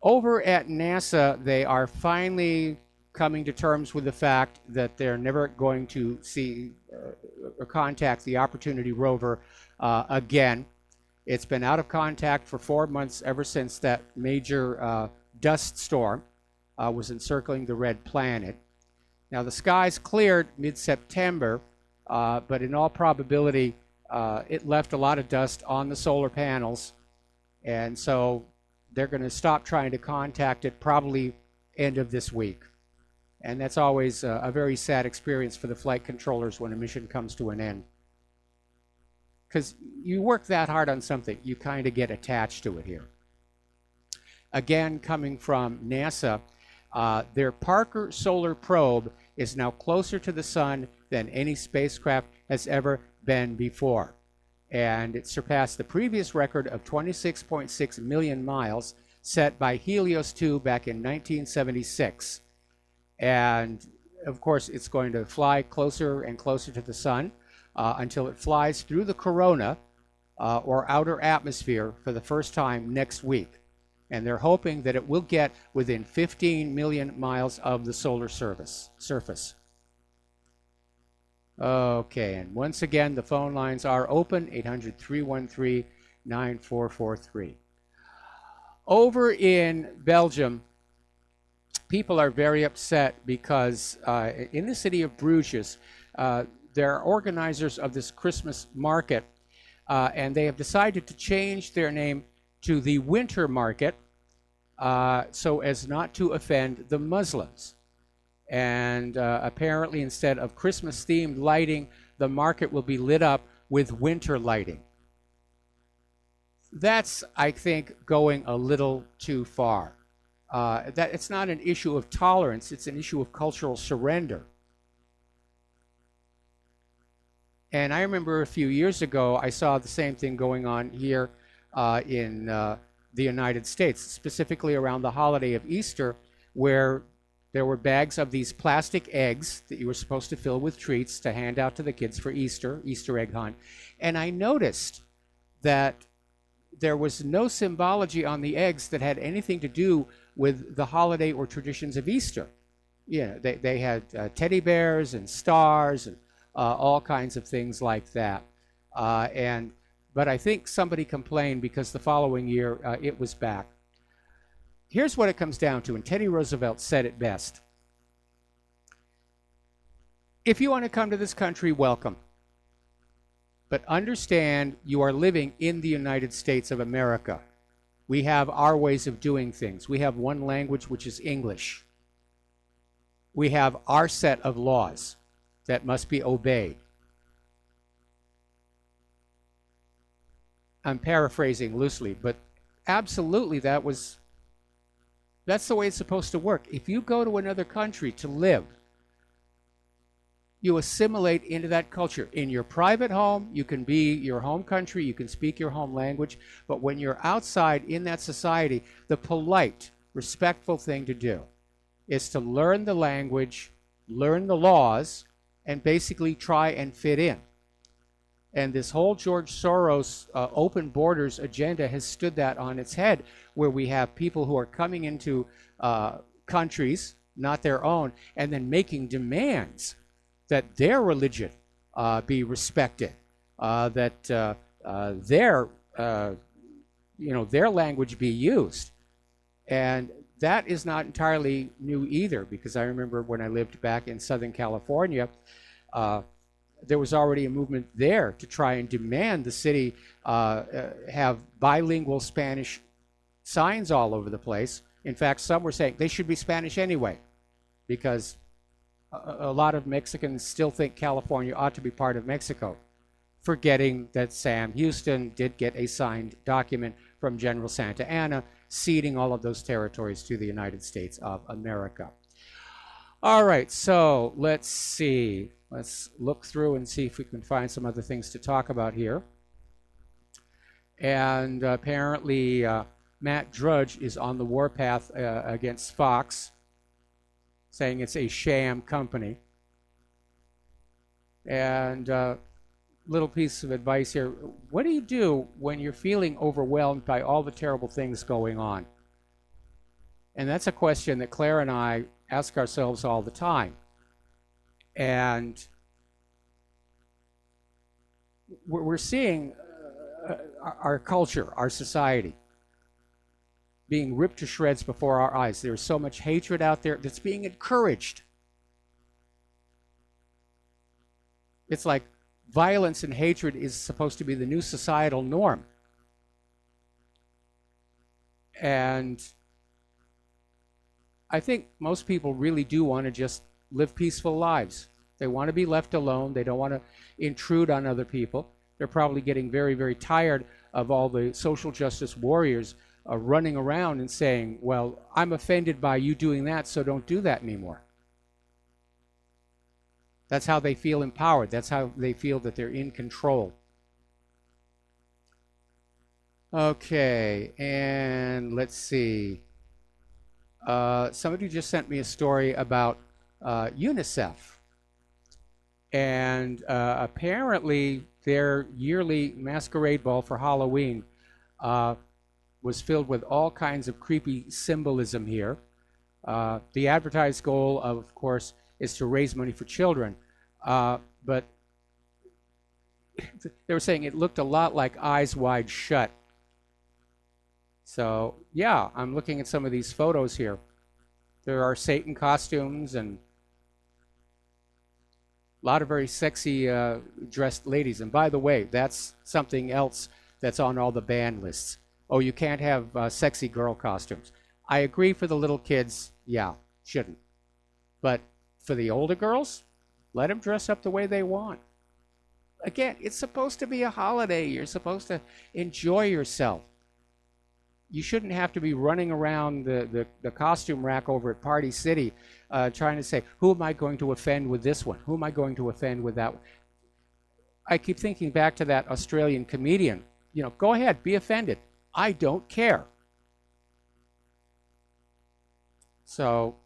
Over at NASA, they are finally coming to terms with the fact that they're never going to see or contact the Opportunity rover again. It's been out of contact for 4 months ever since that major dust storm was encircling the red planet. Now the skies cleared mid-September, but in all probability it left a lot of dust on the solar panels, and so they're going to stop trying to contact it probably end of this week. And that's always a very sad experience for the flight controllers when a mission comes to an end. Because you work that hard on something, you kind of get attached to it here. Again, coming from NASA, their Parker Solar Probe is now closer to the sun than any spacecraft has ever been before. And it surpassed the previous record of 26.6 million miles set by Helios 2 back in 1976. And of course, it's going to fly closer and closer to the sun until it flies through the corona or outer atmosphere for the first time next week. And they're hoping that it will get within 15 million miles of the solar surface. Okay, and once again, the phone lines are open, 800-313-9443. Over in Belgium, people are very upset because in the city of Bruges, there are organizers of this Christmas market, and they have decided to change their name to the Winter Market so as not to offend the Muslims. And apparently, instead of Christmas-themed lighting, the market will be lit up with winter lighting. That's, I think, going a little too far. That it's not an issue of tolerance, it's an issue of cultural surrender. And I remember a few years ago, I saw the same thing going on here in the United States, specifically around the holiday of Easter, where there were bags of these plastic eggs that you were supposed to fill with treats to hand out to the kids for Easter egg hunt. And I noticed that there was no symbology on the eggs that had anything to do with the holiday or traditions of Easter. Yeah, they had teddy bears and stars and all kinds of things like that. But I think somebody complained because the following year it was back. Here's what it comes down to, and Teddy Roosevelt said it best. If you want to come to this country, welcome. But understand you are living in the United States of America. We have our ways of doing things. We have one language, which is English. We have our set of laws that must be obeyed. I'm paraphrasing loosely, but absolutely that's the way it's supposed to work. If you go to another country to live, you assimilate into that culture. In your private home, you can be your home country, you can speak your home language, but when you're outside in that society, the polite, respectful thing to do is to learn the language, learn the laws, and basically try and fit in. And this whole George Soros open borders agenda has stood that on its head, where we have people who are coming into countries, not their own, and then making demands that their religion be respected, that their language be used. And that is not entirely new either, because I remember when I lived back in Southern California, there was already a movement there to try and demand the city have bilingual Spanish signs all over the place. In fact, some were saying they should be Spanish anyway, because a lot of Mexicans still think California ought to be part of Mexico, forgetting that Sam Houston did get a signed document from General Santa Anna ceding all of those territories to the United States of America. All right, so let's see. Let's look through and see if we can find some other things to talk about here. And apparently, Matt Drudge is on the warpath against Fox, saying it's a sham company. And little piece of advice here. What do you do when you're feeling overwhelmed by all the terrible things going on? And that's a question that Claire and I ask ourselves all the time. And we're seeing our culture, our society, being ripped to shreds before our eyes. There's so much hatred out there that's being encouraged. It's like violence and hatred is supposed to be the new societal norm. And I think most people really do want to just live peaceful lives. They want to be left alone. They don't want to intrude on other people. They're probably getting very, very tired of all the social justice warriors running around and saying, well, I'm offended by you doing that, so don't do that anymore. That's how they feel empowered. That's how they feel that they're in control. Okay, and let's see. Somebody just sent me a story about UNICEF. And apparently their yearly masquerade ball for Halloween was filled with all kinds of creepy symbolism here. The advertised goal, of course, is to raise money for children. But they were saying it looked a lot like Eyes Wide Shut. So, yeah, I'm looking at some of these photos here. There are Satan costumes and a lot of very sexy dressed ladies. And by the way, that's something else that's on all the ban lists. Oh, you can't have sexy girl costumes. I agree for the little kids, yeah, shouldn't. But for the older girls, let them dress up the way they want. Again, it's supposed to be a holiday. You're supposed to enjoy yourself. You shouldn't have to be running around the costume rack over at Party City trying to say, who am I going to offend with this one? Who am I going to offend with that one? I keep thinking back to that Australian comedian. You know, go ahead, be offended. I don't care. So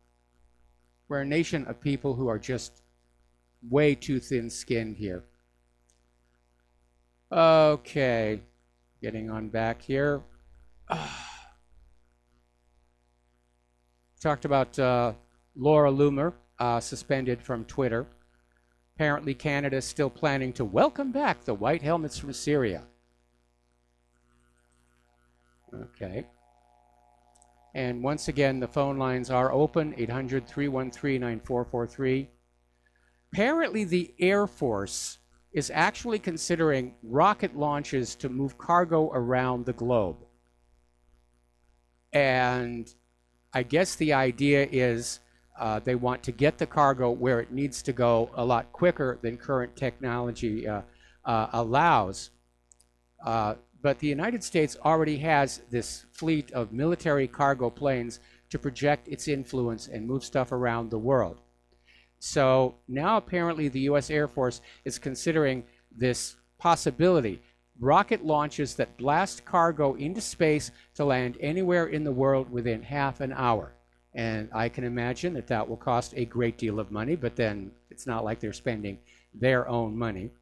we're a nation of people who are just way too thin-skinned here. Okay, getting on back here. Talked about Laura Loomer, suspended from Twitter. Apparently Canada is still planning to welcome back the white helmets from Syria. Okay. And once again, the phone lines are open, 800-313-9443. Apparently the Air Force is actually considering rocket launches to move cargo around the globe. And I guess the idea is they want to get the cargo where it needs to go a lot quicker than current technology allows. But the United States already has this fleet of military cargo planes to project its influence and move stuff around the world. So now apparently the U.S. Air Force is considering this possibility. Rocket launches that blast cargo into space to land anywhere in the world within half an hour. And I can imagine that that will cost a great deal of money, but then it's not like they're spending their own money.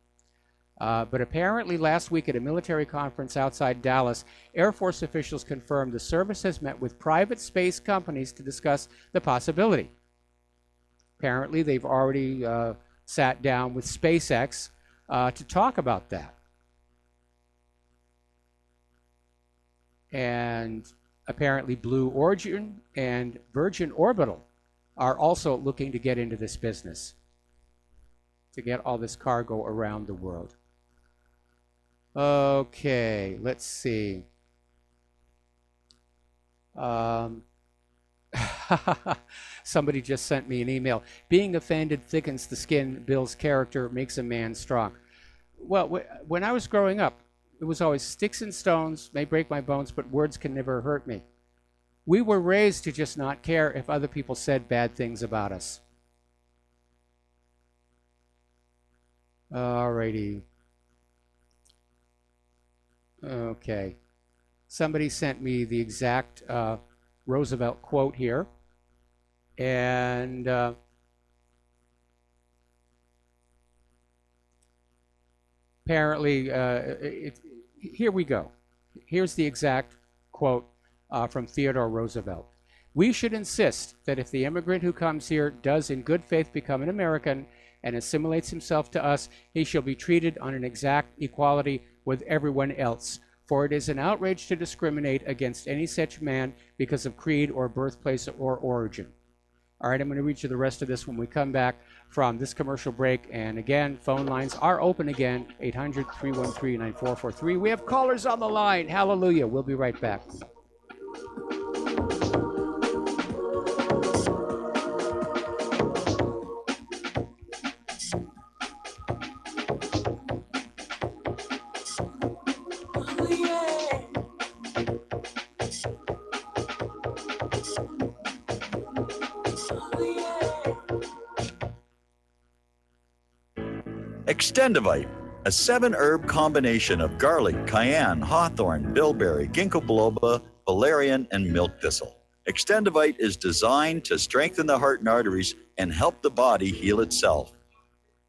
But apparently last week at a military conference outside Dallas, Air Force officials confirmed the service has met with private space companies to discuss the possibility. Apparently they've already sat down with SpaceX to talk about that. And apparently Blue Origin and Virgin Orbital are also looking to get into this business, to get all this cargo around the world. Okay, let's see. Somebody just sent me an email. Being offended thickens the skin, builds character, makes a man strong. Well, when I was growing up, it was always sticks and stones may break my bones, but words can never hurt me. We were raised to just not care if other people said bad things about us. Alrighty. Okay. Somebody sent me the exact Roosevelt quote here. And apparently, here we go. Here's the exact quote from Theodore Roosevelt. We should insist that if the immigrant who comes here does in good faith become an American and assimilates himself to us, he shall be treated on an exact equality with everyone else. For it is an outrage to discriminate against any such man because of creed or birthplace or origin. All right, I'm going to read you the rest of this when we come back from this commercial break. And again, phone lines are open again, 800-313-9443. We have callers on the line. Hallelujah. We'll be right back. Extendivite, a 7-herb combination of garlic, cayenne, hawthorn, bilberry, ginkgo biloba, valerian, and milk thistle. Extendivite is designed to strengthen the heart and arteries and help the body heal itself.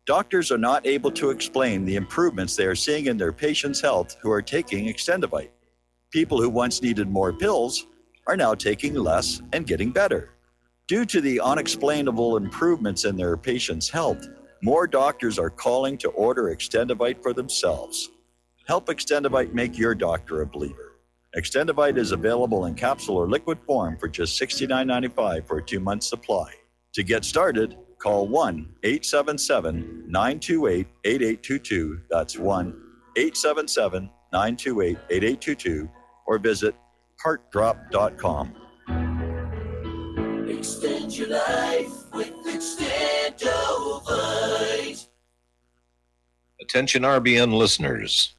Doctors are not able to explain the improvements they are seeing in their patients' health who are taking Extendivite. People who once needed more pills are now taking less and getting better. Due to the unexplainable improvements in their patients' health, more doctors are calling to order Extendivite for themselves. Help Extendivite make your doctor a believer. Extendivite is available in capsule or liquid form for just $69.95 for a 2-month supply. To get started, call 1-877-928-8822. That's 1-877-928-8822 or visit heartdrop.com. Extend your life with Extendovite. Attention RBN listeners.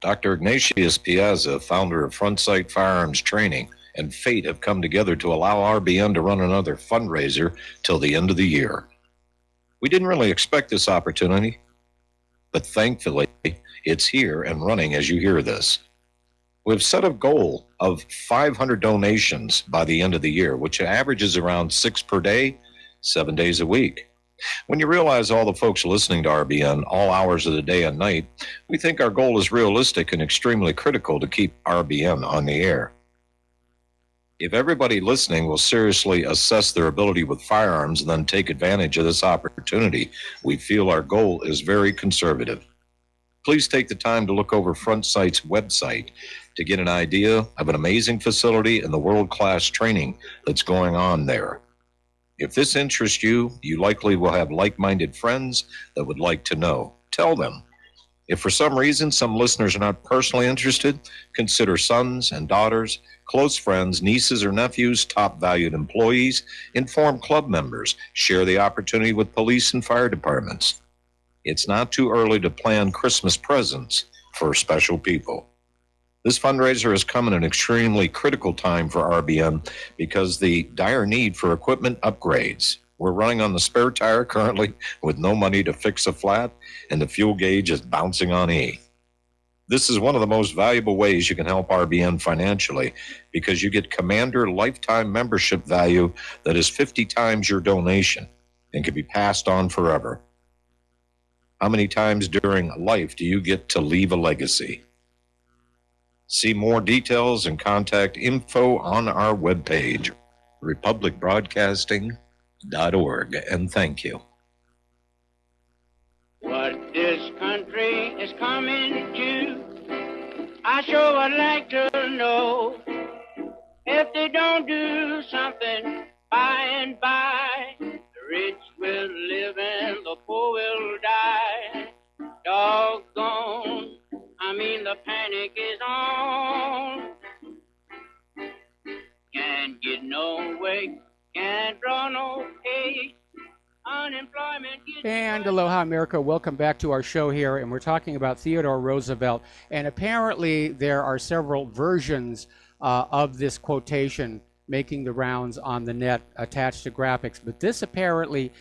Dr. Ignatius Piazza, founder of Front Sight Firearms Training, and Fate have come together to allow RBN to run another fundraiser till the end of the year. We didn't really expect this opportunity, but thankfully it's here and running as you hear this. We've set a goal of 500 donations by the end of the year, which averages around 6 per day, 7 days a week. When you realize all the folks listening to RBN all hours of the day and night, we think our goal is realistic and extremely critical to keep RBN on the air. If everybody listening will seriously assess their ability with firearms and then take advantage of this opportunity, we feel our goal is very conservative. Please take the time to look over Front Sight's website to get an idea of an amazing facility and the world-class training that's going on there. If this interests you, you likely will have like-minded friends that would like to know. Tell them. If for some reason some listeners are not personally interested, consider sons and daughters, close friends, nieces or nephews, top valued employees, inform club members, share the opportunity with police and fire departments. It's not too early to plan Christmas presents for special people. This fundraiser has come at an extremely critical time for RBN because the dire need for equipment upgrades. We're running on the spare tire currently with no money to fix a flat, and the fuel gauge is bouncing on E. This is one of the most valuable ways you can help RBN financially because you get Commander lifetime membership value that is 50 times your donation and can be passed on forever. How many times during life do you get to leave a legacy? See more details and contact info on our webpage, republicbroadcasting.org, and thank you. What this country is coming to, I sure would like to know. If they don't do something by and by, the rich will live and the poor will die. Doggone, the panic is on. Can't get no way, can't draw no pay. Unemployment gets... And aloha, America. Welcome back to our show here, and we're talking about Theodore Roosevelt. And apparently there are several versions of this quotation making the rounds on the net attached to graphics. But this apparently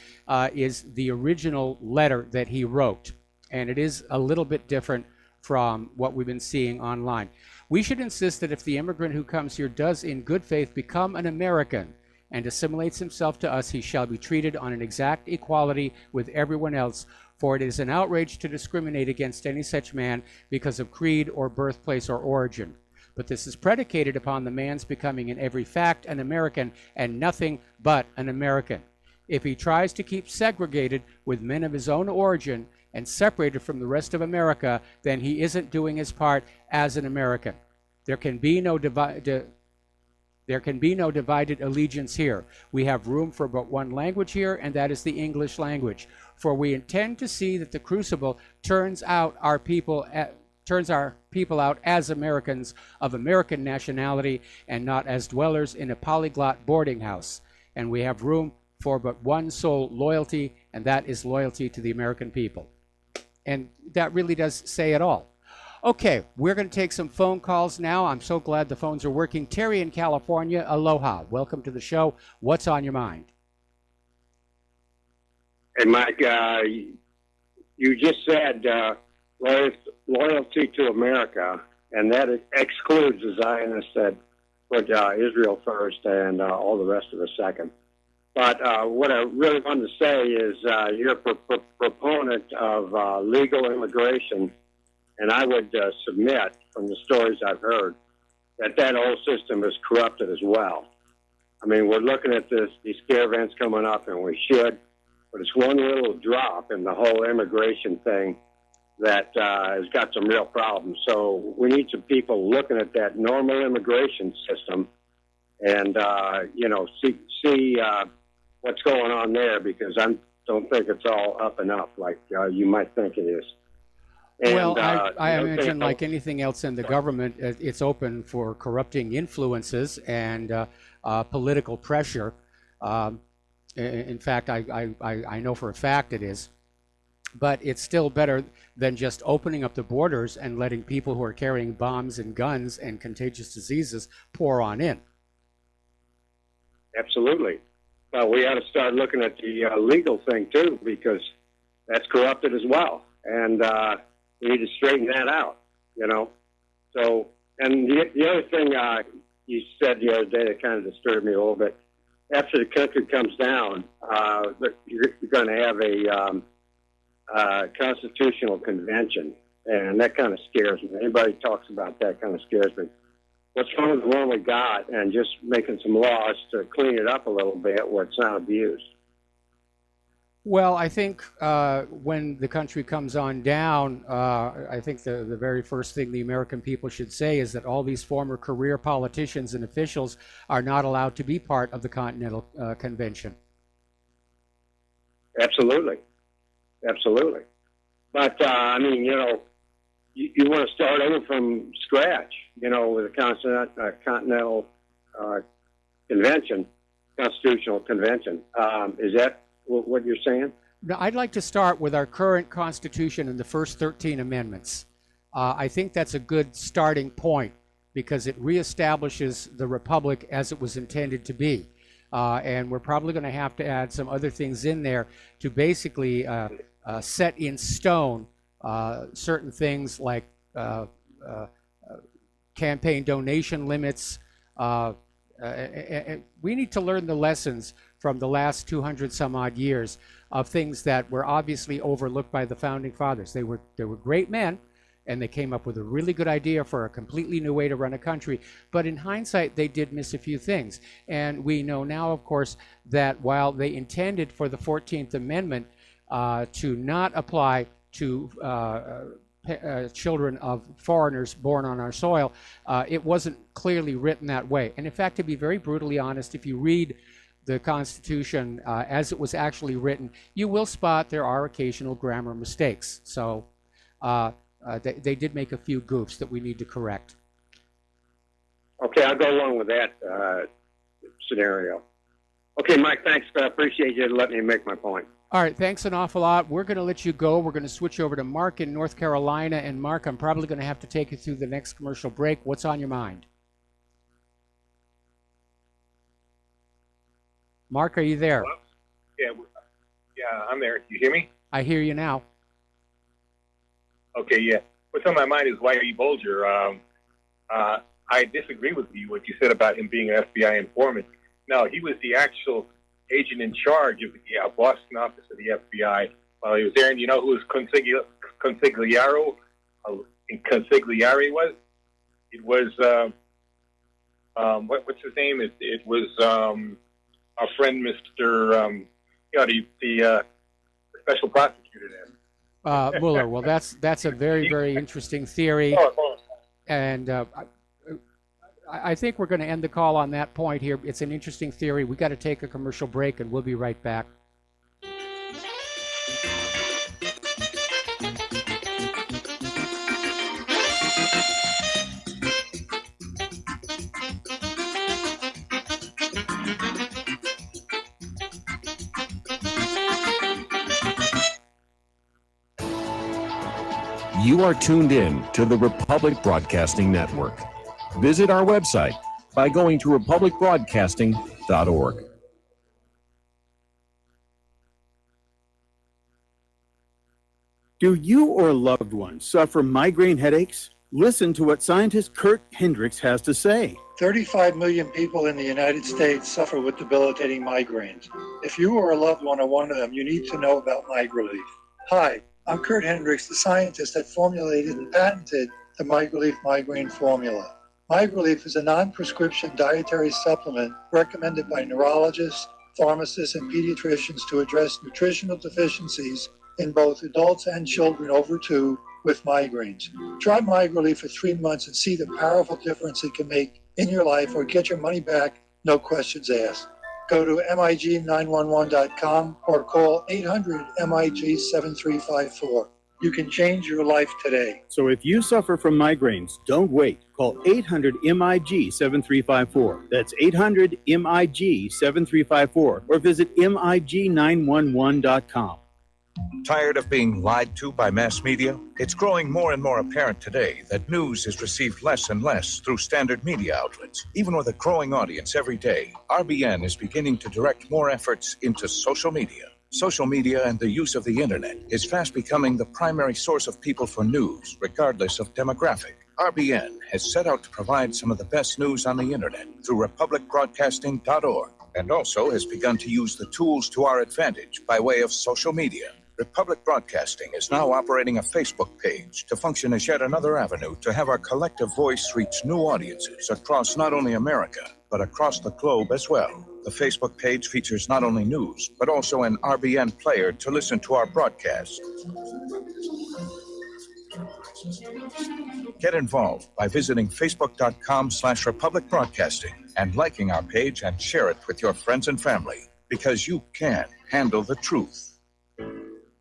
is the original letter that he wrote, and it is a little bit different from what we've been seeing online. We should insist that if the immigrant who comes here does in good faith become an American and assimilates himself to us, he shall be treated on an exact equality with everyone else, for it is an outrage to discriminate against any such man because of creed or birthplace or origin. But this is predicated upon the man's becoming in every fact an American and nothing but an American. If he tries to keep segregated with men of his own origin and separated from the rest of America, then he isn't doing his part as an American. There can be no divided allegiance here. We have room for but one language here, and that is the English language. For we intend to see that the crucible turns our people out as Americans of American nationality and not as dwellers in a polyglot boarding house. And we have room for but one sole loyalty, and that is loyalty to the American people. And that really does say it all. Okay, we're going to take some phone calls now. I'm so glad the phones are working. Terry in California, aloha. Welcome to the show. What's on your mind? Hey, Mike, you just said loyalty to America, and that excludes the Zionists that put Israel first and all the rest of us second. But what I really wanted to say is you're a proponent of legal immigration, and I would submit from the stories I've heard that whole system is corrupted as well. I mean, we're looking at these caravans coming up, and we should, but it's one little drop in the whole immigration thing that has got some real problems. So we need some people looking at that normal immigration system and, see what's going on there, because I don't think it's all up and up like you might think it is. And, well, I imagine, like anything else in the government, it's open for corrupting influences and political pressure. In fact, I know for a fact it is. But it's still better than just opening up the borders and letting people who are carrying bombs and guns and contagious diseases pour on in. Absolutely. Well, we ought to start looking at the legal thing, too, because that's corrupted as well. And we need to straighten that out, So, and the other thing you said the other day that kind of disturbed me a little bit, after the country comes down, you're going to have a constitutional convention, and that kind of scares me. Anybody talks about that kind of scares me. What's wrong with the one we got and just making some laws to clean it up a little bit where it's not abused? Well, I think when the country comes on down, I think the very first thing the American people should say is that all these former career politicians and officials are not allowed to be part of the Continental Convention. Absolutely. Absolutely. But, you want to start over from scratch, with a Continental Convention, Constitutional Convention. Is that what you're saying? No, I'd like to start with our current Constitution and the first 13 amendments. I think that's a good starting point because it reestablishes the Republic as it was intended to be. And we're probably going to have to add some other things in there to basically set in stone certain things like campaign donation limits. We need to learn the lessons from the last 200 some odd years of things that were obviously overlooked by the founding fathers. They were great men, and they came up with a really good idea for a completely new way to run a country. But in hindsight, they did miss a few things. And we know now, of course, that while they intended for the 14th Amendment to not apply to children of foreigners born on our soil, it wasn't clearly written that way. And in fact, to be very brutally honest, if you read the Constitution as it was actually written, you will spot there are occasional grammar mistakes. So they did make a few goofs that we need to correct. Okay, I'll go along with that scenario. Okay, Mike, thanks. I appreciate you letting me make my point. All right, thanks an awful lot. We're going to let you go. We're going to switch over to Mark in North Carolina. And Mark, I'm probably going to have to take you through the next commercial break. What's on your mind? Mark, are you there? Yeah, I'm there. You hear me? I hear you now. Okay, yeah. What's on my mind is Whitey Bulger. I disagree with you, what you said about him being an FBI informant. No, he was the actual agent in charge of the Boston office of the FBI while he was there. And you know who his consigliere was? It was, what's his name? It was our friend, Mr. The special prosecutor there. Mueller. Well, that's a very, very interesting theory. And I think we're going to end the call on that point here. It's an interesting theory. We got to take a commercial break, and we'll be right back. You are tuned in to the Republic Broadcasting Network. Visit our website by going to republicbroadcasting.org. Do you or a loved one suffer migraine headaches? Listen to what scientist Kurt Hendricks has to say. 35 million people in the United States suffer with debilitating migraines. If you or a loved one are one of them, you need to know about MigraLief. Hi, I'm Kurt Hendricks, the scientist that formulated and patented the MigraLief migraine formula. MigraLief is a non-prescription dietary supplement recommended by neurologists, pharmacists, and pediatricians to address nutritional deficiencies in both adults and children over 2 with migraines. Try MigraLief for 3 months and see the powerful difference it can make in your life, or get your money back, no questions asked. Go to MIG911.com or call 800-MIG-7354. You can change your life today. So if you suffer from migraines, don't wait. Call 800-MIG-7354. That's 800-MIG-7354 or visit MIG911.com. Tired of being lied to by mass media? It's growing more and more apparent today that news is received less and less through standard media outlets. Even with a growing audience every day, RBN is beginning to direct more efforts into social media. Social media and the use of the internet is fast becoming the primary source of people for news, regardless of demographic. RBN has set out to provide some of the best news on the internet through republicbroadcasting.org, and also has begun to use the tools to our advantage by way of social media. Republic Broadcasting is now operating a Facebook page to function as yet another avenue to have our collective voice reach new audiences across not only America, but across the globe as well. The Facebook page features not only news, but also an RBN player to listen to our broadcasts. Get involved by visiting facebook.com/Republic Broadcasting and liking our page and share it with your friends and family, because you can handle the truth.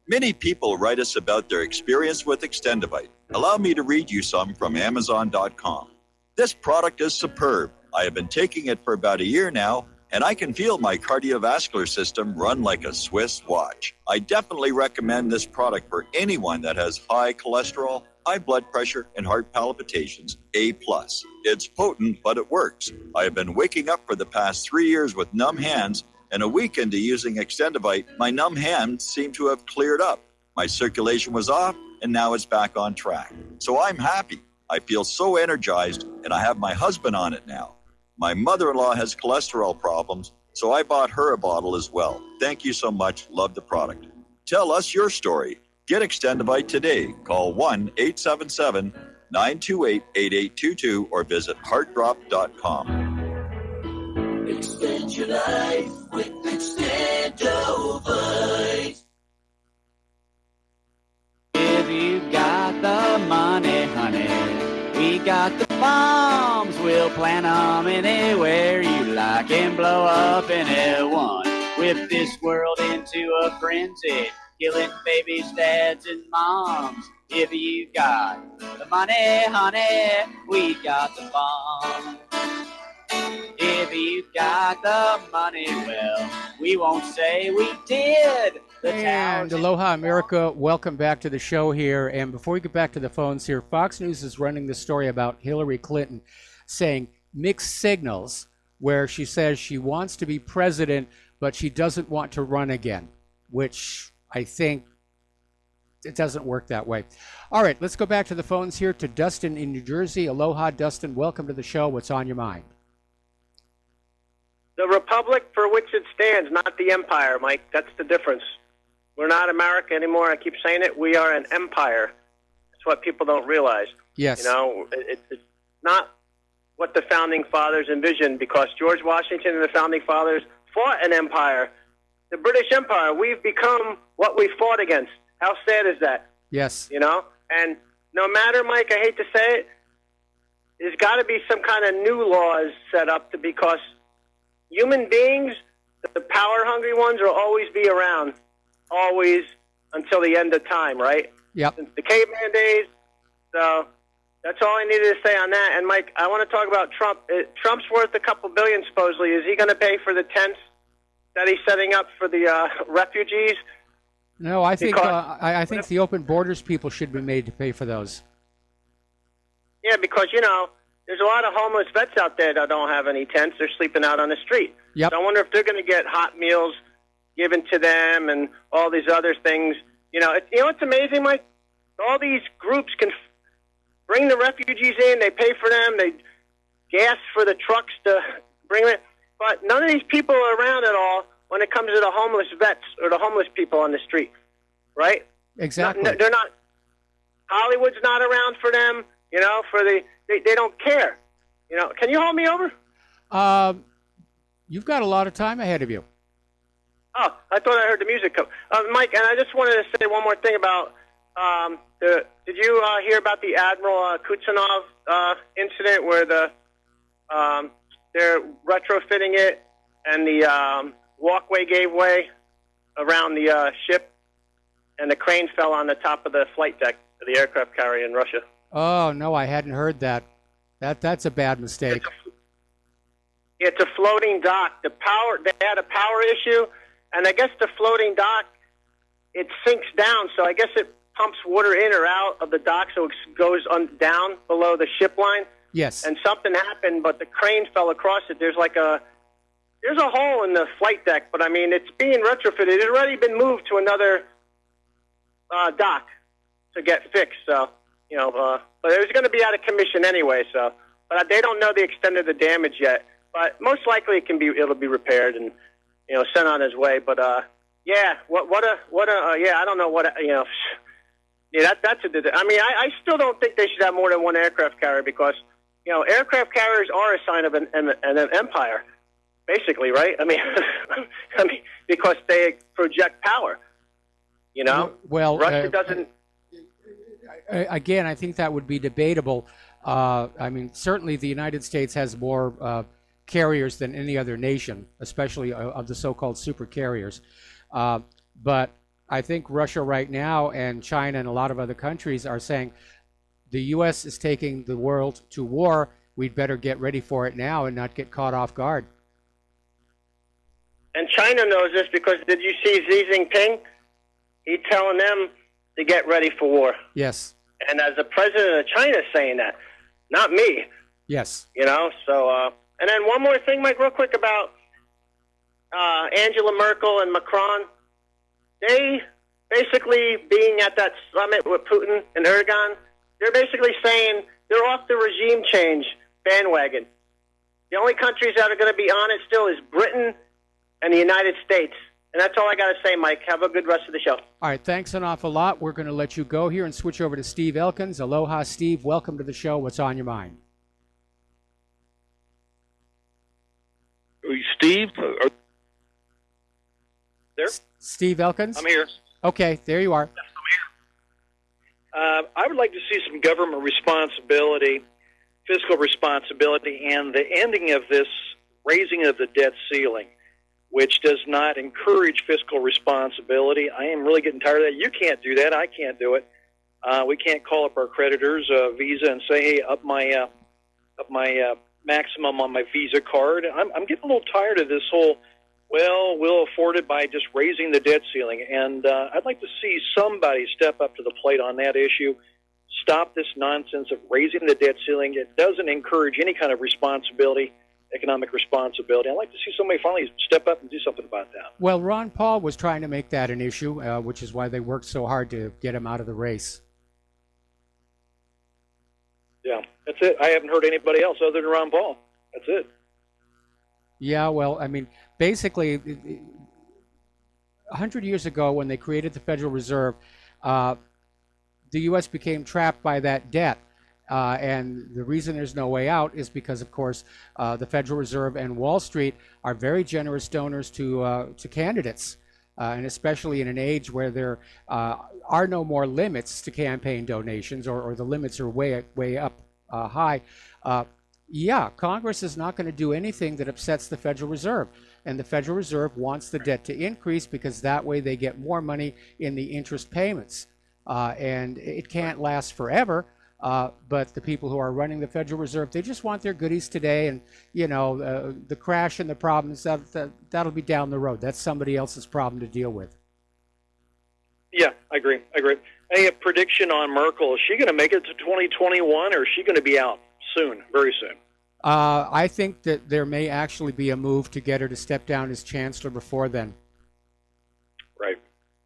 Many people write us about their experience with Extendivite. Allow me to read you some from Amazon.com. This product is superb. I have been taking it for about a year now, and I can feel my cardiovascular system run like a Swiss watch. I definitely recommend this product for anyone that has high cholesterol, high blood pressure, and heart palpitations, A+. It's potent, but it works. I have been waking up for the past 3 years with numb hands, and a week into using Extendivite, my numb hands seem to have cleared up. My circulation was off, and now it's back on track. So I'm happy. I feel so energized, and I have my husband on it now. My mother-in-law has cholesterol problems, so I bought her a bottle as well. Thank you so much. Love the product. Tell us your story. Get Extendivite today. Call 1-877-928-8822 or visit heartdrop.com. Extend your life with Extendovite. If you got the money, honey, we got the bombs. We'll plant them anywhere you like and blow up anyone. Whip this world into a frenzy, killing babies, dads, and moms. If you got the money, honey, we got the bombs. If you got the money, well, we won't say we did. And aloha, America. Welcome back to the show here. And before we get back to the phones here, Fox News is running this story about Hillary Clinton saying mixed signals where she says she wants to be president, but she doesn't want to run again, which I think it doesn't work that way. All right, let's go back to the phones here to Dustin in New Jersey. Aloha, Dustin. Welcome to the show. What's on your mind? The republic for which it stands, not the empire, Mike. That's the difference. We're not America anymore. I keep saying it. We are an empire. That's what people don't realize. Yes. You know, it's not what the founding fathers envisioned, because George Washington and the founding fathers fought an empire. The British Empire, we've become what we fought against. How sad is that? Yes. You know? And no matter, Mike, I hate to say it, there's got to be some kind of new laws set up because human beings, the power-hungry ones, will always be around, always until the end of time, right? Yep. Since the caveman days. So that's all I needed to say on that. And, Mike, I want to talk about Trump. Trump's worth a couple billion, supposedly. Is he going to pay for the tents that he's setting up for the refugees? No, I think I think the open borders people should be made to pay for those. Yeah, because, you know, there's a lot of homeless vets out there that don't have any tents. They're sleeping out on the street. Yep. So I wonder if they're going to get hot meals given to them and all these other things. You know, what's amazing, Mike? All these groups can bring the refugees in. They pay for them. They gas for the trucks to bring them in. But none of these people are around at all when it comes to the homeless vets or the homeless people on the street, right? Exactly. They're not. Hollywood's not around for them. You know, they don't care. You know, can you hold me over? You've got a lot of time ahead of you. Oh, I thought I heard the music come. Mike, and I just wanted to say one more thing about did you hear about the Admiral Kuznetsov incident where they're retrofitting it and the walkway gave way around the ship and the crane fell on the top of the flight deck of the aircraft carrier in Russia? Oh, no, I hadn't heard that. That's a bad mistake. It's a floating dock. They had a power issue, and I guess the floating dock, it sinks down, so I guess it pumps water in or out of the dock so it goes down below the ship line. Yes. And something happened, but the crane fell across it. There's a hole in the flight deck, but I mean, it's being retrofitted. It's already been moved to another dock to get fixed, so, you know, but it was going to be out of commission anyway, so, but they don't know the extent of the damage yet. But most likely it'll be repaired and, you know, sent on its way. But yeah, I don't know what, you know, yeah, that's I mean, I still don't think they should have more than one aircraft carrier because, you know, aircraft carriers are a sign of an empire, basically, right? I mean, because they project power. You know, well, Russia doesn't. Again, I think that would be debatable. I mean, certainly the United States has more carriers than any other nation, especially of the so-called super carriers. But I think Russia right now and China and a lot of other countries are saying the U.S. is taking the world to war. We'd better get ready for it now and not get caught off guard. And China knows this because did you see Xi Jinping? He's telling them to get ready for war. Yes. And as the president of China saying that, not me. Yes. You know, so, and then one more thing, Mike, real quick about Angela Merkel and Macron. They basically being at that summit with Putin and Erdogan, they're basically saying they're off the regime change bandwagon. The only countries that are going to be on it still is Britain and the United States. And that's all I got to say, Mike. Have a good rest of the show. All right, thanks an awful lot. We're going to let you go here and switch over to Steve Elkins. Aloha, Steve. Welcome to the show. What's on your mind? Steve? There? Steve Elkins? I'm here. Okay, there you are. Yes, I'm here. I would like to see some government responsibility, fiscal responsibility, and the ending of this raising of the debt ceiling, which does not encourage fiscal responsibility. I am really getting tired of that. You can't do that. I can't do it. We can't call up our creditors, Visa, and say, "Hey, up my maximum on my Visa card." I'm getting a little tired of this whole, well, we'll afford it by just raising the debt ceiling. And I'd like to see somebody step up to the plate on that issue. Stop this nonsense of raising the debt ceiling. It doesn't encourage any kind of responsibility. economic responsibility. I'd like to see somebody finally step up and do something about that. Well, Ron Paul was trying to make that an issue, which is why they worked so hard to get him out of the race. Yeah, that's it. I haven't heard anybody else other than Ron Paul. That's it. Yeah, well, I mean, basically, 100 years ago when they created the Federal Reserve, the U.S. became trapped by that debt. And the reason there's no way out is because, of course, the Federal Reserve and Wall Street are very generous donors to candidates, and especially in an age where there are no more limits to campaign donations, or the limits are way up high. Yeah, Congress is not going to do anything that upsets the Federal Reserve. And the Federal Reserve wants the debt to increase because that way they get more money in the interest payments. And it can't last forever. But the people who are running the Federal Reserve, they just want their goodies today. And, you know, the crash and the problems, that'll be down the road. That's somebody else's problem to deal with. Yeah, I agree. Hey, a prediction on Merkel. Is she going to make it to 2021, or is she going to be out soon, very soon? I think that there may actually be a move to get her to step down as chancellor before then. Right.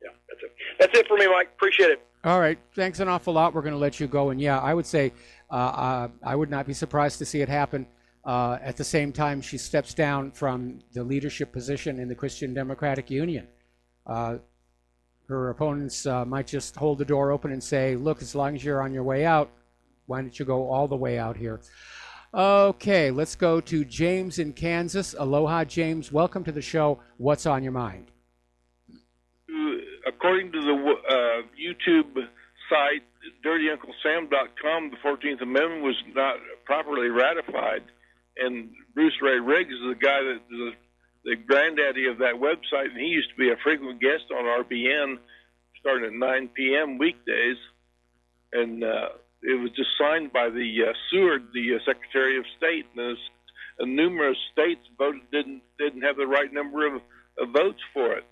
Yeah, that's it. That's it for me, Mike. Appreciate it. All right. Thanks an awful lot. We're going to let you go. And yeah, I would say I would not be surprised to see it happen at the same time she steps down from the leadership position in the Christian Democratic Union. Her opponents might just hold the door open and say, look, as long as you're on your way out, why don't you go all the way out here? Okay, let's go to James in Kansas. Aloha, James. Welcome to the show. What's on your mind? According to the YouTube site, DirtyUncleSam.com, the 14th Amendment was not properly ratified. And Bruce Ray Riggs is the guy that the granddaddy of that website, and he used to be a frequent guest on RBN starting at 9 p.m. weekdays. And it was just signed by the Seward, the Secretary of State, and numerous states voted didn't have the right number of votes for it.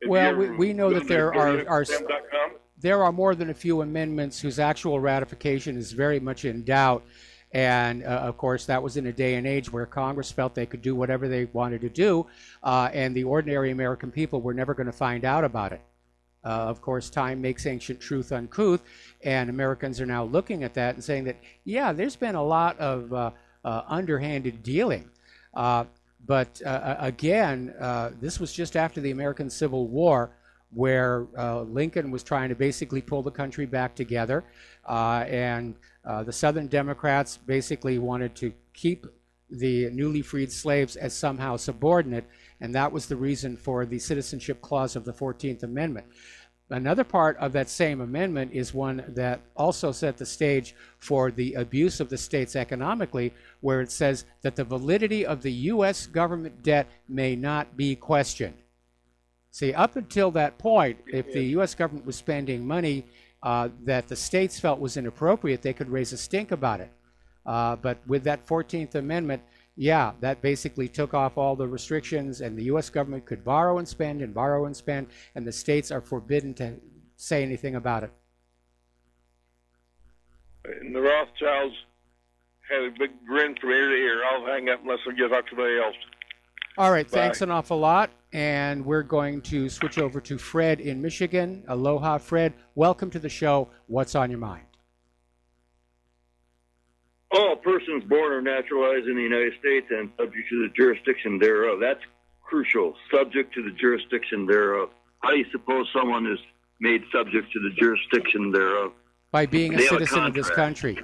Well, we know that there are more than a few amendments whose actual ratification is very much in doubt. And, of course, that was in a day and age where Congress felt they could do whatever they wanted to do, and the ordinary American people were never going to find out about it. Of course, time makes ancient truth uncouth, and Americans are now looking at that and saying that, yeah, there's been a lot of underhanded dealing. But again, this was just after the American Civil War, where Lincoln was trying to basically pull the country back together, and the Southern Democrats basically wanted to keep the newly freed slaves as somehow subordinate, and that was the reason for the Citizenship Clause of the 14th Amendment. Another part of that same amendment is one that also set the stage for the abuse of the states economically, where it says that the validity of the U.S. government debt may not be questioned. See, up until that point, if the U.S. government was spending money that the states felt was inappropriate, they could raise a stink about it. But with that 14th Amendment, yeah, that basically took off all the restrictions, and the U.S. government could borrow and spend and borrow and spend, and the states are forbidden to say anything about it. And the Rothschilds had a big grin from ear to ear. I'll hang up unless I get talk to somebody else. All right, Bye. Thanks an awful lot, and we're going to switch over to Fred in Michigan. Aloha, Fred. Welcome to the show. What's on your mind? All persons born or naturalized in the United States and subject to the jurisdiction thereof. That's crucial. Subject to the jurisdiction thereof. How do you suppose someone is made subject to the jurisdiction thereof? By being a citizen of this country.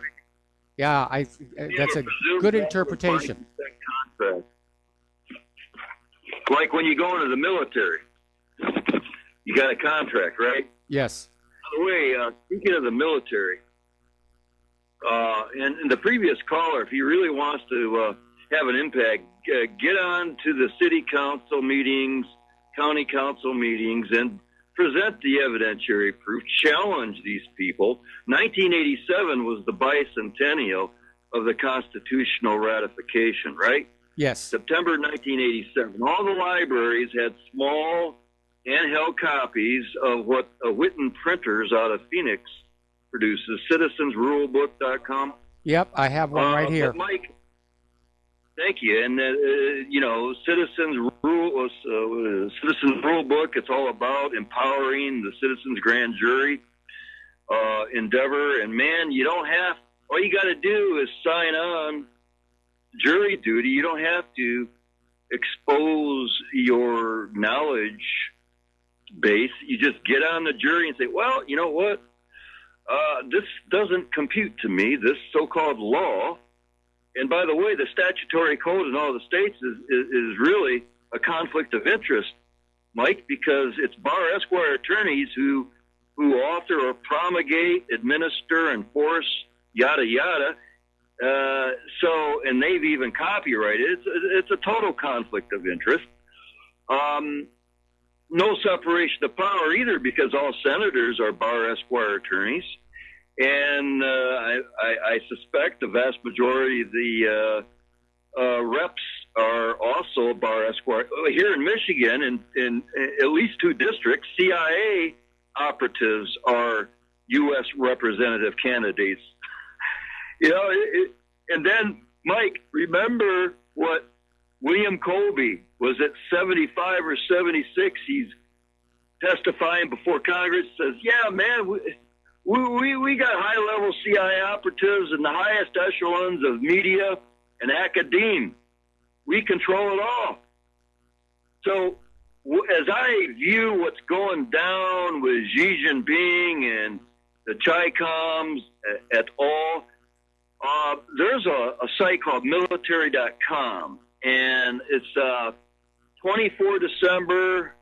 Yeah, that's a good interpretation. Like when you go into the military, you got a contract, right? Yes. By the way, speaking of the military, and the previous caller, if he really wants to have an impact, get on to the city council meetings, county council meetings, and present the evidentiary proof, challenge these people. 1987 was the bicentennial of the constitutional ratification, right? Yes. September 1987. All the libraries had small handheld copies of what Witten Printers out of Phoenix produces, citizensrulebook.com. Yep, I have one right here. But Mike, Thank you. And citizens rule book. It's all about empowering the citizens grand jury endeavor. And man, you don't have. All you got to do is sign on jury duty. You don't have to expose your knowledge base. You just get on the jury and say, well, you know what? This doesn't compute to me, this so-called law. And by the way, the statutory code in all the states is really a conflict of interest, Mike, because it's bar esquire attorneys who author or promulgate, administer, enforce, yada, yada. And they've even copyrighted. It's a total conflict of interest. No separation of power either, because all senators are bar esquire attorneys. And I suspect the vast majority of the reps are also bar esquire. Here in Michigan, in at least 2 districts, CIA operatives are U.S. representative candidates. And then, Mike, remember what William Colby was at 75 or 76. He's testifying before Congress, says, yeah, man, we got high-level CIA operatives in the highest echelons of media and academia. We control it all. So as I view what's going down with Xi Jinping and the Chi-Coms et al., there's a site called military.com, and it's 24 December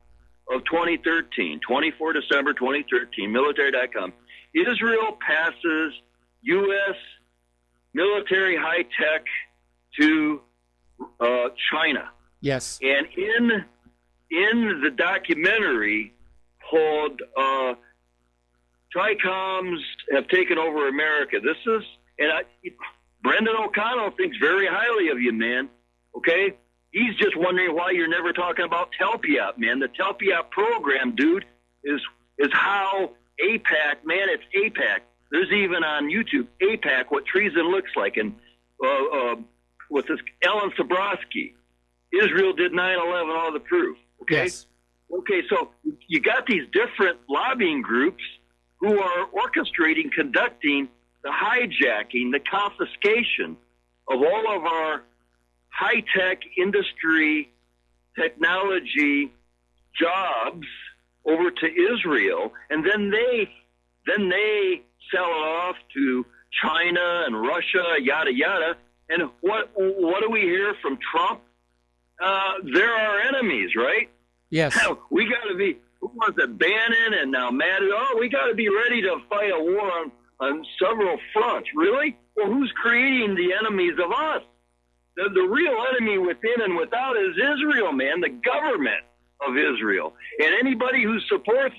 of 2013, 24 December 2013, military.com. Israel passes U.S. military high-tech to China. Yes. And in the documentary called Tricoms Have Taken Over America, this is, Brendan O'Connell thinks very highly of you, man. Okay? He's just wondering why you're never talking about TELPIOP, man. The TELPIOP program, dude, is how AIPAC, man, it's AIPAC. There's even on YouTube, AIPAC, what treason looks like. And what's this? Ellen Sabrowski. Israel did 9/11, all the proof. Okay? Yes. Okay, so you got these different lobbying groups who are orchestrating, conducting the hijacking, the confiscation of all of our high-tech industry technology jobs over to Israel, and then they sell it off to China and Russia, yada yada. And what do we hear from Trump? They're our enemies, right? Yes. Now, we got to be. Who was it? Bannon and now Mattis. Oh, we got to be ready to fight a war on several fronts. Really? Well, who's creating the enemies of us? The real enemy within and without is Israel, man, the government of Israel. And anybody who supports,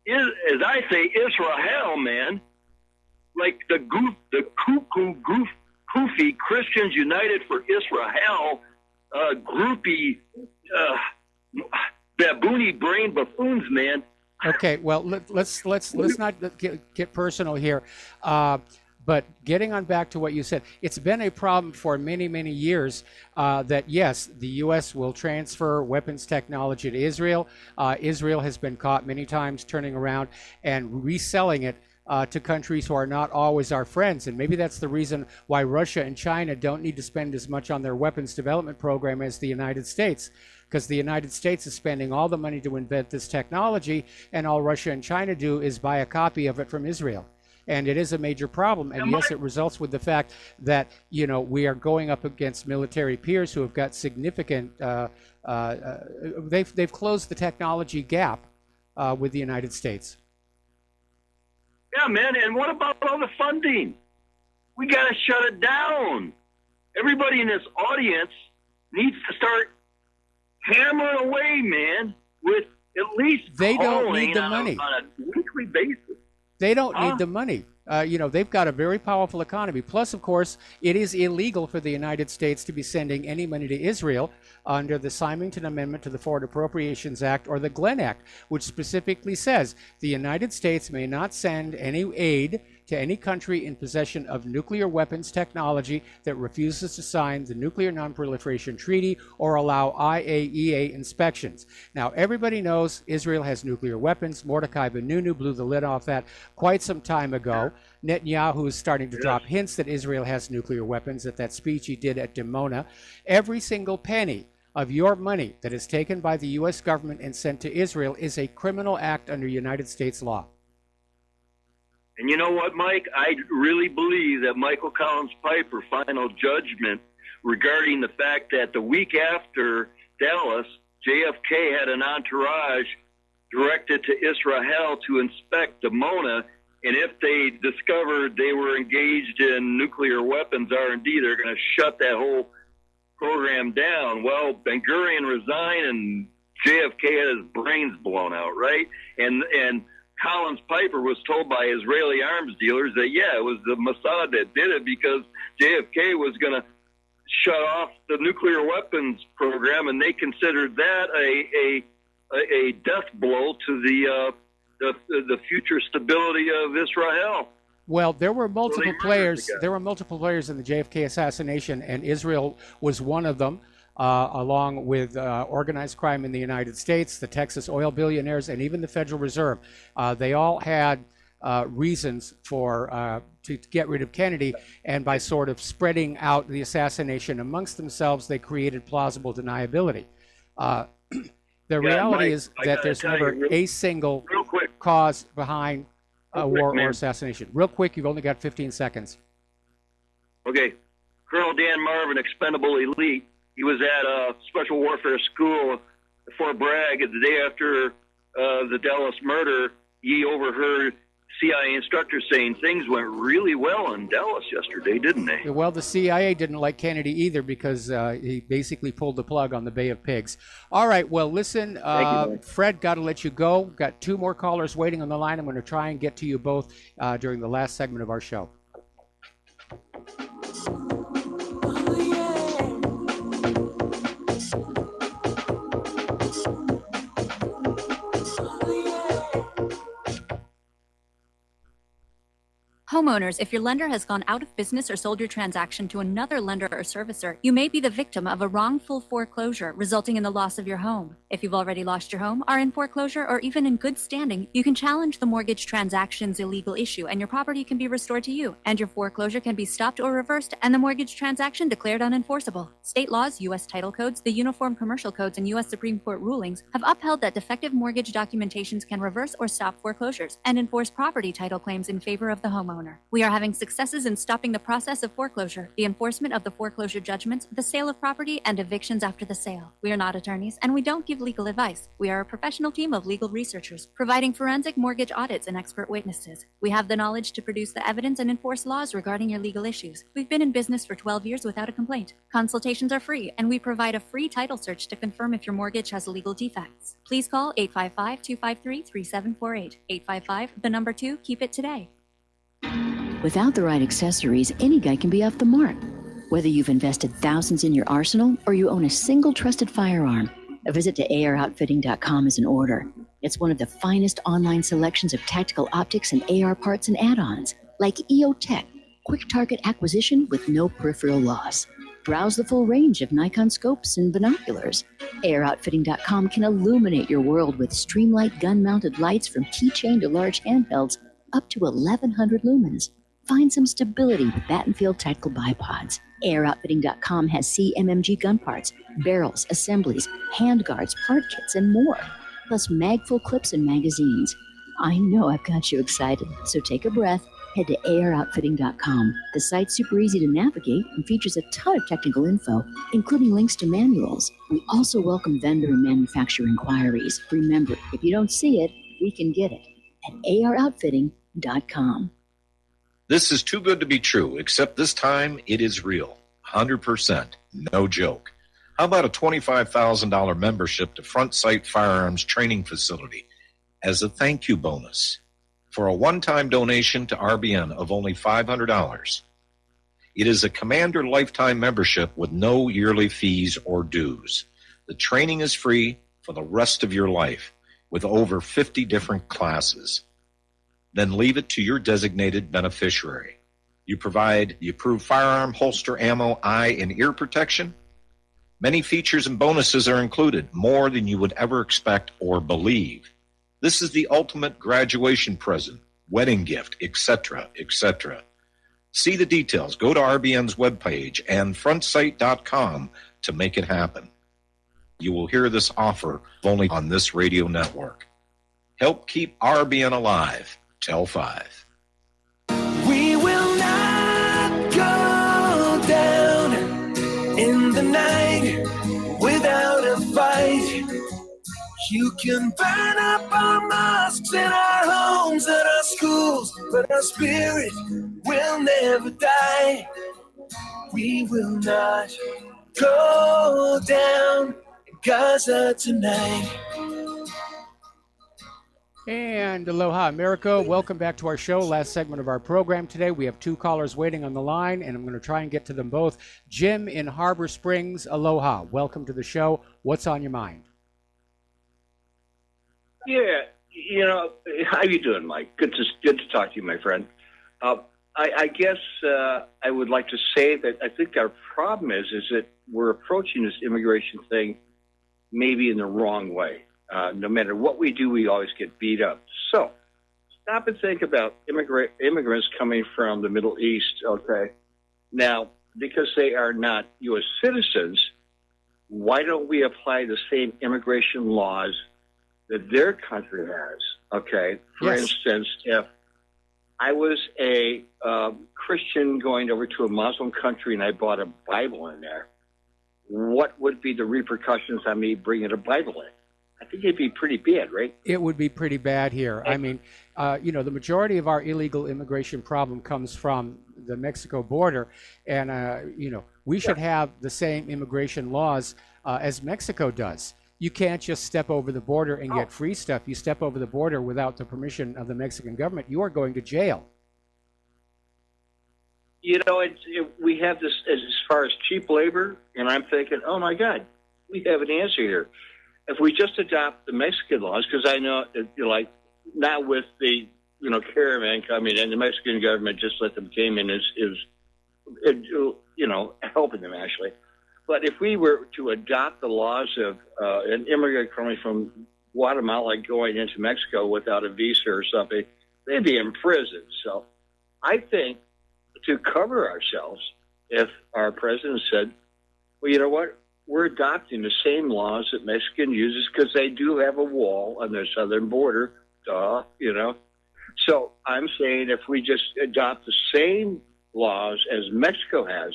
as I say, Israel, man, like the Kufi Christians United for Israel, groupie, baboony brain buffoons, man. Okay, well, let's not get personal here. But getting on back to what you said, it's been a problem for many, many years that, yes, the U.S. will transfer weapons technology to Israel. Israel has been caught many times turning around and reselling it to countries who are not always our friends. And maybe that's the reason why Russia and China don't need to spend as much on their weapons development program as the United States, because the United States is spending all the money to invent this technology, and all Russia and China do is buy a copy of it from Israel. And it is a major problem. And yes, it results with the fact that, you know, we are going up against military peers who have got significant, they've closed the technology gap with the United States. Yeah, man. And what about all the funding? We got to shut it down. Everybody in this audience needs to start hammering away, man, with at least they don't need the money on a weekly basis. They don't need the money. You know, they've got a very powerful economy. Plus, of course, it is illegal for the United States to be sending any money to Israel under the Symington Amendment to the Foreign Appropriations Act, or the Glenn Act, which specifically says the United States may not send any aid to any country in possession of nuclear weapons technology that refuses to sign the Nuclear Non-Proliferation Treaty or allow IAEA inspections. Now, everybody knows Israel has nuclear weapons. Mordecai Benunu blew the lid off that quite some time ago. Netanyahu is starting to drop hints that Israel has nuclear weapons at that speech he did at Dimona. Every single penny of your money that is taken by the U.S. government and sent to Israel is a criminal act under United States law. And you know what, Mike? I really believe that Michael Collins Piper final judgment regarding the fact that the week after Dallas, JFK had an entourage directed to Israel to inspect Dimona, and if they discovered they were engaged in nuclear weapons R&D, they're going to shut that whole program down. Well, Ben-Gurion resigned and JFK had his brains blown out, right? And Collins Piper was told by Israeli arms dealers that, yeah, it was the Mossad that did it because JFK was going to shut off the nuclear weapons program, and they considered that a death blow to the future stability of Israel. Well, there were multiple players. There were multiple players in the JFK assassination, and Israel was one of them, along with organized crime in the United States, the Texas oil billionaires, and even the Federal Reserve. They all had reasons for to get rid of Kennedy, and by sort of spreading out the assassination amongst themselves, they created plausible deniability. The reality is that there's never a single cause behind a war or assassination. Real quick, you've only got 15 seconds. Okay. Colonel Dan Marvin, expendable elite. He was at a special warfare school at Fort Bragg. The day after the Dallas murder, he overheard CIA instructors saying things went really well in Dallas yesterday, didn't they? Well, the CIA didn't like Kennedy either because he basically pulled the plug on the Bay of Pigs. All right, well, listen, Fred, got to let you go. Got two more callers waiting on the line. I'm going to try and get to you both during the last segment of our show. Homeowners, if your lender has gone out of business or sold your transaction to another lender or servicer, you may be the victim of a wrongful foreclosure, resulting in the loss of your home. If you've already lost your home, are in foreclosure, or even in good standing, you can challenge the mortgage transaction's illegal issue, and your property can be restored to you, and your foreclosure can be stopped or reversed, and the mortgage transaction declared unenforceable. State laws, U.S. title codes, the Uniform Commercial Codes, and U.S. Supreme Court rulings have upheld that defective mortgage documentations can reverse or stop foreclosures and enforce property title claims in favor of the homeowner. We are having successes in stopping the process of foreclosure, the enforcement of the foreclosure judgments, the sale of property, and evictions after the sale. We are not attorneys, and we don't give legal advice. We are a professional team of legal researchers, providing forensic mortgage audits and expert witnesses. We have the knowledge to produce the evidence and enforce laws regarding your legal issues. We've been in business for 12 years without a complaint. Consultations are free, and we provide a free title search to confirm if your mortgage has legal defects. Please call 855-253-3748. 855, keep it today. Without the right accessories, any guy can be off the mark. Whether you've invested thousands in your arsenal or you own a single trusted firearm, a visit to AROutfitting.com is in order. It's one of the finest online selections of tactical optics and AR parts and add-ons, like EOTech, quick target acquisition with no peripheral loss. Browse the full range of Nikon scopes and binoculars. AROutfitting.com can illuminate your world with Streamlight gun-mounted lights from keychain to large handhelds up to 1,100 lumens. Find some stability with Battenfield Tactical Bipods. AirOutfitting.com has CMMG gun parts, barrels, assemblies, handguards, part kits, and more, plus mag-full clips and magazines. I know I've got you excited, so take a breath. Head to AirOutfitting.com. The site's super easy to navigate and features a ton of technical info, including links to manuals. We also welcome vendor and manufacturer inquiries. Remember, if you don't see it, we can get it at AROutfitting.com. This is too good to be true, except this time it is real. 100%. No joke. How about a $25,000 membership to Front Sight Firearms Training Facility as a thank you bonus for a one-time donation to RBN of only $500? It is a Commander lifetime membership with no yearly fees or dues. The training is free for the rest of your life with over 50 different classes. Then leave it to your designated beneficiary. You provide the approved firearm, holster, ammo, eye, and ear protection. Many features and bonuses are included, more than you would ever expect or believe. This is the ultimate graduation present, wedding gift, etc., etc. See the details. Go to RBN's webpage and frontsight.com to make it happen. You will hear this offer only on this radio network. Help keep RBN alive. Tell 5. We will not go down in the night without a fight. You can burn up our mosques and our homes and our schools, but our spirit will never die. We will not go down in Gaza tonight. And aloha, America. Welcome back to our show. Last segment of our program today. We have 2 callers waiting on the line, and I'm going to try and get to them both. Jim in Harbor Springs, aloha. Welcome to the show. What's on your mind? Yeah, how you doing, Mike? Good to talk to you, my friend. I guess I would like to say that I think our problem is that we're approaching this immigration thing maybe in the wrong way. No matter what we do, we always get beat up. So stop and think about immigrants coming from the Middle East, okay? Now, because they are not U.S. citizens, why don't we apply the same immigration laws that their country has, okay? For instance, if I was a Christian going over to a Muslim country and I bought a Bible in there, what would be the repercussions on me bringing a Bible in? I think it'd be pretty bad, right? It would be pretty bad here. I mean, the majority of our illegal immigration problem comes from the Mexico border. And, we should have the same immigration laws as Mexico does. You can't just step over the border and get free stuff. You step over the border without the permission of the Mexican government, you are going to jail. We have this as far as cheap labor, and I'm thinking, oh, my God, we have an answer here. If we just adopt the Mexican laws, because I know, not with the, caravan coming in, the Mexican government just let them came in is helping them, actually. But if we were to adopt the laws of an immigrant coming from Guatemala going into Mexico without a visa or something, they'd be in prison. So I think to cover ourselves, if our president said, well, you know what, we're adopting the same laws that Mexican uses because they do have a wall on their southern border, So I'm saying if we just adopt the same laws as Mexico has,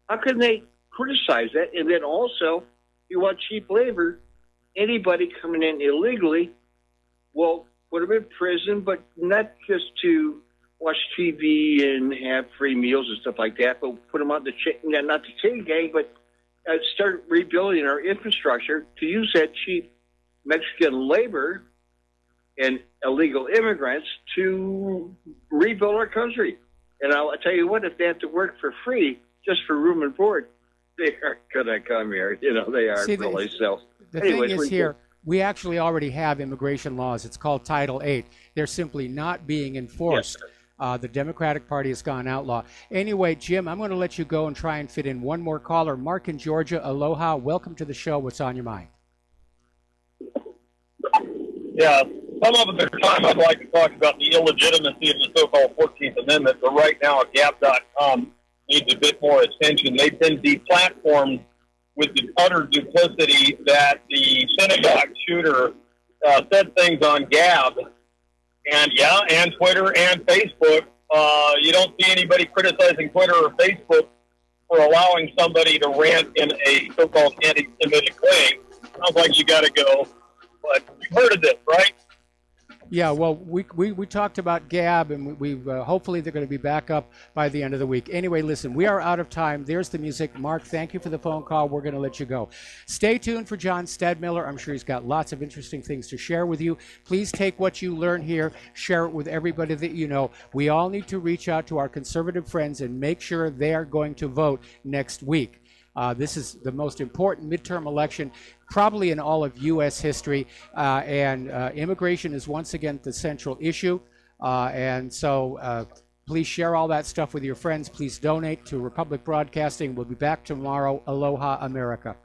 how can they criticize that? And then also, you want cheap labor, anybody coming in illegally, well, put them in prison, but not just to watch TV and have free meals and stuff like that, but put them on the not the chain gang, but start rebuilding our infrastructure to use that cheap Mexican labor and illegal immigrants to rebuild our country. And I'll tell you what, if they have to work for free, just for room and board, they aren't going to come here. They aren't really. So, the thing is here, we actually already have immigration laws. It's called Title 8. They're simply not being enforced. Yes, the Democratic Party has gone outlaw. Anyway, Jim, I'm going to let you go and try and fit in one more caller. Mark in Georgia, aloha. Welcome to the show. What's on your mind? Yeah, some of the time I'd like to talk about the illegitimacy of the so-called 14th Amendment, but right now Gab.com needs a bit more attention. They've been deplatformed with the utter duplicity that the synagogue shooter said things on Gab, and Twitter and Facebook. You don't see anybody criticizing Twitter or Facebook for allowing somebody to rant in a so-called anti-Semitic way. Sounds like you got to go. But you've heard of this, right? Yeah, well, we talked about Gab, and we've hopefully they're going to be back up by the end of the week. Anyway, listen, we are out of time. There's the music. Mark, thank you for the phone call. We're going to let you go. Stay tuned for John Stadmiller. I'm sure he's got lots of interesting things to share with you. Please take what you learn here, share it with everybody that you know. We all need to reach out to our conservative friends and make sure they are going to vote next week. This is the most important midterm election probably in all of U.S. history, and immigration is once again the central issue. And so please share all that stuff with your friends. Please donate to Republic Broadcasting. We'll be back tomorrow. Aloha, America.